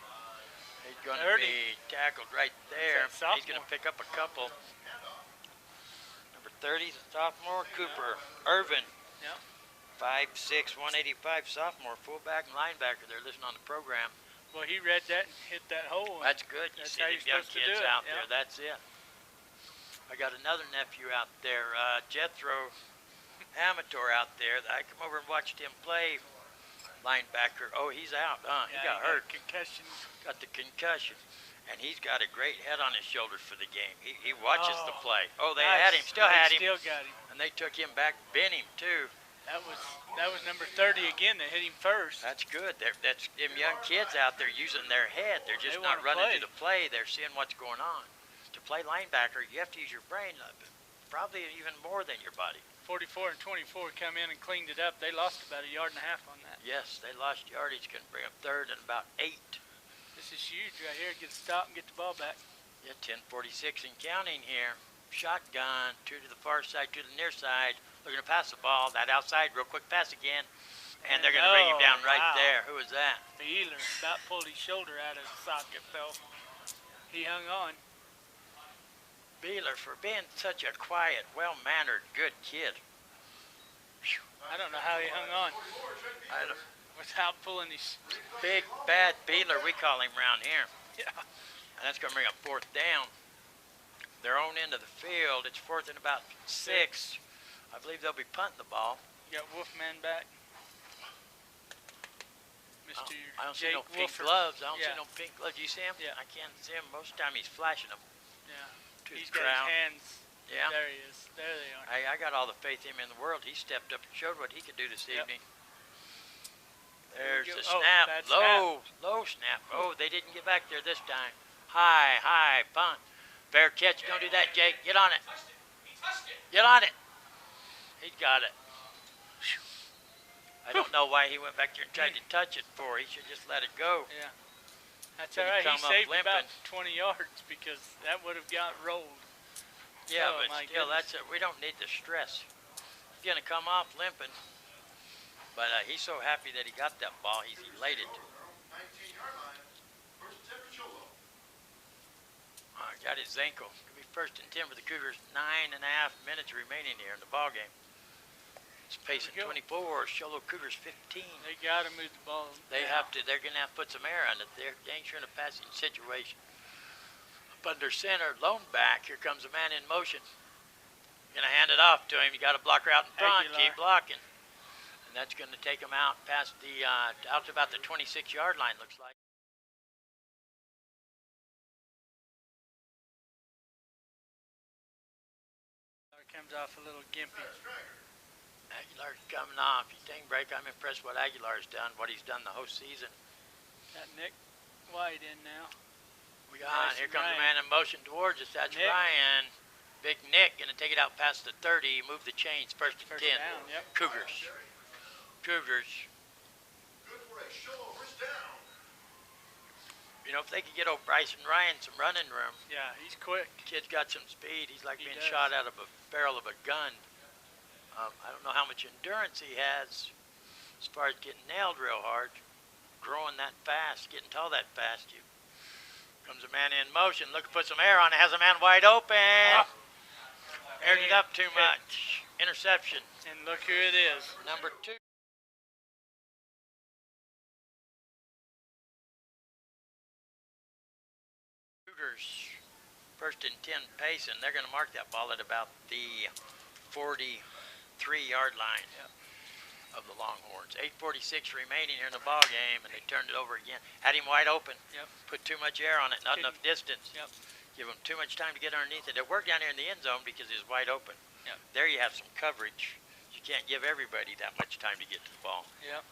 [SPEAKER 1] He's going to be tackled right there. He's going to pick up a couple. Number 30, sophomore, Cooper. Irvin.
[SPEAKER 2] Yep.
[SPEAKER 1] 5'6", 185, sophomore, fullback and linebacker. They're listening on the program.
[SPEAKER 2] Well, he read that and hit that hole.
[SPEAKER 1] That's good. You
[SPEAKER 2] That's
[SPEAKER 1] see
[SPEAKER 2] how
[SPEAKER 1] these
[SPEAKER 2] you're
[SPEAKER 1] young
[SPEAKER 2] supposed to
[SPEAKER 1] kids
[SPEAKER 2] do it.
[SPEAKER 1] out there. That's it. I got another nephew out there, Jethro Amateur out there. I come over and watched him play. Linebacker. Oh, he's out. He got hurt.
[SPEAKER 2] Concussion.
[SPEAKER 1] Got the concussion. And he's got a great head on his shoulders for the game. He watches the
[SPEAKER 2] Oh,
[SPEAKER 1] play. Oh, they
[SPEAKER 2] nice.
[SPEAKER 1] had him, still had him.
[SPEAKER 2] Still got him.
[SPEAKER 1] And they took him back, bent him too.
[SPEAKER 2] That was number 30 again that hit him first.
[SPEAKER 1] That's good. That's them young kids out there using their head. They're just
[SPEAKER 2] They
[SPEAKER 1] not
[SPEAKER 2] wanna
[SPEAKER 1] running
[SPEAKER 2] play.
[SPEAKER 1] to the play. They're seeing what's going on. To play linebacker, you have to use your brain, probably even more than your body.
[SPEAKER 2] 44 and 24 come in and cleaned it up. They lost about 1.5 yards on that.
[SPEAKER 1] Yes, they lost yardage. Can bring up third and about 8.
[SPEAKER 2] This is huge right here. Get a stop and get the ball back.
[SPEAKER 1] Yeah, 10:46 and counting here. Shotgun, 2 to the far side, 2 to the near side. Looking to pass the ball. That outside, real quick pass again. And they're going to bring him down right there. Who was that?
[SPEAKER 2] Beeler about pulled his shoulder out of the socket, though. He hung on.
[SPEAKER 1] Beeler, for being such a quiet, well-mannered, good kid.
[SPEAKER 2] I don't know how he hung on
[SPEAKER 1] I don't,
[SPEAKER 2] without pulling his...
[SPEAKER 1] big, bad Beeler, we call him around here.
[SPEAKER 2] Yeah.
[SPEAKER 1] And that's going to bring up 4th down. Their own end of the field. It's 4th and about 6. I believe they'll be punting the ball.
[SPEAKER 2] You got Wolfman back. Mr.
[SPEAKER 1] I don't see
[SPEAKER 2] Jake
[SPEAKER 1] no pink
[SPEAKER 2] Wolford.
[SPEAKER 1] gloves. I don't
[SPEAKER 2] Yeah.
[SPEAKER 1] see no pink gloves. You see him?
[SPEAKER 2] Yeah.
[SPEAKER 1] I can't see him. Most of the time he's flashing them.
[SPEAKER 2] Yeah.
[SPEAKER 1] To
[SPEAKER 2] He's
[SPEAKER 1] the
[SPEAKER 2] got
[SPEAKER 1] crowd.
[SPEAKER 2] his hands.
[SPEAKER 1] Yeah.
[SPEAKER 2] There he is. There they are.
[SPEAKER 1] Hey, I got all the faith in him in the world. He stepped up and showed what he could do this evening. There's the snap. Low snap. Oh, they didn't get back there this time. High punt. Fair catch. Don't do that, Jake. Get on it. Get on it. He's got it. I don't know why he went back there and tried to touch it for. He should just let it go.
[SPEAKER 2] Yeah. That's
[SPEAKER 1] Then
[SPEAKER 2] all right. He
[SPEAKER 1] come up
[SPEAKER 2] saved
[SPEAKER 1] limping.
[SPEAKER 2] about 20 yards because that would have got rolled.
[SPEAKER 1] Yeah,
[SPEAKER 2] Oh,
[SPEAKER 1] but
[SPEAKER 2] my
[SPEAKER 1] still,
[SPEAKER 2] goodness.
[SPEAKER 1] we don't need the stress. He's going to come off limping. But he's so happy that he got that ball. He's elated. Got his ankle. It'll be 1st and 10 for the Cougars. 9.5 minutes remaining here in the ball game. It's Payson 24, Show Low Cougars 15.
[SPEAKER 2] They got to move the ball.
[SPEAKER 1] They have to. They're going to have to put some air on it. They ain't sure in a passing situation. Up under center, lone back. Here comes a man in motion. Going to hand it off to him. You got a blocker out in front.
[SPEAKER 2] Aguilar.
[SPEAKER 1] Keep blocking. And that's going to take him out past the out to about the 26-yard line. Looks like.
[SPEAKER 2] Comes off a little gimpy.
[SPEAKER 1] Aguilar's coming off. You think break? I'm impressed what Aguilar's done. What he's done the whole season.
[SPEAKER 2] Got Nick White in now.
[SPEAKER 1] We got here comes the man in motion towards us. That's
[SPEAKER 2] Nick.
[SPEAKER 1] Ryan. Big Nick going to take it out past the 30. Move the chains. 1st and 10.
[SPEAKER 2] Down, yep.
[SPEAKER 1] Cougars. Cougars. You know, if they could get old Bryson Ryan some running room.
[SPEAKER 2] Yeah, he's quick.
[SPEAKER 1] Kid's got some speed. He's like being
[SPEAKER 2] does.
[SPEAKER 1] shot out of a barrel of a gun. I don't know how much endurance he has as far as getting nailed real hard. Growing that fast, getting tall that fast. Comes a man in motion, looking to put some air on it. Has a man wide open. Aired it up too much. Interception.
[SPEAKER 2] And look who it is.
[SPEAKER 1] Number 2. Cougars, 1st and 10 Payson. They're going to mark that ball at about the 43-yard line of the Longhorns. 8:46 remaining here in the ball game, and they turned it over again. Had him wide open.
[SPEAKER 2] Yep.
[SPEAKER 1] Put too much air on it, not enough distance.
[SPEAKER 2] Yep.
[SPEAKER 1] Give him too much time to get underneath it. They worked down here in the end zone because it was wide open.
[SPEAKER 2] Yep.
[SPEAKER 1] There you have some coverage. You can't give everybody that much time to get to the ball.
[SPEAKER 2] Yep.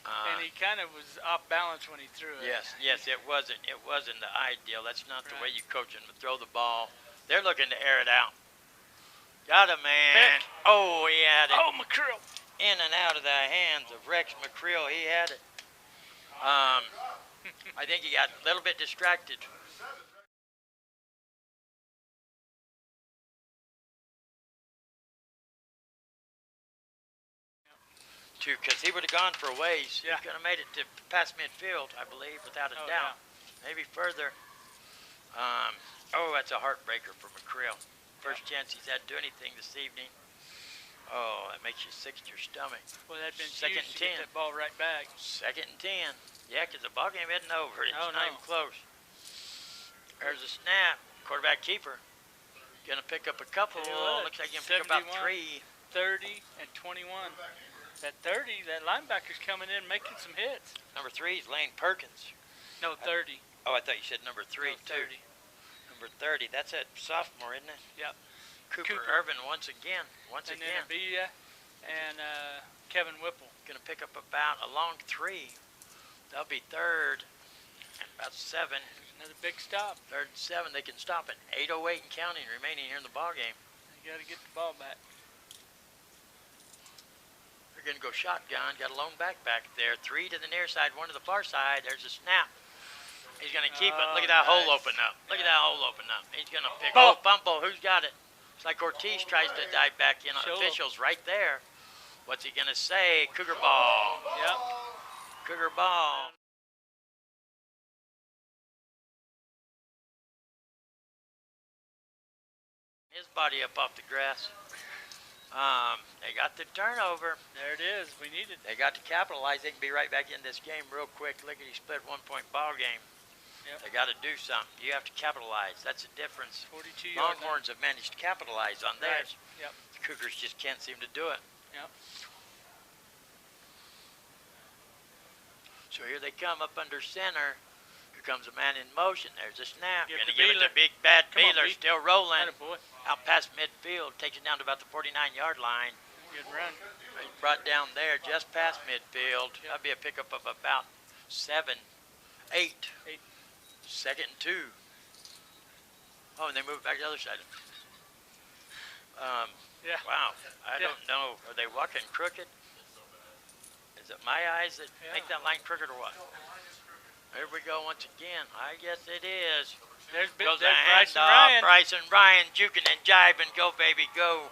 [SPEAKER 2] And he kind of was off balance when he threw it.
[SPEAKER 1] Yes, it wasn't the ideal. That's not the way you coach him to throw the ball. They're looking to air it out. Got a man.
[SPEAKER 2] Pick.
[SPEAKER 1] Oh, he had it.
[SPEAKER 2] Oh, McCrill.
[SPEAKER 1] In and out of the hands of Rex McCrill. He had it. I think he got a little bit distracted. Because he would have gone for a ways.
[SPEAKER 2] Yeah.
[SPEAKER 1] He could have made it to past midfield, I believe, without a doubt.
[SPEAKER 2] Yeah.
[SPEAKER 1] Maybe further. That's a heartbreaker for McCrill. First chance he's had to do anything this evening. Oh, that makes you sick to your stomach.
[SPEAKER 2] Well, that'd been
[SPEAKER 1] Second
[SPEAKER 2] huge
[SPEAKER 1] and 10.
[SPEAKER 2] to get that ball right back.
[SPEAKER 1] 2nd and 10. Yeah, because the ball game isn't over. It's
[SPEAKER 2] Oh,
[SPEAKER 1] not
[SPEAKER 2] no.
[SPEAKER 1] even close. There's a snap. Quarterback keeper. Going to pick up a couple.
[SPEAKER 2] Hey, look,
[SPEAKER 1] Looks like he's going to pick up about
[SPEAKER 2] 71.
[SPEAKER 1] 3.
[SPEAKER 2] 30 and 21. That 30, that linebacker's coming in making some hits.
[SPEAKER 1] Number 3 is Lane Perkins.
[SPEAKER 2] No, 30.
[SPEAKER 1] Oh, I thought you said number 3
[SPEAKER 2] No,
[SPEAKER 1] too.
[SPEAKER 2] 30.
[SPEAKER 1] Number 30. That's a sophomore, isn't it?
[SPEAKER 2] Yep.
[SPEAKER 1] Cooper Irvin once again.
[SPEAKER 2] And then Abia and Kevin Whipple.
[SPEAKER 1] Going to pick up about a long 3. They'll be third. About 7.
[SPEAKER 2] Another big stop.
[SPEAKER 1] Third and 7. They can stop at 8:08 and counting remaining here in the ball game.
[SPEAKER 2] You got to get the ball back.
[SPEAKER 1] They're going to go shotgun. Got a lone back there. 3 to the near side, 1 to the far side. There's a snap. He's going to keep it. Look at that hole open up. Look at that hole open up. He's going to pick. Oh, fumble. Who's got it? It's like Ortiz tries to dive back in. Officials right there. What's he going to say? Cougar ball.
[SPEAKER 2] Yep.
[SPEAKER 1] Cougar ball. His body up off the grass. They got the turnover.
[SPEAKER 2] There it is. We need it.
[SPEAKER 1] They got to capitalize. They can be right back in this game real quick. Lickety split 1-point ball game.
[SPEAKER 2] Yep.
[SPEAKER 1] They got to do something. You have to capitalize. That's the difference.
[SPEAKER 2] 42
[SPEAKER 1] Longhorns have managed to capitalize on theirs.
[SPEAKER 2] Yep.
[SPEAKER 1] The Cougars just can't seem to do it.
[SPEAKER 2] Yep.
[SPEAKER 1] So here they come up under center. Here comes a man in motion. There's a snap.
[SPEAKER 2] Give
[SPEAKER 1] Going to
[SPEAKER 2] to
[SPEAKER 1] give it to
[SPEAKER 2] Beeler.
[SPEAKER 1] big bad
[SPEAKER 2] Come on,
[SPEAKER 1] Beeler.
[SPEAKER 2] Bee.
[SPEAKER 1] Still rolling.
[SPEAKER 2] Attaboy.
[SPEAKER 1] Out past midfield. Takes it down to about the 49-yard line.
[SPEAKER 2] Good run.
[SPEAKER 1] He's brought down there just past midfield. That'd be a pickup of about 7, 8.
[SPEAKER 2] 8.
[SPEAKER 1] 2nd and 2. Oh, and they moved back to the other side.
[SPEAKER 2] Yeah.
[SPEAKER 1] Wow. I don't know. Are they walking crooked? Is it my eyes that make that line crooked or what? Here we go once again. I guess it is.
[SPEAKER 2] There's
[SPEAKER 1] Goes a
[SPEAKER 2] Bryson
[SPEAKER 1] handoff.
[SPEAKER 2] Ryan.
[SPEAKER 1] Bryson Ryan juking and jiving. Go, baby, go.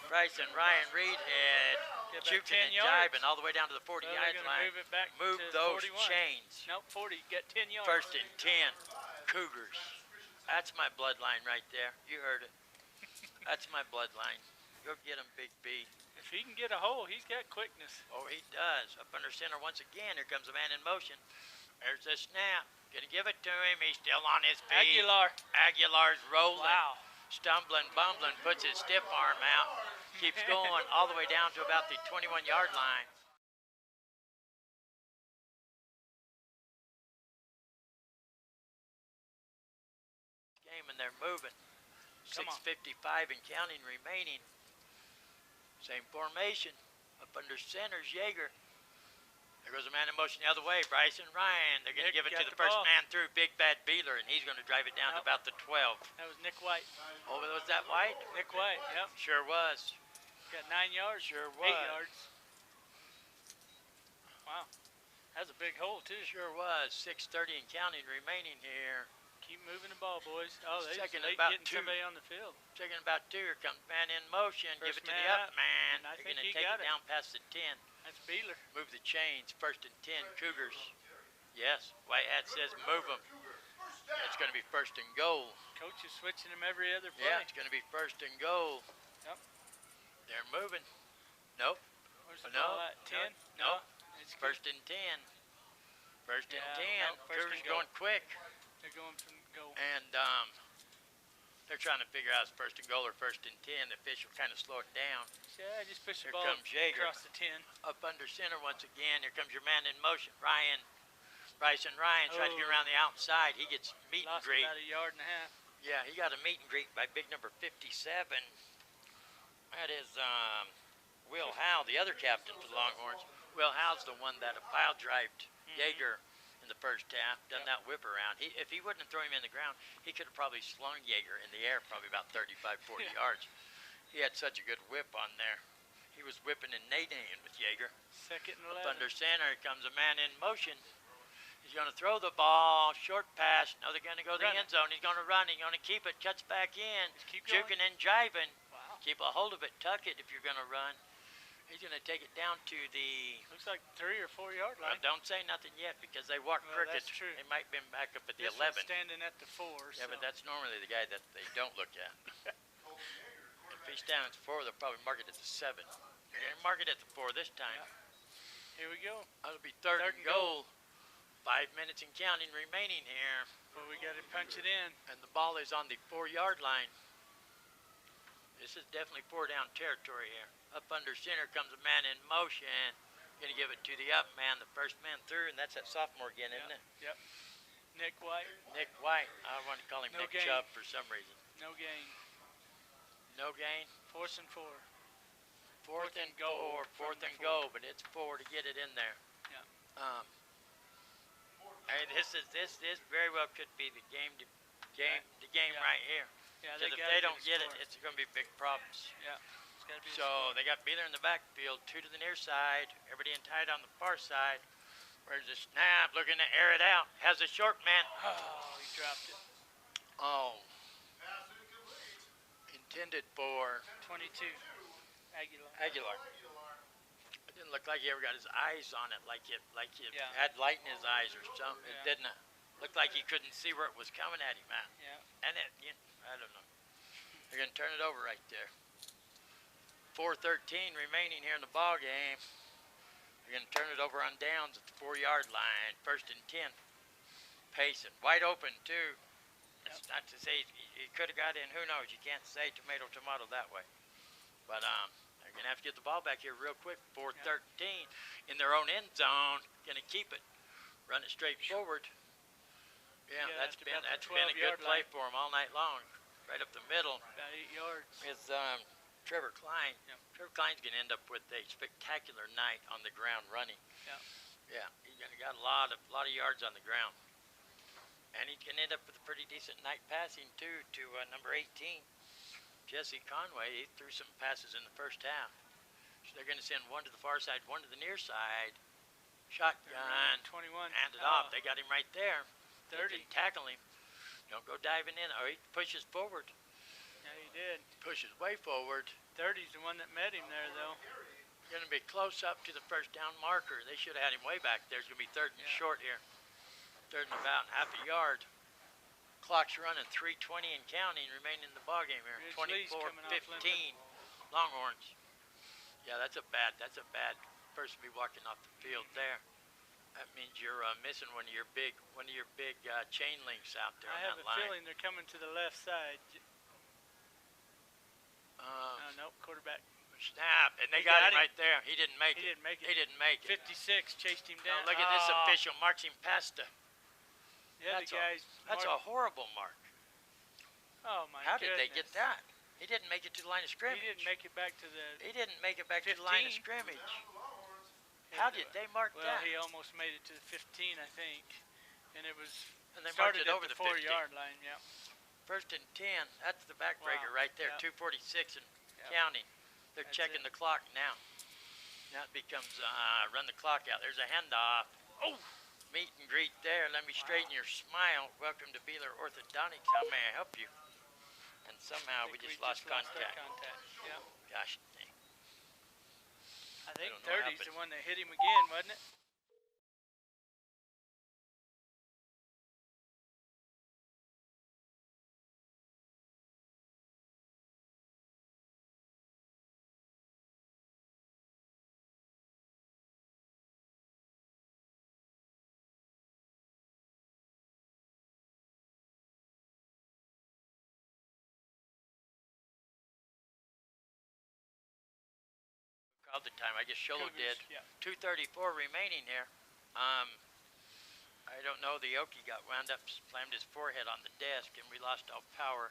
[SPEAKER 1] Bryson Ryan Reed head.
[SPEAKER 2] Get back
[SPEAKER 1] Juking
[SPEAKER 2] 10
[SPEAKER 1] and
[SPEAKER 2] yards.
[SPEAKER 1] jiving all the way down to the 40-yard line.
[SPEAKER 2] Move it back
[SPEAKER 1] Move
[SPEAKER 2] to
[SPEAKER 1] those
[SPEAKER 2] 41.
[SPEAKER 1] chains.
[SPEAKER 2] Nope, 40. Get 10 yards.
[SPEAKER 1] 1st and 10. Cougars. That's my bloodline right there. You heard it. That's my bloodline. Go get him, Big B.
[SPEAKER 2] If he can get a hole, he's got quickness.
[SPEAKER 1] Oh, he does. Up under center once again. Here comes a man in motion. There's the snap. Gonna give it to him. He's still on his feet.
[SPEAKER 2] Aguilar.
[SPEAKER 1] Aguilar's rolling.
[SPEAKER 2] Wow.
[SPEAKER 1] Stumbling, bumbling, puts his stiff arm out. Keeps going all the way down to about the 21-yard line. Game and they're moving. 6:55 and counting remaining. Same formation. Up under center's Yeager. There goes a man in motion the other way. Bryson Ryan. They're going to give it to the first man through, Big Bad Beeler, and he's going to drive it down to about the 12.
[SPEAKER 2] That was Nick White.
[SPEAKER 1] Oh, was that White?
[SPEAKER 2] Nick White, yep.
[SPEAKER 1] Sure was.
[SPEAKER 2] Got 9 yards.
[SPEAKER 1] Sure
[SPEAKER 2] 8
[SPEAKER 1] was.
[SPEAKER 2] yards. Wow. That's a big hole, too.
[SPEAKER 1] Sure was. 6:30 and counting remaining here.
[SPEAKER 2] Keep moving the ball, boys. Oh, they're
[SPEAKER 1] Second
[SPEAKER 2] late
[SPEAKER 1] about
[SPEAKER 2] getting
[SPEAKER 1] 2.
[SPEAKER 2] somebody on the field.
[SPEAKER 1] Second about 2. Here comes man in motion.
[SPEAKER 2] First
[SPEAKER 1] Give it to
[SPEAKER 2] man
[SPEAKER 1] the up
[SPEAKER 2] up,
[SPEAKER 1] man.
[SPEAKER 2] and I
[SPEAKER 1] They're
[SPEAKER 2] think
[SPEAKER 1] going to
[SPEAKER 2] he
[SPEAKER 1] take
[SPEAKER 2] got
[SPEAKER 1] it
[SPEAKER 2] it.
[SPEAKER 1] down past the 10.
[SPEAKER 2] That's Beeler.
[SPEAKER 1] Move the chains. 1st and 10. Cougars. Yes. White hat says move them. It's going to be 1st and goal.
[SPEAKER 2] Coach is switching them every other play.
[SPEAKER 1] Yeah, it's going to be 1st and goal.
[SPEAKER 2] Yep.
[SPEAKER 1] They're moving. Nope.
[SPEAKER 2] Where's the
[SPEAKER 1] No.
[SPEAKER 2] ball at? 10?
[SPEAKER 1] No.
[SPEAKER 2] It's good.
[SPEAKER 1] 1st and 10. 1st and 10.
[SPEAKER 2] Yeah, no, first
[SPEAKER 1] Cougars
[SPEAKER 2] and goal.
[SPEAKER 1] going quick.
[SPEAKER 2] They're going from goal.
[SPEAKER 1] And they're trying to figure out if it's 1st and goal or 1st and 10. The official kind of slow it down.
[SPEAKER 2] Yeah, just push the
[SPEAKER 1] Here
[SPEAKER 2] ball
[SPEAKER 1] comes Yeager.
[SPEAKER 2] across the 10.
[SPEAKER 1] Up under center once again. Here comes your man in motion, Ryan. Bryson Ryan trying to get around the outside. He gets meet and
[SPEAKER 2] Lost
[SPEAKER 1] greet.
[SPEAKER 2] about a yard and a half.
[SPEAKER 1] Yeah, he got a meet and greet by big number 57. That is Will Howe, the other captain for the Longhorns. Will Howe's the one that pile drived Yeager in the first half, done that whip around. If he wouldn't have thrown him in the ground, he could have probably slung Yeager in the air probably about 35, 40 yards. He had such a good whip on there. He was whipping and nading with Yeager.
[SPEAKER 2] 2nd and 11.
[SPEAKER 1] Up under center comes a man in motion. He's going to throw the ball, short pass. Now they're going to go to the end zone. He's going to run. He's going to keep it, cuts back in,
[SPEAKER 2] keep going.
[SPEAKER 1] juking and jiving.
[SPEAKER 2] Wow.
[SPEAKER 1] Keep a hold of it, tuck it if you're going to run. He's going to take it down to the...
[SPEAKER 2] Looks like 3 or 4 yard line.
[SPEAKER 1] Don't say nothing yet because they walk
[SPEAKER 2] Well,
[SPEAKER 1] crooked.
[SPEAKER 2] that's true.
[SPEAKER 1] They might be back up at the
[SPEAKER 2] This
[SPEAKER 1] 11.
[SPEAKER 2] one's standing at the 4.
[SPEAKER 1] Yeah, but that's normally the guy that they don't look at. If he's down at the 4, they'll probably mark it at the 7. They're going to mark it at the 4 this time.
[SPEAKER 2] Here we go.
[SPEAKER 1] That'll be third and goal. 5 minutes and counting remaining here.
[SPEAKER 2] But we got to punch it in.
[SPEAKER 1] And the ball is on the 4-yard line. This is definitely 4-down territory here. Up under center comes a man in motion. Going to give it to the up man, the first man through, and that's that sophomore again, isn't it?
[SPEAKER 2] Yep. Nick White.
[SPEAKER 1] Nick White. I want to call him
[SPEAKER 2] No
[SPEAKER 1] Nick
[SPEAKER 2] gain.
[SPEAKER 1] Chubb for some reason.
[SPEAKER 2] No gain.
[SPEAKER 1] No gain.
[SPEAKER 2] 4th and 4.
[SPEAKER 1] Fourth and goal. Fourth and goal, but it's 4 to get it in there.
[SPEAKER 2] Yeah.
[SPEAKER 1] And this very well could be the game
[SPEAKER 2] Yeah.
[SPEAKER 1] right here.
[SPEAKER 2] Yeah,
[SPEAKER 1] Because if
[SPEAKER 2] gotta
[SPEAKER 1] they
[SPEAKER 2] get
[SPEAKER 1] don't
[SPEAKER 2] a
[SPEAKER 1] get it,
[SPEAKER 2] score.
[SPEAKER 1] it's going to be big problems.
[SPEAKER 2] Yeah. It's gotta be a
[SPEAKER 1] So
[SPEAKER 2] score.
[SPEAKER 1] they got Beeler in the backfield, 2 to the near side, everybody in tight on the far side. Where's the snap? Looking to air it out. Has a short man.
[SPEAKER 2] Oh, he dropped it.
[SPEAKER 1] Oh. Intended for
[SPEAKER 2] 22. Aguilar.
[SPEAKER 1] It didn't look like he ever got his eyes on it, like it
[SPEAKER 2] Yeah.
[SPEAKER 1] had light in his eyes or something. It
[SPEAKER 2] Yeah.
[SPEAKER 1] didn't look like he couldn't see where it was coming at him at.
[SPEAKER 2] Yeah.
[SPEAKER 1] And I don't know. They're going to turn it over right there. 4:13 remaining here in the ball game. They're going to turn it over on downs at the 4-yard line. 1st and 10. Payson. Wide open, too. That's not to say he could have got in. Who knows? You can't say tomato that way. But they're going to have to get the ball back here real quick. 4:13 in their own end zone. Going to keep it. Run it straight forward. Yeah, that's been a good play for him all night long. Right up the middle.
[SPEAKER 2] About 8 yards.
[SPEAKER 1] Is Trevor Klein.
[SPEAKER 2] Yeah.
[SPEAKER 1] Trevor Klein's going to end up with a spectacular night on the ground running.
[SPEAKER 2] Yeah.
[SPEAKER 1] Yeah, he's going to got a lot of yards on the ground. And he can end up with a pretty decent night passing, too, to number 18, Jesse Conway. He threw some passes in the first half. So they're going to send one to the far side, one to the near side. Shotgun.
[SPEAKER 2] 21.
[SPEAKER 1] Hand it off. They got him right there.
[SPEAKER 2] 30.
[SPEAKER 1] They tackle him. Don't go diving in. Oh, he pushes forward.
[SPEAKER 2] Yeah, he did.
[SPEAKER 1] Pushes way forward.
[SPEAKER 2] 30's the one that met him there, though.
[SPEAKER 1] Going to be close up to the first down marker. They should have had him way back there. It's going to be 3rd and short here. 3rd and about half a yard. Clock's running, 3:20 and counting remaining in the ball game here. 24-15. Longhorns. Yeah, that's a bad person to be walking off the field there. That means you're missing one of your big chain links out there.
[SPEAKER 2] I have a feeling they're coming to the left side. Nope, quarterback.
[SPEAKER 1] Snap, and they got him right there. He didn't make it. He didn't make it.
[SPEAKER 2] 56 chased him down.
[SPEAKER 1] Look at this official marks him past the.
[SPEAKER 2] Yeah,
[SPEAKER 1] That's a horrible mark.
[SPEAKER 2] Oh my
[SPEAKER 1] How
[SPEAKER 2] goodness.
[SPEAKER 1] did they get that? He didn't make it to the line of scrimmage.
[SPEAKER 2] He didn't make it back to the.
[SPEAKER 1] He didn't make it back to the line of scrimmage. How did they mark that?
[SPEAKER 2] Well, he almost made it to the 15, I think, and it was.
[SPEAKER 1] And they marked
[SPEAKER 2] started
[SPEAKER 1] it over
[SPEAKER 2] at
[SPEAKER 1] the
[SPEAKER 2] 4-yard line. Yeah.
[SPEAKER 1] 1st and 10. That's the backbreaker right there. 2:46 and counting. They're
[SPEAKER 2] That's
[SPEAKER 1] checking
[SPEAKER 2] it.
[SPEAKER 1] the clock now. Now it becomes run the clock out. There's a handoff. Oh, meet and greet there. Let me straighten your smile. Welcome to Beeler Orthodontics. How may I help you? And somehow we just lost contact.
[SPEAKER 2] Yeah.
[SPEAKER 1] Gosh.
[SPEAKER 2] I think
[SPEAKER 1] don't know what
[SPEAKER 2] 30's the
[SPEAKER 1] happened.
[SPEAKER 2] one that hit him again, wasn't it?
[SPEAKER 1] Called the time. I guess Show Low did.
[SPEAKER 2] Yeah.
[SPEAKER 1] 2:34 remaining here. I don't know. The Okie got wound up, slammed his forehead on the desk, and we lost all power.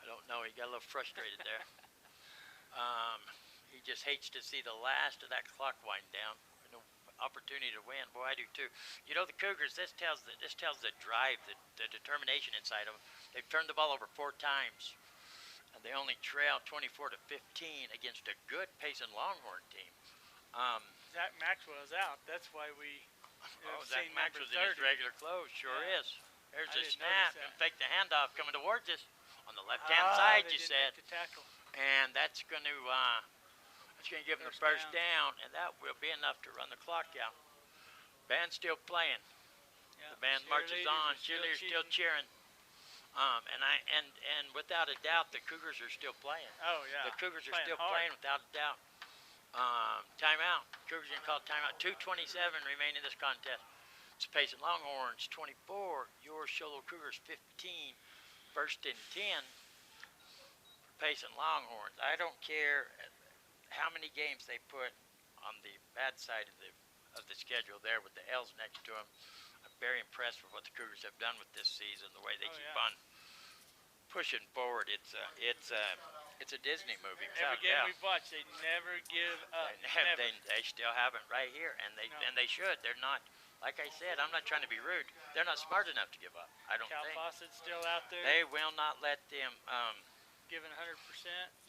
[SPEAKER 1] I don't know. He got a little frustrated there. He just hates to see the last of that clock wind down. No opportunity to win. Boy, I do too. You know, the Cougars. This tells the drive, the determination inside of them. They've turned the ball over 4 times. And they only trail 24-15 against a good Payson Longhorn team.
[SPEAKER 2] Zach Maxwell's out. That's why we.
[SPEAKER 1] Zach Maxwell's in his regular clothes. Sure is. There's
[SPEAKER 2] I
[SPEAKER 1] a
[SPEAKER 2] didn't
[SPEAKER 1] snap
[SPEAKER 2] notice that.
[SPEAKER 1] and fake the handoff coming towards us on the left-hand side.
[SPEAKER 2] They
[SPEAKER 1] You
[SPEAKER 2] didn't
[SPEAKER 1] said,
[SPEAKER 2] make the tackle.
[SPEAKER 1] and that's going to give them the first down, and that will be enough to run the clock out. Band's still playing.
[SPEAKER 2] Yeah.
[SPEAKER 1] The band marches on. Cheerleaders still cheering. And without a doubt, the Cougars are still playing.
[SPEAKER 2] Oh yeah.
[SPEAKER 1] The Cougars are
[SPEAKER 2] Playing
[SPEAKER 1] still
[SPEAKER 2] hard.
[SPEAKER 1] playing without a doubt. Timeout. Cougars gonna call timeout. 2:27 remain in this contest. It's Payson Longhorns 24. Your Show Low Cougars 15. 1st and 10. Payson Longhorns. I don't care how many games they put on the bad side of the schedule there with the L's next to them. very impressed with what the Cougars have done with this season. The way they keep
[SPEAKER 2] yeah.
[SPEAKER 1] on pushing forward. It's a Disney movie.
[SPEAKER 2] Every game we've watched, they never give up. Never.
[SPEAKER 1] They still haven't right here, and they should. They're not. Like I said, I'm not trying to be rude. They're not smart enough to give up. I don't
[SPEAKER 2] Cal
[SPEAKER 1] think.
[SPEAKER 2] Fawcett's still out there.
[SPEAKER 1] They will not let them.
[SPEAKER 2] Giving 100%.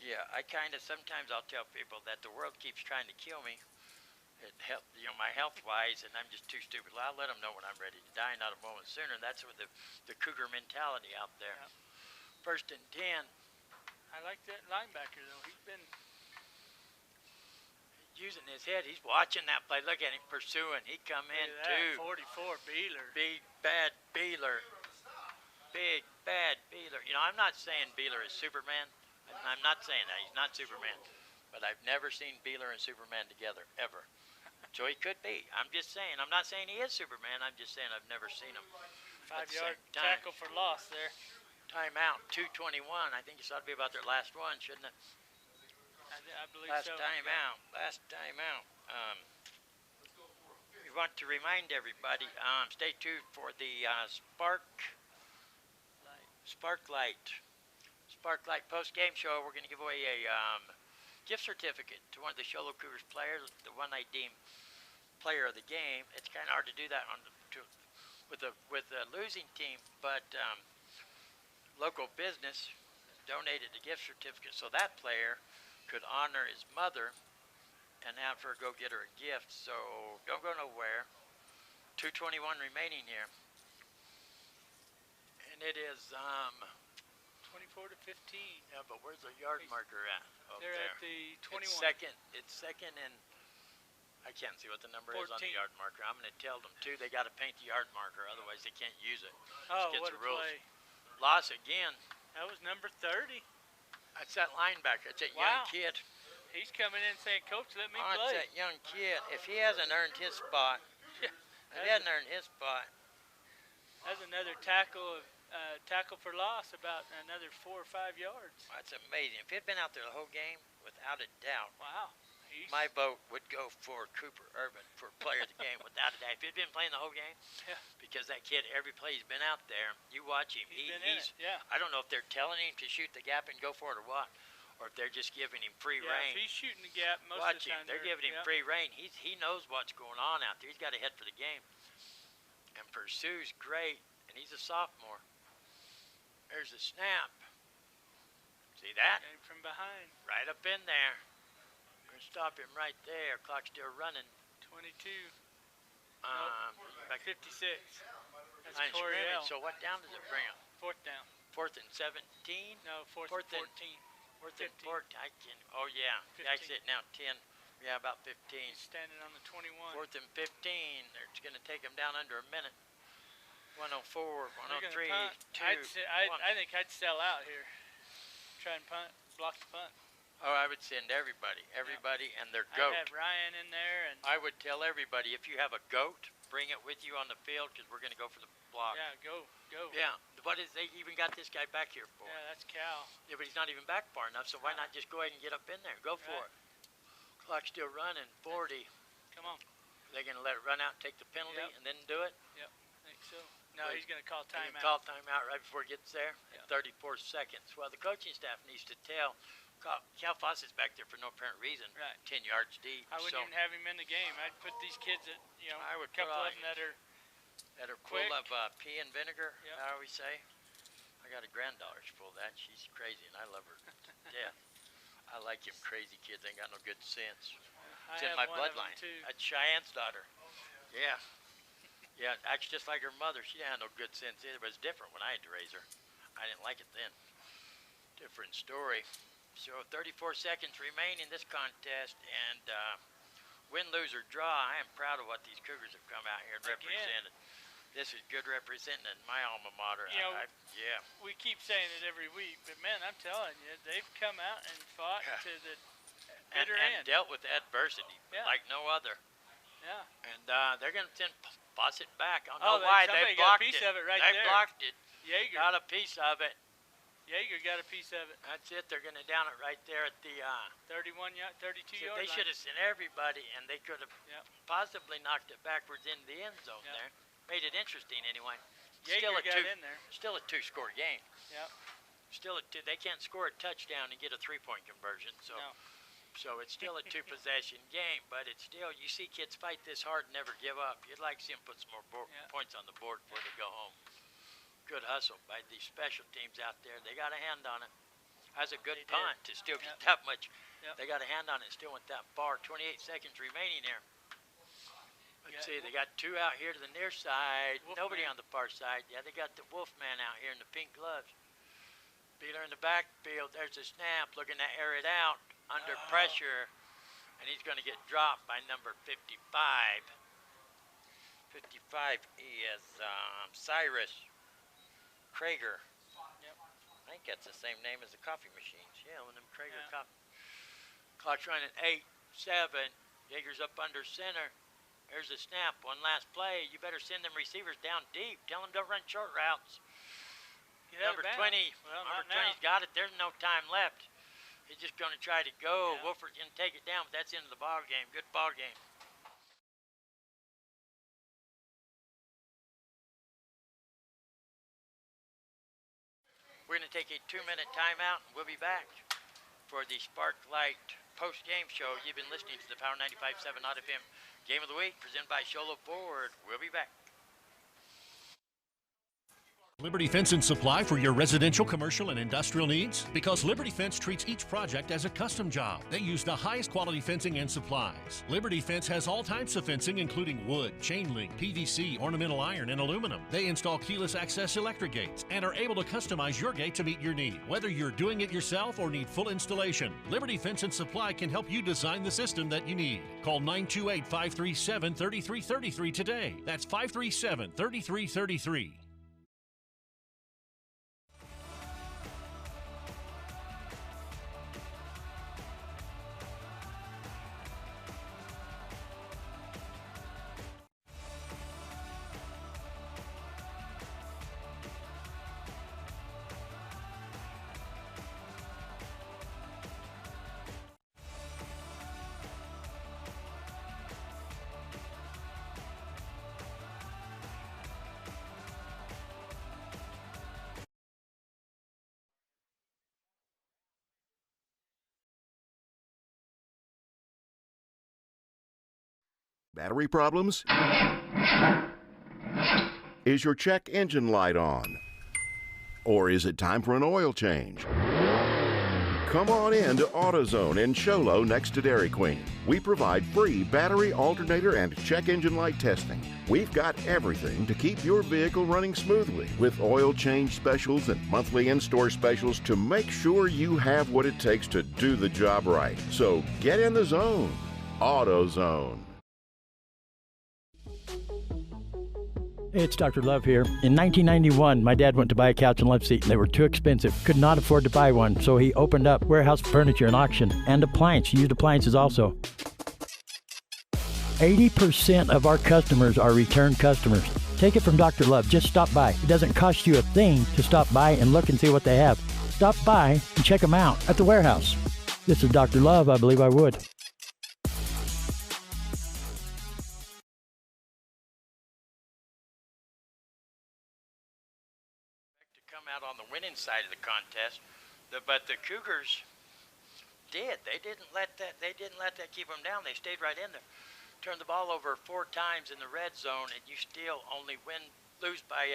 [SPEAKER 1] Yeah, I kind of sometimes I'll tell people that the world keeps trying to kill me. It help, my health-wise, and I'm just too stupid. Well, I'll let them know when I'm ready to die, not a moment sooner. That's with the Cougar mentality out there.
[SPEAKER 2] Yeah.
[SPEAKER 1] 1st and 10.
[SPEAKER 2] I like that linebacker though. He's been
[SPEAKER 1] using his head. He's watching that play. Look at him pursuing. He come in too.
[SPEAKER 2] 44 Beeler.
[SPEAKER 1] Big bad Beeler. Big bad Beeler. I'm not saying Beeler is Superman. I'm not saying that. He's not Superman. But I've never seen Beeler and Superman together ever. So he could be. I'm just saying. I'm not saying he is Superman. I'm just saying I've never seen him.
[SPEAKER 2] 5-yard tackle for loss there.
[SPEAKER 1] Timeout. 2:21. I think this ought to be about their last one, shouldn't it?
[SPEAKER 2] I believe
[SPEAKER 1] last
[SPEAKER 2] so.
[SPEAKER 1] Timeout. Last timeout. We want to remind everybody, stay tuned for the Sparklight post-game show. We're going to give away a gift certificate to one of the Show Low Cougars players, the one I deem player of the game. It's kind of hard to do that with a losing team, but local business donated the gift certificate so that player could honor his mother and have her go get her a gift. So don't go nowhere. 2:21 remaining here. And it is
[SPEAKER 2] 24 to 15.
[SPEAKER 1] Yeah, but where's the yard marker at?
[SPEAKER 2] They're at the 21.
[SPEAKER 1] It's second and I can't see what the number is on the yard marker. I'm going to tell them too. They got to paint the yard marker, otherwise they can't use it.
[SPEAKER 2] Oh,
[SPEAKER 1] what
[SPEAKER 2] a
[SPEAKER 1] rules.
[SPEAKER 2] play!
[SPEAKER 1] Loss again.
[SPEAKER 2] That was number 30.
[SPEAKER 1] That's that linebacker. It's that young kid.
[SPEAKER 2] He's coming in saying, "Coach, let me
[SPEAKER 1] play."
[SPEAKER 2] play."
[SPEAKER 1] It's that young kid. If he hasn't earned his spot,
[SPEAKER 2] That's another tackle for loss, about another 4 or 5 yards.
[SPEAKER 1] That's amazing. If he'd been out there the whole game, without a doubt,
[SPEAKER 2] wow,
[SPEAKER 1] my vote would go for Cooper Urban for player of the game, without a doubt. If he'd been playing the whole game, because that kid, every play he's been out there, you watch him. He's I don't know if they're telling him to shoot the gap and go for it or what, or if they're just giving him free reign.
[SPEAKER 2] If he's shooting the gap, most
[SPEAKER 1] watch
[SPEAKER 2] of the time
[SPEAKER 1] they're giving him free reign. He knows what's going on out there. He's got a head for the game. And Pursue's great, and he's a sophomore. There's a snap. See that?
[SPEAKER 2] Came from behind.
[SPEAKER 1] Right up in there. We're going to stop him right there. Clock's still running.
[SPEAKER 2] 22.
[SPEAKER 1] 56.
[SPEAKER 2] That's Coriel.
[SPEAKER 1] So what down does it bring him?
[SPEAKER 2] 4th down.
[SPEAKER 1] 4th and 17?
[SPEAKER 2] No, 4th and 14.
[SPEAKER 1] 4th and 14. I can. Oh yeah.
[SPEAKER 2] 15.
[SPEAKER 1] Exit now 10. Yeah, about 15.
[SPEAKER 2] He's standing on the 21.
[SPEAKER 1] 4th and 15. They're going to take him down under a minute. 104, 103, 2.
[SPEAKER 2] I think I'd sell out here. Try and punt, block the punt.
[SPEAKER 1] Oh, I would send everybody and their goat.
[SPEAKER 2] I'd have Ryan in there. And
[SPEAKER 1] I would tell everybody, if you have a goat, bring it with you on the field because we're going to go for the block.
[SPEAKER 2] Yeah, go.
[SPEAKER 1] Yeah, what is they even got this guy back here for?
[SPEAKER 2] Yeah, that's Cal.
[SPEAKER 1] Yeah, but he's not even back far enough, so why not just go ahead and get up in there? Go for it. Clock's still running, 40.
[SPEAKER 2] Come on.
[SPEAKER 1] They're going to let it run out and take the penalty and then do it?
[SPEAKER 2] Yep, I think so. No, he's going to call timeout.
[SPEAKER 1] He's going to call timeout right before it gets there at 34 seconds. Well, the coaching staff needs to tell Cal Fawcett's back there for no apparent reason.
[SPEAKER 2] Right.
[SPEAKER 1] 10 yards deep.
[SPEAKER 2] I wouldn't even have him in the game. I'd put these kids at,
[SPEAKER 1] I would
[SPEAKER 2] a couple of them that are
[SPEAKER 1] full of pea and vinegar,
[SPEAKER 2] Yep.
[SPEAKER 1] how do we say? I got a granddaughter full of that. She's crazy, and I love her to death. I like them crazy kids. Ain't got no good sense. It's in my bloodline. That's Cheyenne's daughter. Yeah. Yeah, acts just like her mother. She didn't have no good sense either, but it's different when I had to raise her. I didn't like it then. Different story. So 34 seconds remain in this contest, and win, lose, or draw, I am proud of what these Cougars have come out here and represented. This is good representing my alma mater.
[SPEAKER 2] We keep saying it every week, but man, I'm telling you, they've come out and fought to the bitter end.
[SPEAKER 1] And dealt with adversity like no other.
[SPEAKER 2] Yeah.
[SPEAKER 1] And they're going to send Fawcett back. I don't know why. They
[SPEAKER 2] got
[SPEAKER 1] blocked
[SPEAKER 2] a piece of it right
[SPEAKER 1] they
[SPEAKER 2] there.
[SPEAKER 1] blocked it.
[SPEAKER 2] Jaeger
[SPEAKER 1] got a piece of it.
[SPEAKER 2] Jaeger got a piece of it.
[SPEAKER 1] That's it. They're going to down it right there at the
[SPEAKER 2] 32 yard
[SPEAKER 1] They should have sent everybody, and they could have possibly knocked it backwards into the end zone there. Made it interesting anyway.
[SPEAKER 2] Jaeger got in there.
[SPEAKER 1] Still a two-score game.
[SPEAKER 2] Yep.
[SPEAKER 1] Still a two. They can't score a touchdown and get a three-point conversion. So,
[SPEAKER 2] No.
[SPEAKER 1] so it's still a two-possession game. But it's still, you see kids fight this hard and never give up. You'd like to see them put some more points on the board before they go home. Good hustle by these special teams out there. They got a hand on it. That's a good punt to still get that much. They got a hand on it. Still went that far. 28 seconds remaining here. Let's see, they got two out here to the near side. Nobody on the far side. Yeah, they got the Wolfman out here in the pink gloves. Beeler in the backfield. There's a snap. Looking to air it out under pressure. And he's going to get dropped by number 55. 55 is Cyrus Krager. I think that's the same name as the coffee machines. Yeah, one of them Krager coffee. Clock's running 8, 7. Jaeger's up under center. There's a snap. One last play. You better send them receivers down deep. Tell them don't run short routes. Number 20. Number 20's got it. There's no time left. He's just going to try to go. Wolford's going to take it down, but that's into the ball game. Good ball game. We're going to take a 2-minute timeout, and we'll be back for the Sparklight post-game show. You've been listening to the Power 95.7 Hot FM Game of the Week, presented by Show Low Cougars. We'll be back.
[SPEAKER 5] Liberty Fence and Supply for your residential, commercial, and industrial needs? Because Liberty Fence treats each project as a custom job. They use the highest quality fencing and supplies. Liberty Fence has all types of fencing, including wood, chain link, PVC, ornamental iron, and aluminum. They install keyless access electric gates and are able to customize your gate to meet your need. Whether you're doing it yourself or need full installation, Liberty Fence and Supply can help you design the system that you need. Call 928-537-3333 today. That's 537-3333.
[SPEAKER 9] Battery problems? Is your check engine light on? Or is it time for an oil change? Come on in to AutoZone in Show Low next to Dairy Queen. We provide free battery, alternator, and check engine light testing. We've got everything to keep your vehicle running smoothly with oil change specials and monthly in-store specials to make sure you have what it takes to do the job right. So get in the zone. AutoZone.
[SPEAKER 10] Hey, it's Dr. Love here. In 1991, my dad went to buy a couch and love seat, and they were too expensive. Could not afford to buy one, so he opened up warehouse furniture and auction and used appliances also. 80% of our customers are return customers. Take it from Dr. Love. Just stop by. It doesn't cost you a thing to stop by and look and see what they have. Stop by and check them out at the warehouse. This is Dr. Love. I believe I would.
[SPEAKER 1] Out on the winning side of the contest, but the Cougars did. They didn't let that keep them down. They stayed right in there. Turned the ball over 4 times in the red zone, and you still only lose by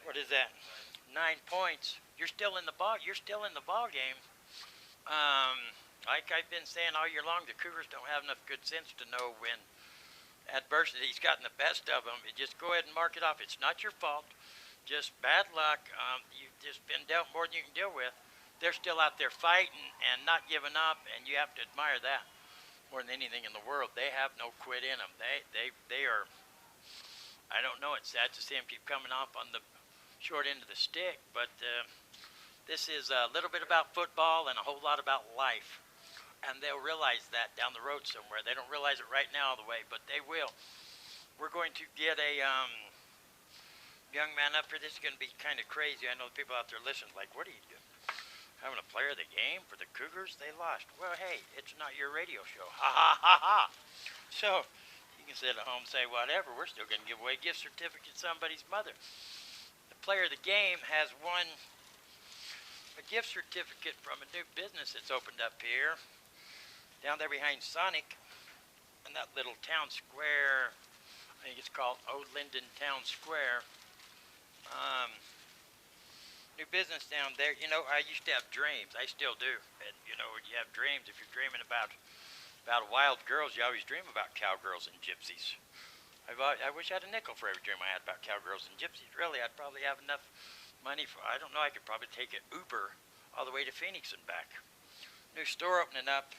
[SPEAKER 1] 9 points. You're still in the ball. You're still in the ball game. Like I've been saying all year long, the Cougars don't have enough good sense to know when adversity's gotten the best of them. You just go ahead and mark it off. It's not your fault. Just bad luck. You've just been dealt more than you can deal with. They're still out there fighting and not giving up, and you have to admire that more than anything in the world. They have no quit in them. They are. I don't know. It's sad to see them keep coming off on the short end of the stick, but this is a little bit about football and a whole lot about life, and they'll realize that down the road somewhere. They don't realize it right now all the way, but they will. We're going to get a young man up here. This is going to be kind of crazy. I know the people out there listening like, what are you doing? Having a player of the game for the Cougars? They lost. Well, hey, it's not your radio show. Ha, ha, ha, ha. So, You can sit at home and say whatever. We're still going to give away gift certificate to somebody's mother. The player of the game has won a gift certificate from a new business that's opened up here, down there behind Sonic, in that little town square. I think it's called Old Linden Town Square. New business down there. You know, I used to have dreams. I still do. And, you know, when you have dreams, if you're dreaming about wild girls, you always dream about cowgirls and gypsies. I wish I had a nickel for every dream I had about cowgirls and gypsies. Really, I'd probably have enough money for, I don't know, I could probably take an Uber all the way to Phoenix and back. New store opening up.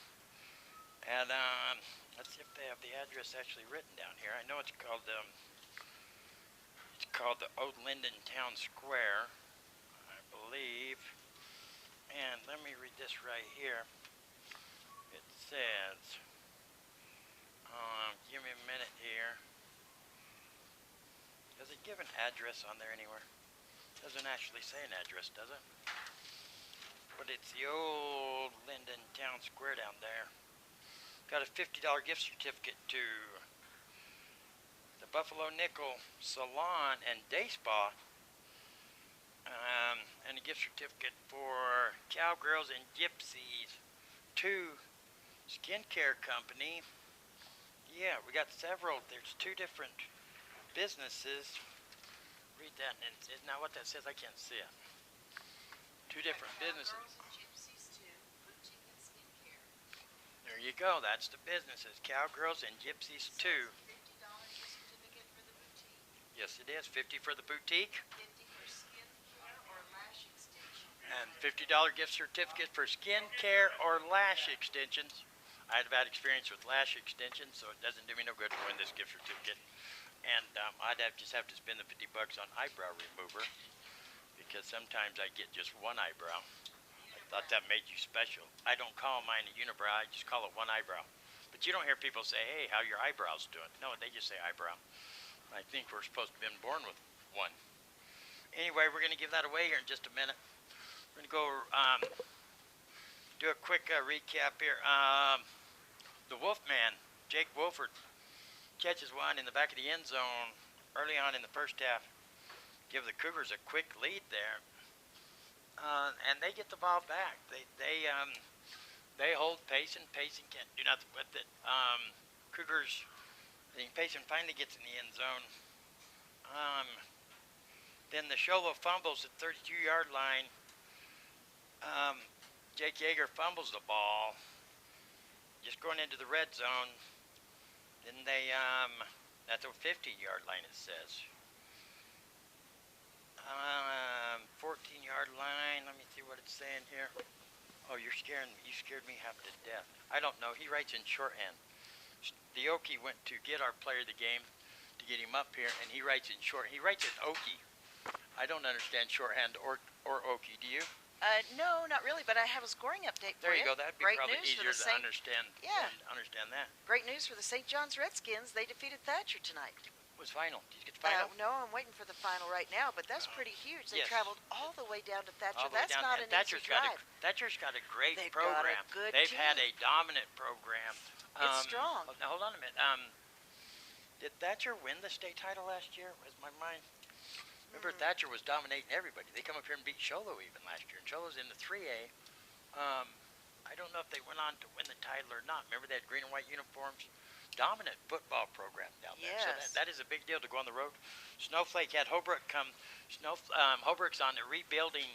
[SPEAKER 1] And let's see if they have the address actually written down here. I know it's called the Old Linden Town Square, I believe. And let me read this right here. It says, give me a minute here. Does it give an address on there anywhere? Doesn't actually say an address, does it? But it's the Old Linden Town Square down there. Got a $50 gift certificate to the Buffalo Nickel Salon and Day Spa. And a gift certificate for Cowgirls and Gypsies to Skincare Company. Yeah, we got several. There's 2 different businesses. Read that, and isn't that what that says? I can't see it. 2 different businesses. There you go. That's the businesses. Cowgirls and Gypsies 2. $50
[SPEAKER 13] certificate for the boutique.
[SPEAKER 1] Yes, it is. 50 for the boutique.
[SPEAKER 13] 50 for skin care or lash extension.
[SPEAKER 1] And $50 gift certificate for skin care or lash extensions. I had a bad experience with lash extensions, so it doesn't do me no good to win this gift certificate. And I'd just have to spend the $50 on eyebrow remover, because sometimes I get just one eyebrow. I thought that made you special. I don't call mine a unibrow, I just call it one eyebrow. But you don't hear people say, hey, how your eyebrows doing? No, they just say eyebrow. I think we're supposed to have been born with one. Anyway, we're going to give that away here in just a minute. We're going to go do a quick recap here. The Wolfman, Jake Wolford, catches one in the back of the end zone early on in the first half. Give the Cougars a quick lead there. And they get the ball back. They hold Payson. Payson can't do nothing with it. Cougars, I think Payson finally gets in the end zone. Then the Show Low fumbles at 32-yard line. Jake Yeager fumbles the ball, just going into the red zone. Then they, at the 50-yard line it says. 14-yard line, let me see what it's saying here. Oh, you're scaring me. You scared me half to death. I don't know. He writes in shorthand. The Okie went to get our player of the game to get him up here, and he writes in short. He writes in Okie. I don't understand shorthand or Okie. Do you?
[SPEAKER 13] No, not really, but I have a scoring update for you.
[SPEAKER 1] There you go. That'd be
[SPEAKER 13] Great
[SPEAKER 1] probably
[SPEAKER 13] news
[SPEAKER 1] easier
[SPEAKER 13] for the
[SPEAKER 1] to understand.
[SPEAKER 13] Yeah.
[SPEAKER 1] Understand that.
[SPEAKER 13] Great news for the St. John's Redskins. They defeated Thatcher tonight.
[SPEAKER 1] What's final? Did you get the final?
[SPEAKER 13] No, I'm waiting for the final right now, but that's pretty huge. They
[SPEAKER 1] Yes.
[SPEAKER 13] traveled all the way down to Thatcher.
[SPEAKER 1] All the way
[SPEAKER 13] That's
[SPEAKER 1] down,
[SPEAKER 13] not
[SPEAKER 1] and
[SPEAKER 13] an easy drive.
[SPEAKER 1] Thatcher's got a great
[SPEAKER 13] They've got a
[SPEAKER 1] program.
[SPEAKER 13] good
[SPEAKER 1] They've had
[SPEAKER 13] team.
[SPEAKER 1] a dominant program.
[SPEAKER 13] It's strong.
[SPEAKER 1] Now hold on a minute. Did Thatcher win the state title last year? Was my mind? Remember, Thatcher was dominating everybody. They come up here and beat Show Low even last year, and Show Low's in the 3A. I don't know if they went on to win the title or not. Remember, they had green and white uniforms. Dominant football program down there. So
[SPEAKER 13] Yes.
[SPEAKER 1] that is a big deal to go on the road. Snowflake had Holbrook come. Holbrook's on the rebuilding.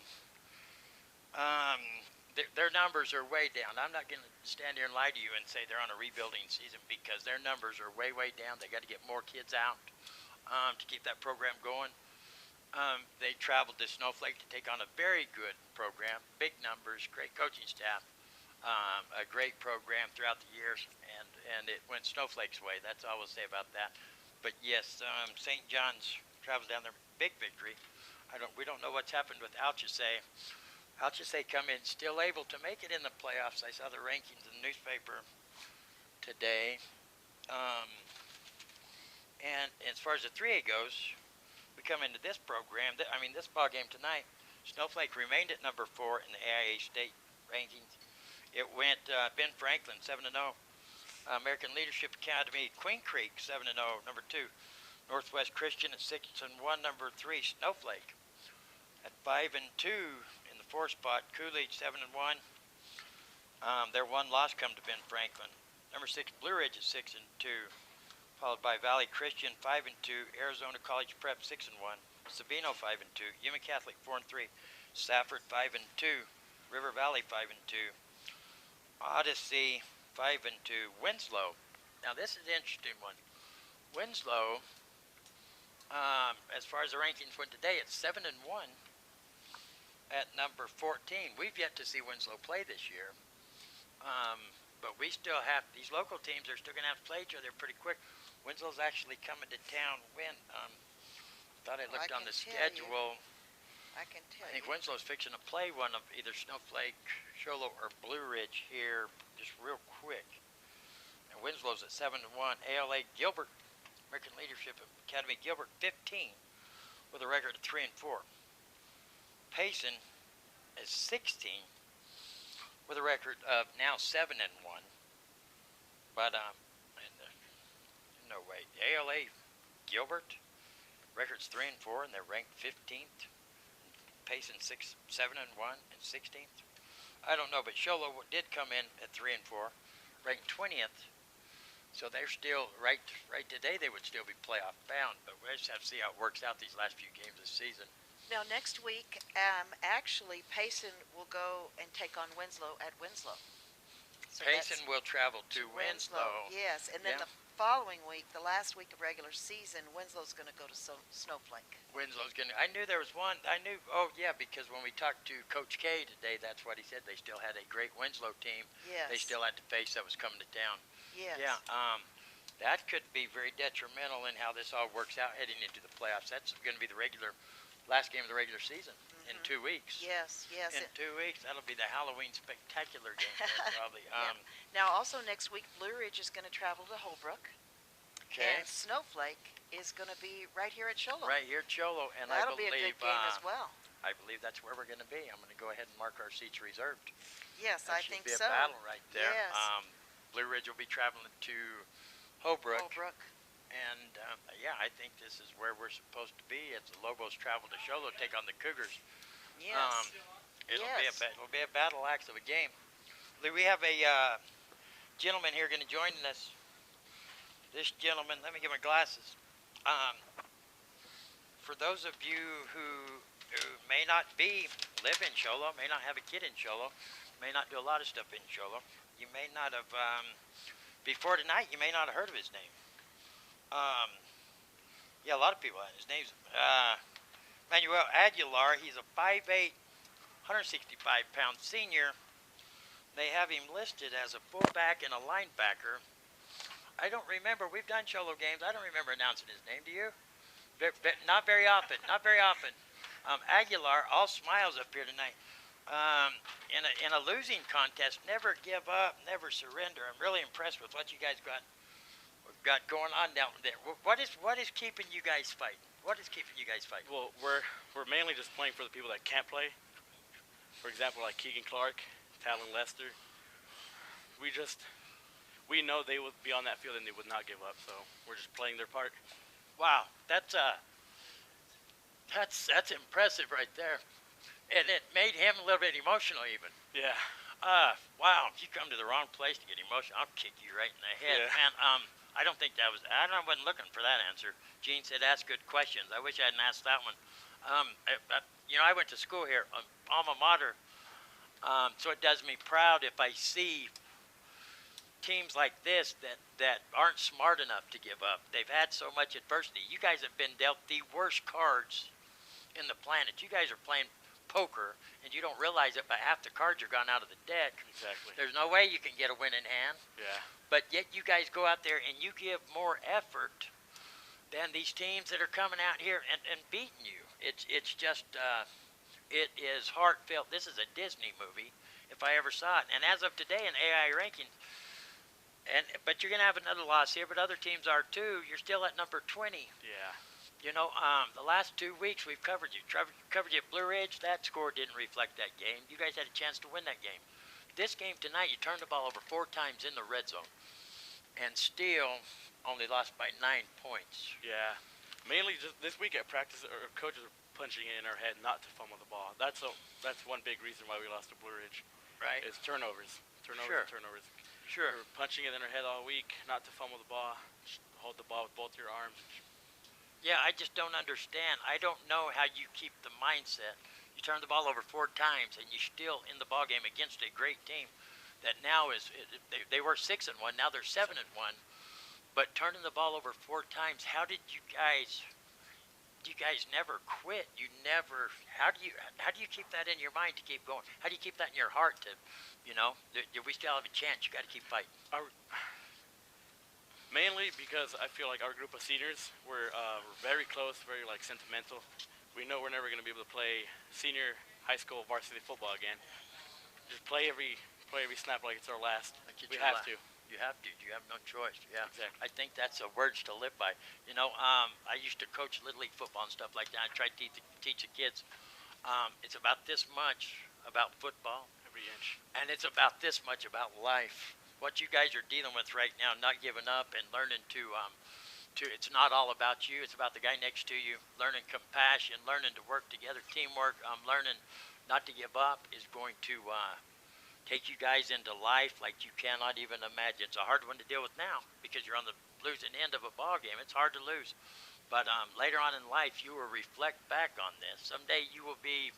[SPEAKER 1] Their numbers are way down. I'm not going to stand here and lie to you and say they're on a rebuilding season, because their numbers are way, way down. They got to get more kids out to keep that program going. They traveled to Snowflake to take on a very good program, big numbers, great coaching staff, a great program throughout the years, and it went Snowflake's way. That's all we'll say about that. But yes, St. John's travels down there, big victory. We don't know what's happened with Alchese. Alchese come in still able to make it in the playoffs. I saw the rankings in the newspaper today. And as far as the 3A goes, we come into this program, this ball game tonight. Snowflake remained at number 4 in the AIA state rankings. It went Ben Franklin 7-0. American Leadership Academy, Queen Creek, 7-0. Number 2, Northwest Christian at 6-1. Number 3, Snowflake at 5-2 in the 4 spot. Coolidge 7-1. Their one loss come to Ben Franklin. Number 6, Blue Ridge at 6-2, followed by Valley Christian 5-2, Arizona College Prep 6-1, Sabino 5-2, Yuma Catholic 4-3, Safford 5-2, River Valley 5-2, Odyssey 5-2, Winslow. Now this is an interesting one. Winslow, as far as the rankings went today, it's 7-1 at number 14. We've yet to see Winslow play this year. But we still have, these local teams are still going to have to play each other pretty quick. Winslow's actually coming to town when, thought I looked on the schedule.
[SPEAKER 13] I can tell
[SPEAKER 1] I think
[SPEAKER 13] you.
[SPEAKER 1] Winslow's fixing to play one of either Snowflake, Show Low, or Blue Ridge here just real quick. And Winslow's at 7-1. ALA Gilbert, American Leadership Academy Gilbert 15 with a record of 3-4. Payson is 16 with a record of now 7-1, but no way. ALA Gilbert record's 3-4, and they're ranked 15th. Payson 7-1 and 16th. I don't know, but Show Low did come in at 3-4, ranked 20th. So they're still right today. They would still be playoff bound, but we just have to see how it works out these last few games this season.
[SPEAKER 13] Now, next week, actually, Payson will go and take on Winslow at Winslow. So
[SPEAKER 1] Payson will travel to Winslow.
[SPEAKER 13] Yes, and then
[SPEAKER 1] Yeah.
[SPEAKER 13] the following week, the last week of regular season, Winslow's going to go to Snowflake.
[SPEAKER 1] Winslow's going to, I knew there was one, oh yeah, because when we talked to Coach K today, that's what he said. They still had a great Winslow team.
[SPEAKER 13] Yes.
[SPEAKER 1] They still had to face that was coming to town.
[SPEAKER 13] Yes.
[SPEAKER 1] Yeah, that could be very detrimental in how this all works out heading into the playoffs. That's going to be the last game of the regular season in 2 weeks.
[SPEAKER 13] Yes, yes.
[SPEAKER 1] In 2 weeks, that'll be the Halloween spectacular game there, probably.
[SPEAKER 13] Yeah. Now, also next week, Blue Ridge is going to travel to Holbrook.
[SPEAKER 1] Okay.
[SPEAKER 13] And Snowflake is going to be right here at Show Low.
[SPEAKER 1] Right here at Show Low, and
[SPEAKER 13] that'll
[SPEAKER 1] I believe
[SPEAKER 13] be a good game as well.
[SPEAKER 1] I believe that's where we're going to be. I'm going to go ahead and mark our seats reserved.
[SPEAKER 13] Yes,
[SPEAKER 1] That
[SPEAKER 13] I think
[SPEAKER 1] should be
[SPEAKER 13] so.
[SPEAKER 1] a battle right there.
[SPEAKER 13] Yes.
[SPEAKER 1] Blue Ridge will be traveling to Holbrook.
[SPEAKER 13] Holbrook.
[SPEAKER 1] And yeah, I think this is where we're supposed to be. As the Lobos travel to Show Low, take on the Cougars.
[SPEAKER 13] Yes.
[SPEAKER 1] It'll be a battle axe of a game. We have a gentleman here going to join us. This gentleman, let me get my glasses. For those of you who may not live in Show Low, may not have a kid in Show Low, may not do a lot of stuff in Show Low, you may not have, before tonight, you may not have heard of his name. Yeah, a lot of people had his name's Manuel Aguilar. He's a 5'8", 165-pound senior. They have him listed as a fullback and a linebacker. I don't remember. We've done Show Low games. I don't remember announcing his name. Do you? Not very often. Not very often. Aguilar, all smiles up here tonight. In a losing contest, never give up, never surrender. I'm really impressed with what you guys got going on down there. What is keeping you guys fighting? What is keeping you guys fighting?
[SPEAKER 14] Well, we're mainly just playing for the people that can't play. For example, like Keegan Clark, Talon Lester. We know they would be on that field and they would not give up. So we're just playing their part.
[SPEAKER 1] Wow, that's impressive right there. And it made him a little bit emotional even.
[SPEAKER 14] Yeah.
[SPEAKER 1] Wow, if you come to the wrong place to get emotional, I'll kick you right in the head.
[SPEAKER 14] Yeah.
[SPEAKER 1] Man, I don't think that was, I wasn't looking for that answer. Gene said ask good questions. I wish I hadn't asked that one. I went to school here, alma mater, so it does me proud if I see teams like this that aren't smart enough to give up. They've had so much adversity. You guys have been dealt the worst cards in the planet. You guys are playing poker, and you don't realize it, but half the cards are gone out of the deck.
[SPEAKER 14] Exactly.
[SPEAKER 1] There's no way you can get a winning hand.
[SPEAKER 14] Yeah.
[SPEAKER 1] But yet you guys go out there and you give more effort than these teams that are coming out here and beating you. It's just, it is heartfelt. This is a Disney movie, if I ever saw it. And as of today in AI rankings, but you're going to have another loss here, but other teams are too. You're still at number 20.
[SPEAKER 14] Yeah.
[SPEAKER 1] You know, the last 2 weeks we've covered you. Covered you at Blue Ridge. That score didn't reflect that game. You guys had a chance to win that game. This game tonight, you turned the ball over 4 times in the red zone. and still only lost by 9 points.
[SPEAKER 14] Yeah. Mainly just this week at practice, our coaches are punching it in our head not to fumble the ball. That's one big reason why we lost to Blue Ridge.
[SPEAKER 1] Right.
[SPEAKER 14] It's turnovers.
[SPEAKER 1] Sure.
[SPEAKER 14] Turnovers.
[SPEAKER 1] Sure.
[SPEAKER 14] We're punching it in our head all week not to fumble the ball. Just hold the ball with both your arms.
[SPEAKER 1] Yeah, I just don't understand. I don't know how you keep the mindset. You turn the ball over 4 times, and you're still in the ball game against a great team that now is they were 6-1. Now they're 7-1. But turning the ball over 4 times, how did you guys? You guys never quit. You never. How do you keep that in your mind to keep going? How do you keep that in your heart to, we still have a chance. You got to keep fighting.
[SPEAKER 14] Mainly because I feel like our group of seniors we're very close, very sentimental. We know we're never going to be able to play senior high school varsity football again. Just play every snap like it's our last. We have to.
[SPEAKER 1] You have to. You have no choice. Yeah.
[SPEAKER 14] Exactly.
[SPEAKER 1] I think that's a words to live by. I used to coach Little League football and stuff like that. I tried to teach the kids. It's about this much about football.
[SPEAKER 14] Every inch.
[SPEAKER 1] And it's about this much about life. What you guys are dealing with right now, not giving up and learning to it's not all about you. It's about the guy next to you. Learning compassion, learning to work together, teamwork. Learning not to give up is going to take you guys into life like you cannot even imagine. It's a hard one to deal with now because you're on the losing end of a ball game. It's hard to lose. But later on in life, you will reflect back on this. Someday you will be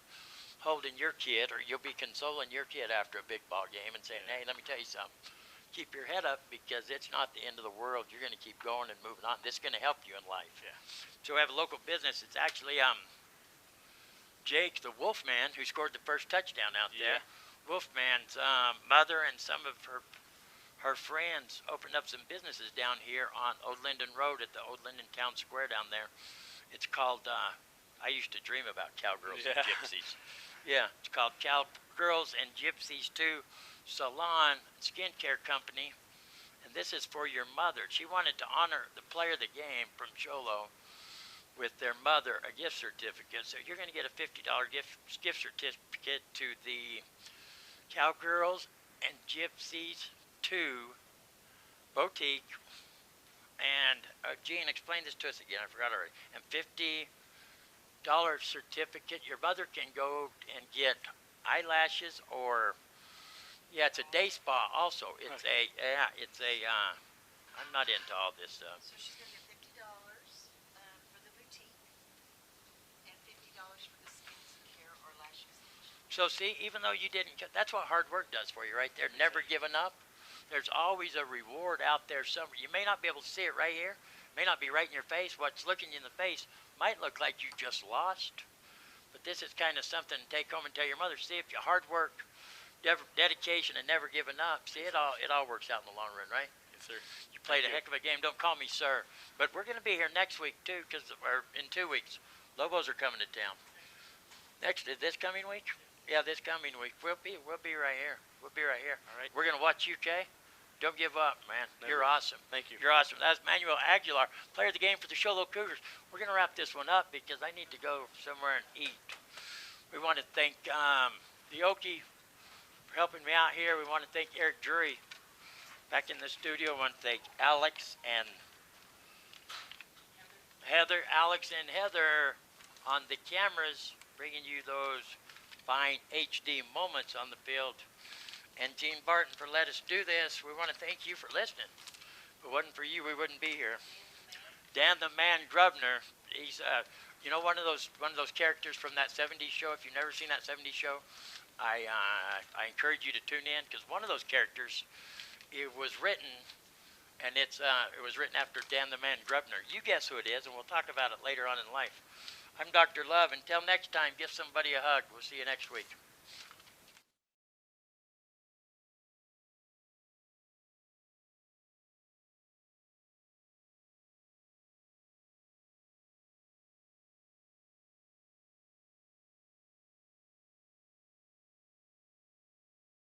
[SPEAKER 1] holding your kid, or you'll be consoling your kid after a big ball game and saying, hey, let me tell you something. Keep your head up because it's not the end of the world. You're going to keep going and moving on. This is going to help you in life.
[SPEAKER 14] Yeah.
[SPEAKER 1] So we have a local business. It's actually Jake, the Wolfman, who scored the first touchdown out there. Wolfman's mother and some of her friends opened up some businesses down here on Old Linden Road at the Old Linden Town Square down there. It's called, I used to dream about Cowgirls and Gypsies. Yeah, it's called Cowgirls and Gypsies 2 Salon Skincare Company. And this is for your mother. She wanted to honor the player of the game from Show Low with their mother a gift certificate. So you're going to get a $50 gift certificate to the Cowgirls and Gypsies 2 Boutique. And Gene, explain this to us again. I forgot already. And $50 certificate. Your mother can go and get eyelashes or, it's a day spa also. It's I'm not into all this stuff.
[SPEAKER 13] So she's going to get $50 for the boutique and $50 for the skincare or lash extension.
[SPEAKER 1] So see, even though you didn't, that's what hard work does for you right there. Never giving up. There's always a reward out there somewhere. You may not be able to see it right here. May not be right in your face. What's looking you in the face might look like you just lost. But this is kind of something to take home and tell your mother. See, if you hard work, dedication, and never giving up, see, it all works out in the long run, right?
[SPEAKER 14] Yes, sir.
[SPEAKER 1] You played a heck of a game. Don't call me sir. But we're going to be here next week, too, or in 2 weeks. Lobos are coming to town. This coming week? Yeah, this coming week. We'll be right here. We'll be right here.
[SPEAKER 14] All right.
[SPEAKER 1] We're going to watch you, Jay. Don't give up, man.
[SPEAKER 14] Never.
[SPEAKER 1] You're awesome.
[SPEAKER 14] Thank you.
[SPEAKER 1] You're awesome. That's Manuel Aguilar, player of the game for the Show Low Cougars. We're going to wrap this one up because I need to go somewhere and eat. We want to thank the Okie for helping me out here. We want to thank Eric Drury back in the studio. We want to thank Alex and Heather. Alex and Heather on the cameras, bringing you those fine HD moments on the field. And Gene Barton for letting us do this. We want to thank you for listening. If it wasn't for you, we wouldn't be here. Dan the Man Grubner, he's one of those characters from that 70s show. If you've never seen that 70s show, I encourage you to tune in because one of those characters, it was written, and it was written after Dan the Man Grubner. You guess who it is, and we'll talk about it later on in life. I'm Dr. Love. Until next time, give somebody a hug. We'll see you next week.